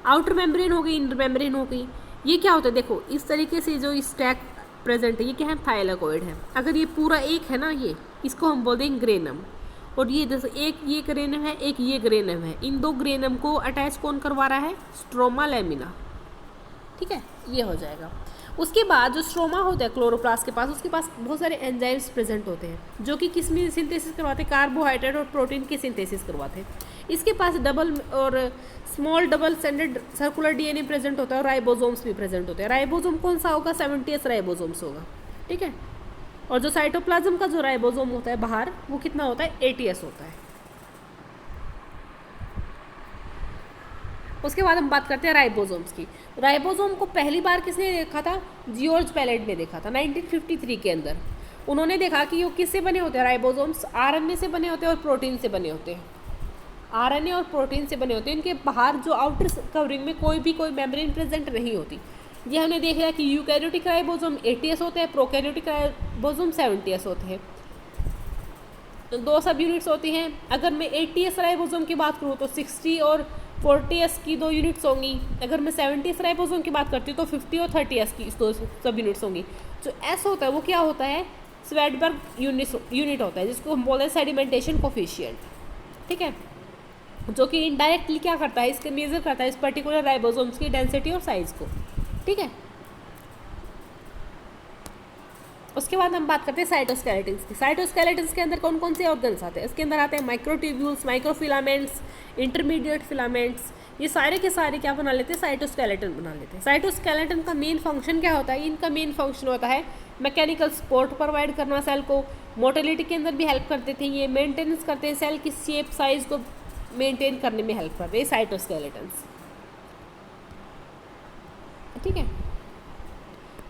आउटर मेम्ब्रेन हो गई, इनर मेम्ब्रेन हो गई। ये क्या होता है, देखो इस तरीके से जो स्टैक प्रेजेंट है, ये क्या है, थाइलाकोइड है। अगर ये पूरा एक है ना, ये इसको हम बोल देंगे ग्रेनम। और ये जैसे एक ये ग्रेनम है, एक ये ग्रेनम है, इन 2 ग्रेनम को अटैच कौन करवा रहा है, स्ट्रोमा लैमिना। ठीक है, ये हो जाएगा। उसके बाद जो स्ट्रोमा होता है क्लोरोप्लास्ट के पास, उसके पास बहुत सारे एंजाइम्स प्रेजेंट होते हैं जो कि किस में सिंथेसिस करवाते हैं, कार्बोहाइड्रेट और प्रोटीन की सिंथेसिस करवाते हैं। इसके पास डबल और small double standard circular DNA present होता है और राइबोसोम्स भी प्रेजेंट होते हैं। राइबोसोम कौन सा होगा, 70s राइबोसोम्स होगा। ठीक है, और जो साइटोप्लाज्म का जो राइबोसोम होता है बाहर, वो कितना होता है, 80s होता है। उसके बाद हम बात करते हैं राइबोसोम्स की। राइबोसोम को पहली बार किसने देखा था, जियोर्ज पैलेट ने देखा था 1953 के अंदर। उन्होंने देखा कि वो किससे बने होते हैं, राइबोसोम्स आरएनए से बने होते हैं और प्रोटीन से बने होते हैं। आरएनए और प्रोटीन से बने होते हैं, इनके बाहर जो आउटर कवरिंग में कोई मेम्ब्रेन प्रेजेंट नहीं होती। ये हमने देखा कि यूकैरियोटिक राइबोसोम 80s होते हैं, प्रोकैरियोटिक राइबोसोम 70s होते हैं। 2 सब यूनिट्स होती हैं। अगर मैं 80s राइबोसोम की बात करूँ तो 60 और 40s की 2 यूनिट्स होंगी। अगर मैं 70s राइबोसोम की बात करती हूँ तो 50 और 30s की 2 सब यूनिट्स होंगी। जो एस होता है वो क्या होता है, स्वेडबर्ग यूनिट होता है, जिसको हम बोलते हैं सेडिमेंटेशन कोफिशिएंट। ठीक है, जो कि इनडायरेक्टली क्या करता है, इसके मेजर करता है इस पर्टिकुलर राइबोसोम्स की डेंसिटी और साइज को। ठीक है, उसके बाद हम बात करते हैं साइटोस्केलेटन्स की। साइटोस्केलेटन्स के अंदर कौन कौन से ऑर्गन्स आते हैं, इसके अंदर आते हैं माइक्रोट्यूब्यूल्स, माइक्रोफिलामेंट्स, इंटरमीडिएट फिलामेंट्स, ये सारे के सारे क्या बना लेते हैं, साइटोस्केलेटन बना लेते हैं। साइटोस्केलेटन का मेन फंक्शन क्या होता है, इनका मेन फंक्शन होता है मैकेनिकल सपोर्ट प्रोवाइड करना सेल को, मोटिलिटी के अंदर भी हेल्प करते थे, ये मेंटेनेंस करते हैं, सेल की शेप साइज को मेंटेन करने में हेल्प करते हैं साइटोस्केलेटन्स, ठीक है।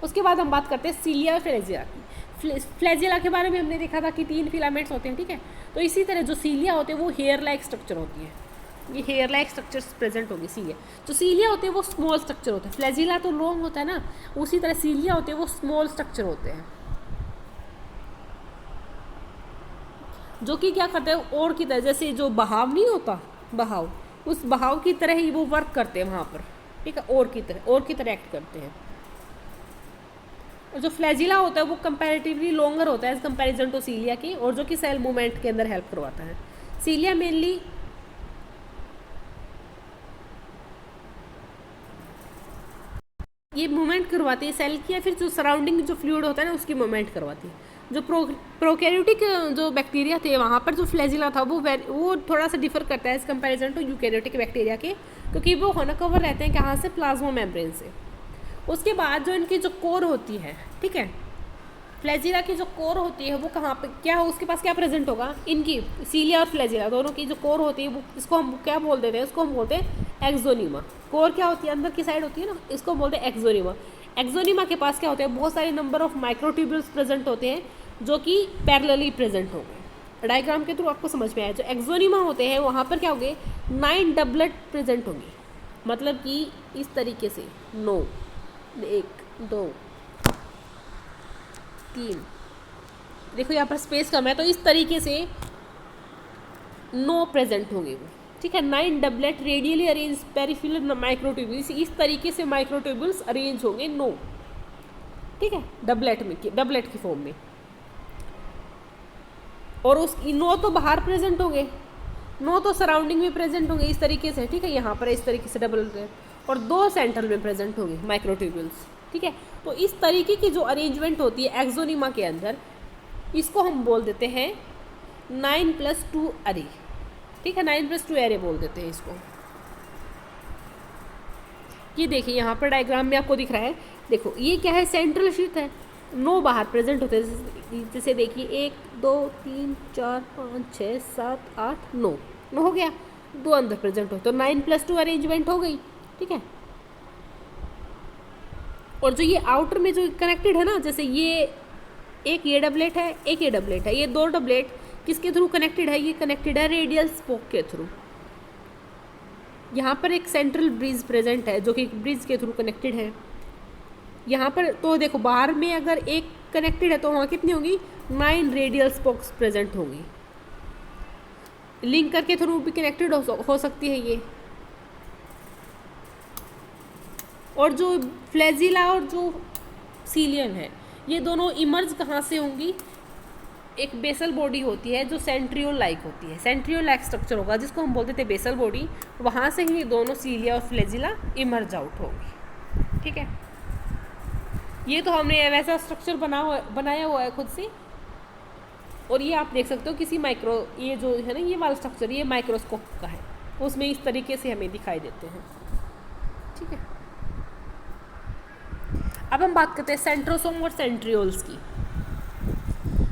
उसके बाद हम बात करते हैं सीलिया और फ्लैजिला की। फ्लैजिला के बारे में हमने देखा था कि 3 फिलामेंट्स होते हैं, ठीक है। तो इसी तरह जो सीलिया होते हैं वो हेयर लाइक स्ट्रक्चर होती है, ये हेयर लाइक स्ट्रक्चर्स प्रेजेंट होंगे सीलिया। जो सीलिया होते हैं वो स्मॉल स्ट्रक्चर होता है, फ्लैजिला तो लॉन्ग होता है ना, उसी तरह सीलिया होते हैं वो स्मॉल स्ट्रक्चर होते हैं, जो कि क्या करते हैं और की तरह, जैसे जो बहाव नहीं होता, बहाव, उस बहाव की तरह ही वो वर्क करते हैं वहाँ पर, ठीक है, और की तरह एक्ट करते हैं। और जो फ्लैजिला होता है वो कंपैरेटिवली लॉन्गर होता है एज कंपैरिजन टू सीलिया की, और जो कि सेल मूवमेंट के अंदर हेल्प करवाता है। सीलिया मेनली ये मूवमेंट करवाती है सेल की, या फिर जो सराउंडिंग जो फ्लूइड होता है ना उसकी मूवमेंट करवाती है। जो प्रोकैरियोटिक जो बैक्टीरिया थे वहाँ पर जो फ्लैजिला था वो थोड़ा सा डिफर करता है as comparison to eukaryotic bacteria के, क्योंकि वो होना कवर रहते हैं कहाँ से, प्लाज्मा मेम्ब्रेन से। उसके बाद जो इनकी जो कोर होती है, ठीक है, फ्लैजिला की जो कोर होती है वो कहाँ पे क्या हो, उसके पास क्या प्रेजेंट होगा, इनकी सीलिया और फ्लैजिला दोनों की जो कोर होती है वो, इसको हम क्या बोल देते हैं, इसको हम बोलते हैं एक्सोनिमा। कोर क्या होती है, अंदर की साइड होती है ना, इसको बोलते हैं एक्सोनिमा। एक्सोनिमा के पास क्या होता है, बहुत सारे नंबर ऑफ माइक्रोट्यूब्यूल्स प्रेजेंट होते हैं जो कि पैरेलली प्रेजेंट होंगे। डायग्राम के थ्रू आपको समझ में आया, जो एक्सोनिमा होते हैं वहाँ पर क्या होंगे, 9 डबलेट प्रेजेंट होंगे, मतलब कि इस तरीके से 9, 1 2 3, देखो यहाँ पर स्पेस कम है तो इस तरीके से 9 प्रेजेंट होंगे वो, ठीक है। 9 doublet radially arrange peripheral microtubules, इस तरीके से माइक्रोट्यूब्यूल्स अरेंज होंगे 9, ठीक है, डबलेट की फॉर्म में। और उस 9 तो बाहर प्रेजेंट होंगे, 9 तो सराउंडिंग में प्रेजेंट होंगे इस तरीके से, ठीक है, यहाँ पर इस तरीके से डबल, और 2 सेंट्रल में प्रेजेंट होंगे माइक्रोट्यूब्यूल्स, ठीक है। तो इस तरीके की जो अरेंजमेंट होती है एक्सोनिमा के अंदर, इसको हम बोल देते हैं 9+2 अरे, ठीक है, 9+2 अरे बोल देते हैं इसको। ये देखिए यहाँ पर डायग्राम में आपको दिख रहा है, देखो ये क्या है, सेंट्रल शीथ है, 9 बाहर प्रेजेंट होते हैं, जैसे देखिए 1 2 3 4 5 6 7 8 9 हो गया, 2 अंदर प्रेजेंट हो, तो 9+2 अरेंजमेंट हो गई, ठीक है। और जो ये आउटर में जो कनेक्टेड है ना, जैसे ये डबलेट है, एक ये डबलेट है, ये 2 डबलेट किसके थ्रू कनेक्टेड है, ये कनेक्टेड है रेडियल स्पोक के थ्रू। यहाँ पर एक सेंट्रल ब्रिज प्रेजेंट है जो कि ब्रिज के थ्रू कनेक्टेड है। यहाँ पर तो देखो बाहर में अगर एक कनेक्टेड है तो वहाँ कितनी होगी, 9 रेडियल स्पोक्स प्रेजेंट होंगी, लिंकर के थ्रू भी कनेक्टेड हो सकती है ये। और जो फ्लैजिला और जो सीलियम है ये दोनों इमर्ज कहाँ से होंगी, एक बेसल बॉडी होती है जो सेंट्रियोल लाइक होती है, सेंट्रियोल लाइक स्ट्रक्चर होगा जिसको हम बोलते थे बेसल बॉडी, वहाँ से ही दोनों सीलिया और फ्लैजिला इमर्ज आउट होंगी, ठीक है। ये तो हमने वैसा स्ट्रक्चर बनाया हुआ है खुद से, और ये आप देख सकते हो किसी ये जो है ना ये वाला स्ट्रक्चर ये माइक्रोस्कोप का है, उसमें इस तरीके से हमें दिखाई देते हैं, ठीक है। अब हम बात करते हैं सेंट्रोसोम और सेंट्रियोल्स की।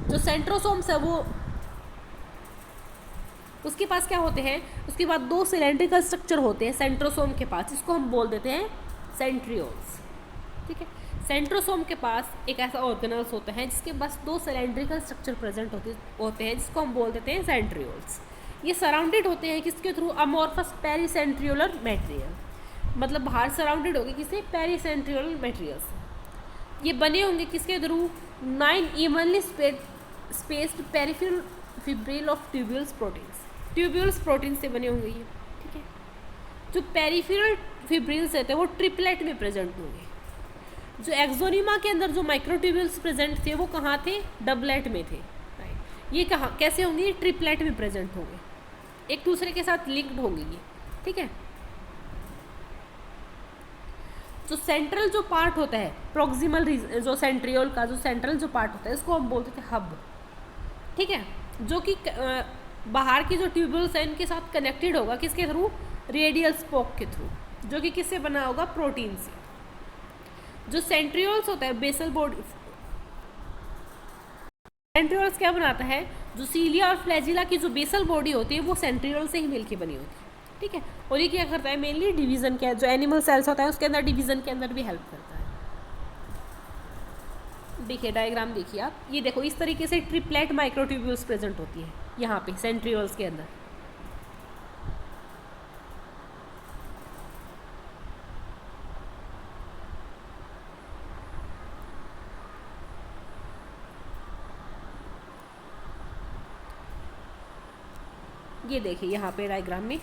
जो सेंट्रोसोम्स है वो उसके पास क्या होते हैं, उसके बाद 2 सिलेंड्रिकल स्ट्रक्चर होते हैं सेंट्रोसोम के पास, इसको हम बोल देते हैं सेंट्रियोल्स, ठीक है। सेंट्रोसोम के पास एक ऐसा ऑर्गेनल्स होता है जिसके पास 2 सिलेंड्रिकल स्ट्रक्चर प्रेजेंट होते हैं जिसको हम बोल देते हैं सेंट्रियोल्स। ये सराउंडेड होते हैं किसके थ्रू, अमॉर्फस पेरीसेंट्रियोलर मटेरियल, मतलब बाहर सराउंडेड होंगे किससे, पेरीसेंट्रियोलर मटेरियल से। ये बने होंगे किसके through, 9 evenly spaced peripheral fibril of tubules protein से बने होंगे ये, ठीक है। जो पेरिफेरल फिब्रिल्स रहते हैं वो ट्रिपलेट में प्रेजेंट होंगे। जो एक्सोनिमा के अंदर जो माइक्रोट्यूब्यूल्स प्रेजेंट थे वो कहाँ थे, डबलेट में थे, राइट। ये कहाँ कैसे होंगे, ये ट्रिपलेट में प्रेजेंट होंगे, एक दूसरे के साथ लिंक्ड होंगे ये, ठीक है। जो सेंट्रल जो पार्ट होता है प्रोक्सिमल जो सेंट्रियोल का जो सेंट्रल जो पार्ट होता है इसको हम बोलते थे हब, ठीक है, जो कि बाहर की जो ट्यूब्यूल्स हैं इनके साथ कनेक्टेड होगा किसके थ्रू, रेडियल स्पोक के थ्रू, जो कि किससे बना होगा, प्रोटीन से। जो सेंट्रियोल्स होता है बेसल बॉडी, सेंट्रियोल्स क्या बनाता है, जो सीलिया और फ्लैजिला की जो बेसल बॉडी होती है वो सेंट्रियोल से ही मिलके बनी होती है, ठीक है। और ये क्या करता है, मेनली डिवीजन क्या, जो एनिमल सेल्स होता है उसके अंदर डिवीजन के अंदर भी हेल्प करता है। देखिए डायग्राम देखिए आप, ये देखो इस तरीके से ट्रिपलेट माइक्रोट्यूब्यूल्स प्रेजेंट होती है यहाँ पे सेंट्रियोल्स के अंदर। ये देखिए यहाँ पे डायग्राम में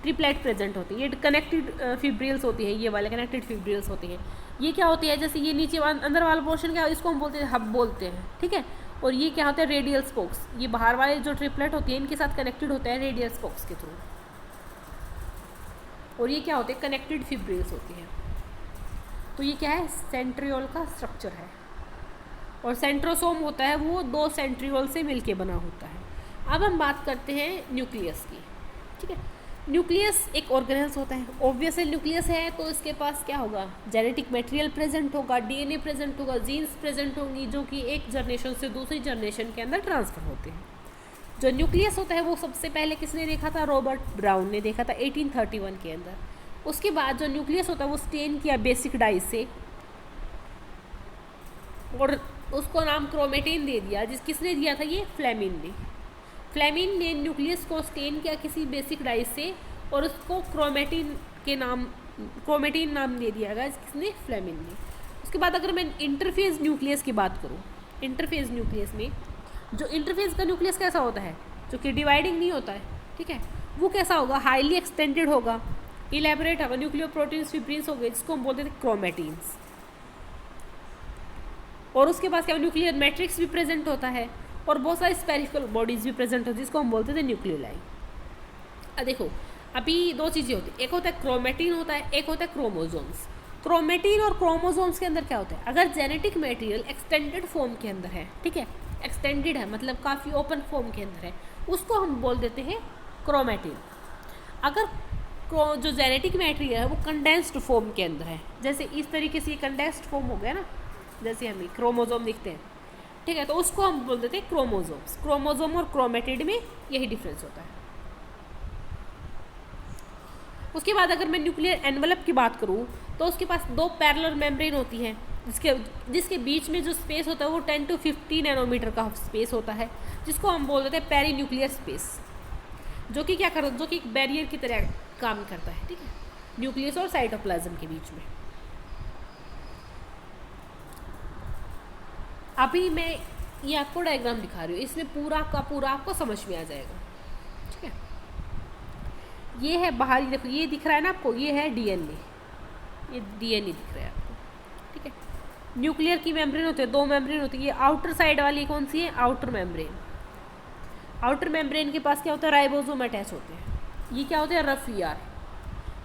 ट्रिपलेट प्रेजेंट होती है, ये कनेक्टेड फिब्रिल्स होती है, ये वाले कनेक्टेड फिब्रिल्स होती हैं। ये क्या होती है, जैसे ये नीचे अंदर वाला पोर्शन क्या, इसको हम बोलते हैं हब बोलते हैं, ठीक है। और ये क्या होता है, रेडियल स्पोक्स, ये बाहर वाले जो ट्रिपलेट होती है इनके साथ कनेक्टेड होता है रेडियल स्पोक्स के थ्रू। और ये क्या होते हैं, कनेक्टेड फिब्रिल्स होती है। तो ये क्या है, सेंट्रियोल का स्ट्रक्चर है। और सेंट्रोसोम होता है वो 2 सेंट्रियोल से मिलके बना होता है। अब हम बात करते हैं न्यूक्लियस की, ठीक है। न्यूक्लियस एक ऑर्गेनेल्स होता है, ऑब्वियसली न्यूक्लियस है तो इसके पास क्या होगा, जेनेटिक मटेरियल प्रेजेंट होगा, डीएनए प्रेजेंट होगा, जीन्स प्रेजेंट होंगी, जो कि एक जनरेशन से दूसरी जनरेशन के अंदर ट्रांसफ़र होते हैं। जो न्यूक्लियस होता है वो सबसे पहले किसने देखा था, रॉबर्ट ब्राउन ने देखा था 1831 के अंदर। उसके बाद जो न्यूक्लियस होता है वो स्टेन किया बेसिक डाई से और उसको नाम क्रोमेटिन दे दिया, किसने दिया था, ये फ्लेमिंग ने। फ्लेमिंग ने न्यूक्लियस को स्टेन किया किसी बेसिक डाई से और उसको क्रोमेटिन नाम दे दिया गया, किसने, फ्लेमिंग ने। उसके बाद अगर मैं इंटरफेज न्यूक्लियस की बात करूँ, इंटरफेज न्यूक्लियस में जो इंटरफेज का न्यूक्लियस कैसा होता है, जो कि डिवाइडिंग नहीं होता है, ठीक है, वो कैसा होगा, हाईली एक्सटेंडेड होगा, इलेबोरेट होगा, न्यूक्लियो प्रोटीन्स फिब्रिन्स हो गए, जिसको हम बोलते थे क्रोमेटिन्स। और उसके पास क्या, न्यूक्लियर मैट्रिक्स भी प्रेजेंट होता है और बहुत सारी स्पेरिकल बॉडीज भी प्रेजेंट होती है, जिसको हम बोलते थे न्यूक्लियोलाई। अब देखो अभी 2 चीज़ें होती है, एक होता है क्रोमेटिन होता है, एक होता है क्रोमोजोम्स। क्रोमेटिन और क्रोमोजोम्स के अंदर क्या होता है, अगर जेनेटिक मटेरियल एक्सटेंडेड फॉर्म के अंदर है, ठीक है, एक्सटेंडेड है मतलब काफ़ी ओपन फॉर्म के अंदर है, उसको हम बोल देते हैं क्रोमेटिन। अगर जो जेनेटिक मटेरियल है वो कंडेंस्ड फॉर्म के अंदर है, जैसे इस तरीके से कंडेंस्ड फॉर्म हो गया ना, जैसे हमें क्रोमोजोम दिखते हैं, ठीक है, तो उसको हम बोल देते हैं क्रोमोजोम्स। क्रोमोजोम और क्रोमेटिड में यही डिफरेंस होता है। उसके बाद अगर मैं न्यूक्लियर एनवलप की बात करूँ तो उसके पास 2 पैरेलल मेम्ब्रेन होती है, जिसके बीच में जो स्पेस होता है वो 10 to 50 नैनोमीटर का स्पेस होता है, जिसको हम बोल देते हैं पेरी न्यूक्लियर स्पेस, जो कि क्या करता है, जो कि एक बैरियर की तरह काम करता है, ठीक है, न्यूक्लियस और साइटोप्लाज्म के बीच में। अभी मैं ये आपको डायग्राम दिखा रही हूँ, इसमें पूरा का पूरा आपको समझ में आ जाएगा, ठीक है। ये है बाहरी, देखो ये दिख रहा है ना आपको, ये है डीएनए, ये डीएनए दिख रहा है आपको, ठीक है। न्यूक्लियर की मेम्ब्रेन होती है, 2 मेम्ब्रेन होती है, ये आउटर साइड वाली कौन सी है, आउटर मेम्ब्रेन। आउटर मेम्ब्रेन के पास क्या होता है, राइबोसोम अटैच होते हैं, ये क्या होते हैं, रफ ईआर,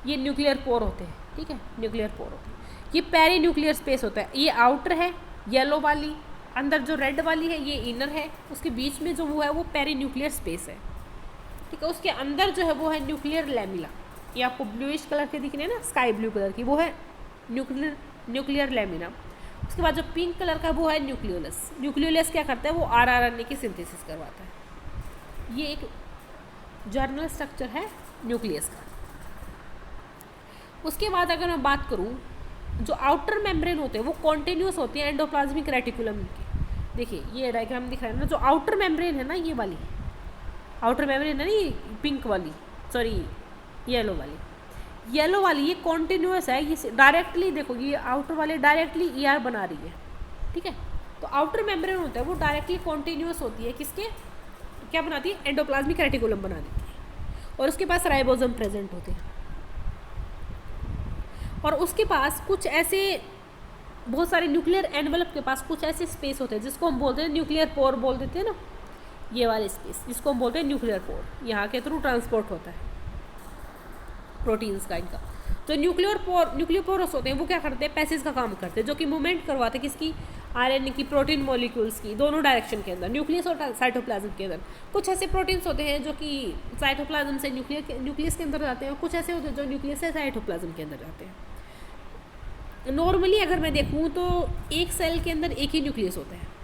ये न्यूक्लियर पोर होते हैं, ठीक है, न्यूक्लियर पोर होते हैं। ये पेरी न्यूक्लियर स्पेस होता है, ये आउटर है येलो वाली, अंदर जो रेड वाली है ये इनर है, उसके बीच में जो वो है वो पेरी न्यूक्लियर स्पेस है, ठीक है। उसके अंदर जो है वो है न्यूक्लियर लैमिला, ये आपको ब्लूइश कलर के दिख रहे हैं ना, स्काई ब्लू कलर की, वो है न्यूक्लियर लैमिना। उसके बाद जो पिंक कलर का वो है न्यूक्लियोलस। न्यूक्लियोलस क्या करता है, वो आरआरएनए की सिंथेसिस करवाता है। ये एक जर्नल स्ट्रक्चर है न्यूक्लियस का। उसके बाद अगर मैं बात करूँ, जो आउटर मेम्ब्रेन होते हैं वो कॉन्टिन्यूस होती है एंडोप्लाज्मिक रेटिकुलम की। देखिए ये डायग्राम दिख रहा है ना, जो आउटर मेम्ब्रेन है ना, ये वाली आउटर मेम्ब्रेन है ना, ये पिंक वाली, सॉरी येलो वाली ये कॉन्टिन्यूस है, ये डायरेक्टली देखो, ये आउटर वाले डायरेक्टली ईआर बना रही है, ठीक है। तो आउटर मेम्ब्रेन होता है वो डायरेक्टली कॉन्टिन्यूस होती है, किसके, क्या बनाती है, एंडोप्लाज्मिक रेटिकुलम बना देती है, और उसके पास राइबोसोम प्रेजेंट होते हैं। और उसके पास कुछ ऐसे बहुत सारे न्यूक्लियर एनवलप के पास कुछ ऐसे स्पेस होते हैं, जिसको हम बोलते हैं न्यूक्लियर पोर बोल देते हैं ना, ये वाले स्पेस, जिसको हम बोलते हैं न्यूक्लियर पोर, यहाँ के थ्रू ट्रांसपोर्ट होता है प्रोटीन्स का इनका। तो न्यूक्लियोपोरस होते हैं वो क्या करते हैं, पैसेज का काम करते हैं, जो कि मूवमेंट करवाते हैं किसकी, आरएनए की, प्रोटीन मॉलिक्यूल्स की, दोनों डायरेक्शन के अंदर, न्यूक्लियस और साइटोप्लाज्म के अंदर। कुछ ऐसे प्रोटीन्स होते हैं जो कि साइटोप्लाज्म से न्यूक्लियस के अंदर जाते हैं, और कुछ ऐसे होते हैं जो न्यूक्लियस से साइटोप्लाज्म के अंदर जाते हैं। नॉर्मली अगर मैं देखूँ तो एक सेल के अंदर एक ही न्यूक्लियस होता है।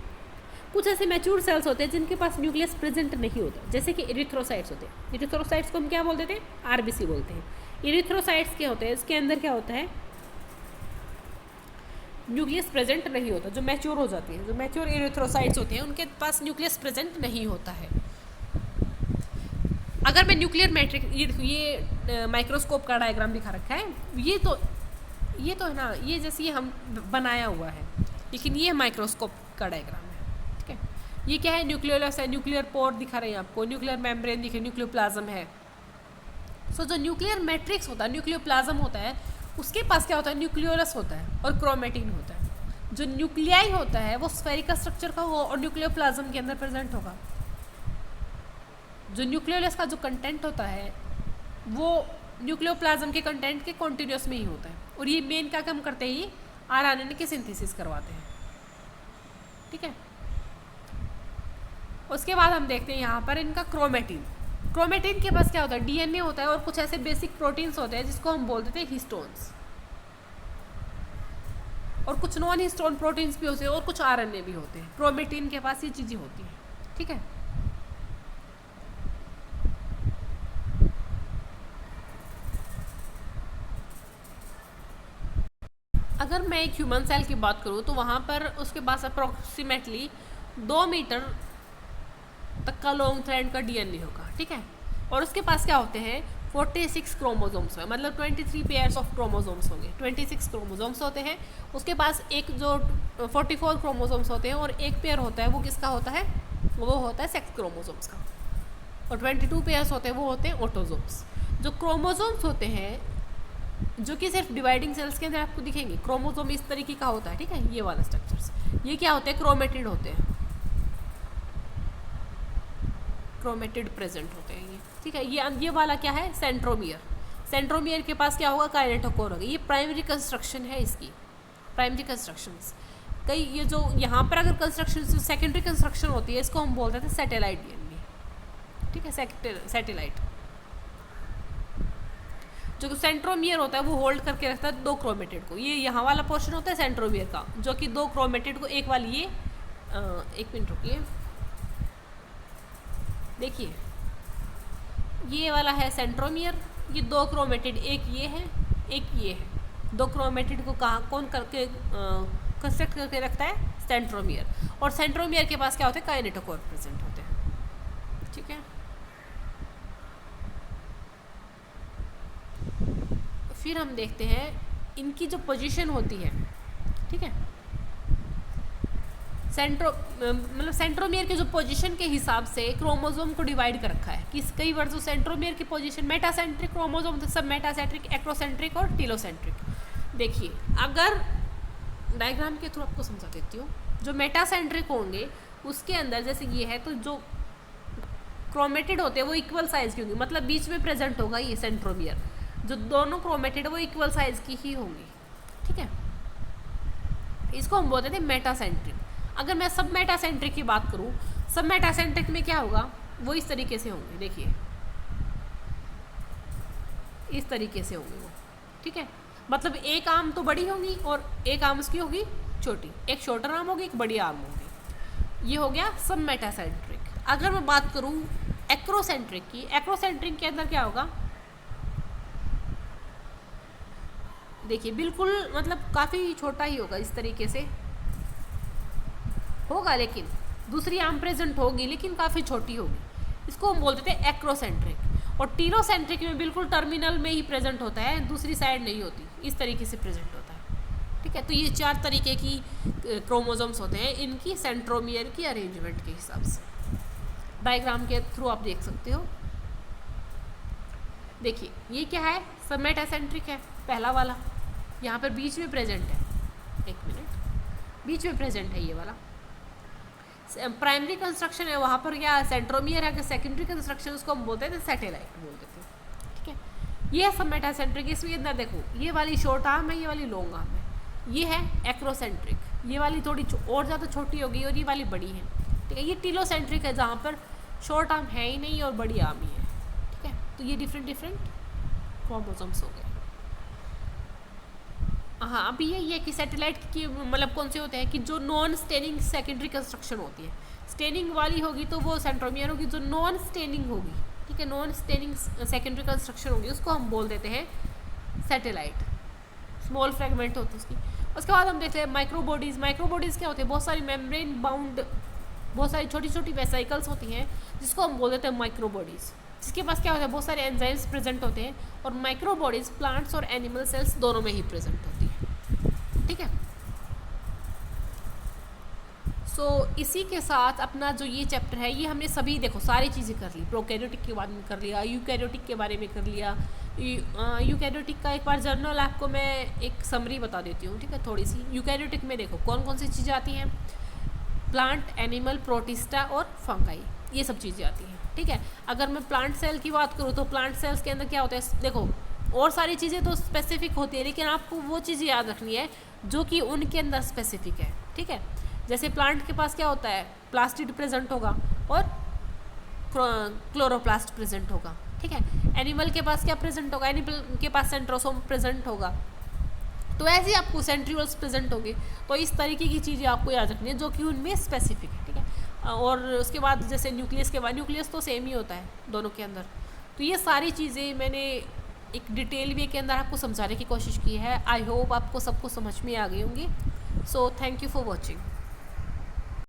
कुछ ऐसे मैच्योर सेल्स होते हैं जिनके पास न्यूक्लियस प्रेजेंट नहीं होता, जैसे कि इरिथ्रोसाइट्स होते हैं। इरिथ्रोसाइट्स को हम क्या बोलते थे? आरबीसी बोलते हैं। इरिथ्रोसाइट्स क्या होते हैं? इसके अंदर क्या होता है? न्यूक्लियस प्रेजेंट नहीं होता। जो मैच्योर हो जाती है, जो मैच्योर इरिथ्रोसाइट्स होते हैं, उनके पास न्यूक्लियस प्रेजेंट नहीं होता है। अगर मैं न्यूक्लियर मैट्रिक्स, ये माइक्रोस्कोप का डायग्राम दिखा रखा है, ये तो है ना, ये जैसे हम बनाया हुआ है, लेकिन ये माइक्रोस्कोप का डायग्राम है, ठीक है। ये क्या है? न्यूक्लियोलस है, न्यूक्लियर पोर दिखा रहे हैं आपको, न्यूक्लियर मेम्ब्रेन दिखे, न्यूक्लियोप्लाज्म है। सो जो न्यूक्लियर मैट्रिक्स होता है, न्यूक्लियोप्लाज्म होता है, उसके पास क्या होता है? न्यूक्लियोलस होता है और क्रोमेटिन होता है। जो न्यूक्लियाई होता है वो स्फेरिकल स्ट्रक्चर का होगा और न्यूक्लियोप्लाज्म के अंदर प्रेजेंट होगा। जो न्यूक्लियोलस का जो कंटेंट होता है वो न्यूक्लियोप्लाज्म के कंटेंट के कॉन्टिन्यूस में ही होता है, और ये मेन क्या काम करते हैं? ये आरएनए की सिंथेसिस करवाते हैं, ठीक है। उसके बाद हम देखते हैं यहाँ पर इनका क्रोमेटिन। क्रोमेटिन के पास क्या होता है? डीएनए होता है और कुछ ऐसे बेसिक प्रोटीन्स होते हैं जिसको हम बोलते थे हिस्टोन्स, और कुछ नॉन हिस्टोन प्रोटीन्स भी होते हैं, और कुछ आरएनए भी होते हैं। क्रोमेटिन के पास ये चीज़ें होती हैं, ठीक है। अगर मैं एक ह्यूमन सेल की बात करूँ तो वहाँ पर उसके पास अप्रोक्सीमेटली 2 मीटर तक का लॉन्ग थ्रेड का डीएनए होगा, ठीक है। और उसके पास क्या होते हैं? 46 क्रोमोसोम्स है, मतलब 23 पेयर्स ऑफ क्रोमोसोम्स होंगे। 26 क्रोमोसोम्स होते हैं। उसके पास एक जो 44 क्रोमोसोम्स होते हैं, और एक पेयर होता है, वो किसका होता है? वो होता है सेक्स क्रोमोसोम्स का। और 22 पेयर्स होते हैं, वो होते हैं ऑटोसोम्स। जो क्रोमोसोम्स होते हैं, जो कि सिर्फ डिवाइडिंग सेल्स के अंदर आपको दिखेंगे, क्रोमोसोम इस तरीके का होता है, ठीक है, ये वाला स्ट्रक्चर्स। ये क्या होते हैं? क्रोमेटिड होते हैं, क्रोमेटिड प्रेजेंट होते हैं ये, ठीक है। ये वाला क्या है? सेंट्रोमियर। सेंट्रोमियर के पास क्या होगा? काइनेटोकोर होगा। ये प्राइमरी कंस्ट्रक्शन है इसकी, प्राइमरी कंस्ट्रक्शंस। कई ये जो यहाँ पर अगर कंस्ट्रक्शन, सेकेंडरी कंस्ट्रक्शन होती है, इसको हम बोलते थे सैटेलाइट डीएनए, ठीक है, सैटेलाइट। जो सेंट्रोमियर होता है वो होल्ड करके रखता है 2 क्रोमेटिड को। ये यहाँ वाला पोर्शन होता है सेंट्रोमियर का, जो कि 2 क्रोमेटिड को, एक वाली ये, एक मिनट रुकिए, देखिए ये वाला है सेंट्रोमियर, ये 2 क्रोमेटिड, एक ये है, एक ये है। 2 क्रोमेटिड को कहाँ कौन करके कंस्ट्रक्ट करके रखता है? सेंट्रोमियर। और सेंट्रोमियर के पास क्या होता है? काइनेटोकोर प्रेजेंट होते हैं, ठीक है। फिर हम देखते हैं इनकी जो पोजीशन होती है, ठीक है। मतलब सेंट्रोमियर के जो पोजीशन के हिसाब से क्रोमोसोम को डिवाइड कर रखा है कि कई बार जो सेंट्रोमियर की पोजीशन, मेटासेंट्रिक क्रोमोसोम, सब मेटासेंट्रिक, एक्रोसेंट्रिक और टीलोसेंट्रिक। देखिए, अगर डायग्राम के थ्रू आपको समझा देती हूँ, जो मेटासेंट्रिक होंगे उसके अंदर जैसे ये है, तो जो क्रोमेटिड होते हैं वो इक्वल साइज की होंगी, मतलब बीच में प्रेजेंट होगा ये सेंट्रोमियर। जो दोनों क्रोमेटिड वो इक्वल साइज की ही होंगी, ठीक है। इसको हम बोलते थे मेटासेंट्रिक। अगर मैं सब मेटासेंट्रिक की बात करूँ, सब मेटासेंट्रिक में क्या होगा? वो इस तरीके से होंगे, देखिए इस तरीके से होंगे वो, ठीक है। मतलब एक आर्म तो बड़ी होगी और एक आर्म उसकी होगी छोटी, एक शॉर्टर आर्म होगी, एक बड़ी आर्म होगी। ये हो गया सब मेटासेंट्रिक। अगर मैं बात करूँ एक्रोसेंट्रिक की, एक्रोसेंट्रिक के अंदर क्या होगा? देखिए बिल्कुल, मतलब काफ़ी छोटा ही होगा, इस तरीके से होगा, लेकिन दूसरी आर्म प्रेजेंट होगी लेकिन काफ़ी छोटी होगी। इसको हम बोलते थे एक्रोसेंट्रिक। और टीलोसेंट्रिक में बिल्कुल टर्मिनल में ही प्रेजेंट होता है, दूसरी साइड नहीं होती, इस तरीके से प्रेजेंट होता है, ठीक है। तो ये 4 तरीके की क्रोमोसोम्स होते हैं इनकी सेंट्रोमियर की अरेंजमेंट के हिसाब से। डायग्राम के थ्रू आप देख सकते हो। देखिए ये क्या है? सब मेटासेंट्रिक है, पहला वाला यहाँ पर बीच में प्रेजेंट है, एक मिनट, बीच में प्रेजेंट है ये वाला। प्राइमरी कंस्ट्रक्शन है, वहाँ पर क्या सेंट्रोमियर है। सेकेंडरी कंस्ट्रक्शन उसको हम बोलते थे सैटेलाइट बोलते थे, ठीक है। ये सब मेटासेंट्रिक। इसमें अंदर देखो, ये वाली शॉर्ट आर्म है, ये वाली लॉन्ग आर्म है। ये है एक्रोसेंट्रिक, ये वाली थोड़ी और ज़्यादा छोटी होगी और ये वाली बड़ी है, ठीक है। ये टीलोसेंट्रिक है जहाँ पर शॉर्ट आर्म है ही नहीं और बड़ी आर्म ही है, ठीक है। तो ये डिफरेंट डिफरेंट क्रोमोसोम्स हो गए। हाँ, अभी यही है कि सैटेलाइट की मतलब कौन से होते हैं कि जो नॉन स्टेनिंग सेकेंडरी कंस्ट्रक्शन होती है। स्टेनिंग वाली होगी तो वो सेंट्रोमियर होगी, जो नॉन स्टेनिंग होगी, ठीक है, नॉन स्टेनिंग सेकेंडरी कंस्ट्रक्शन होगी उसको हम बोल देते हैं सैटेलाइट, स्मॉल फ्रेगमेंट होती है उसकी। उसके बाद हम देखते हैं माइक्रोबॉडीज़। माइक्रोबॉडीज़ क्या होते हैं, बहुत सारी मेम्ब्रेन बाउंड, बहुत सारी छोटी छोटी वेसिकल्स होती हैं जिसको हम बोल देते हैं माइक्रोबॉडीज़, जिसके पास क्या होता है बहुत सारे एंजाइम्स प्रेजेंट होते हैं। और माइक्रोबॉडीज़ प्लांट्स और एनिमल सेल्स दोनों में ही प्रेजेंट होती है, ठीक है। सो इसी के साथ अपना जो ये चैप्टर है ये हमने सभी देखो सारी चीज़ें कर ली। प्रोकैरियोटिक के बारे में कर लिया, यूकैरियोटिक के बारे में कर लिया। यूकैरियोटिक का एक बार जर्नल आपको मैं एक समरी बता देती हूँ, ठीक है, थोड़ी सी। यूकैरियोटिक में देखो कौन कौन सी चीज़ें आती हैं, प्लांट, एनिमल, प्रोटिस्टा और फंगाई, ये सब चीज़ें आती हैं, ठीक है। अगर मैं प्लांट सेल की बात करूँ तो प्लांट सेल्स के अंदर क्या होता है, देखो और सारी चीज़ें तो स्पेसिफिक होती है लेकिन आपको वो चीज़ें याद रखनी है जो कि उनके अंदर स्पेसिफिक है, ठीक है। जैसे प्लांट के पास क्या होता है, प्लास्टिड प्रेजेंट होगा और क्लोरोप्लास्ट प्रेजेंट होगा, ठीक है। एनिमल के पास क्या प्रेजेंट होगा, एनिमल के पास सेंट्रोसोम प्रेजेंट होगा, तो ऐसे ही आपको सेंट्रियोल्स प्रेजेंट होंगे। तो इस तरीके की चीज़ें आपको याद रखनी है जो कि उनमें स्पेसिफिक है, ठीक है। और उसके बाद जैसे न्यूक्लियस के बाद, न्यूक्लियस तो सेम ही होता है दोनों के अंदर। तो ये सारी चीज़ें मैंने एक डिटेल वे के अंदर आपको समझाने की कोशिश की है। आई होप आपको सबको समझ में आ गई होंगी। So thank you for watching.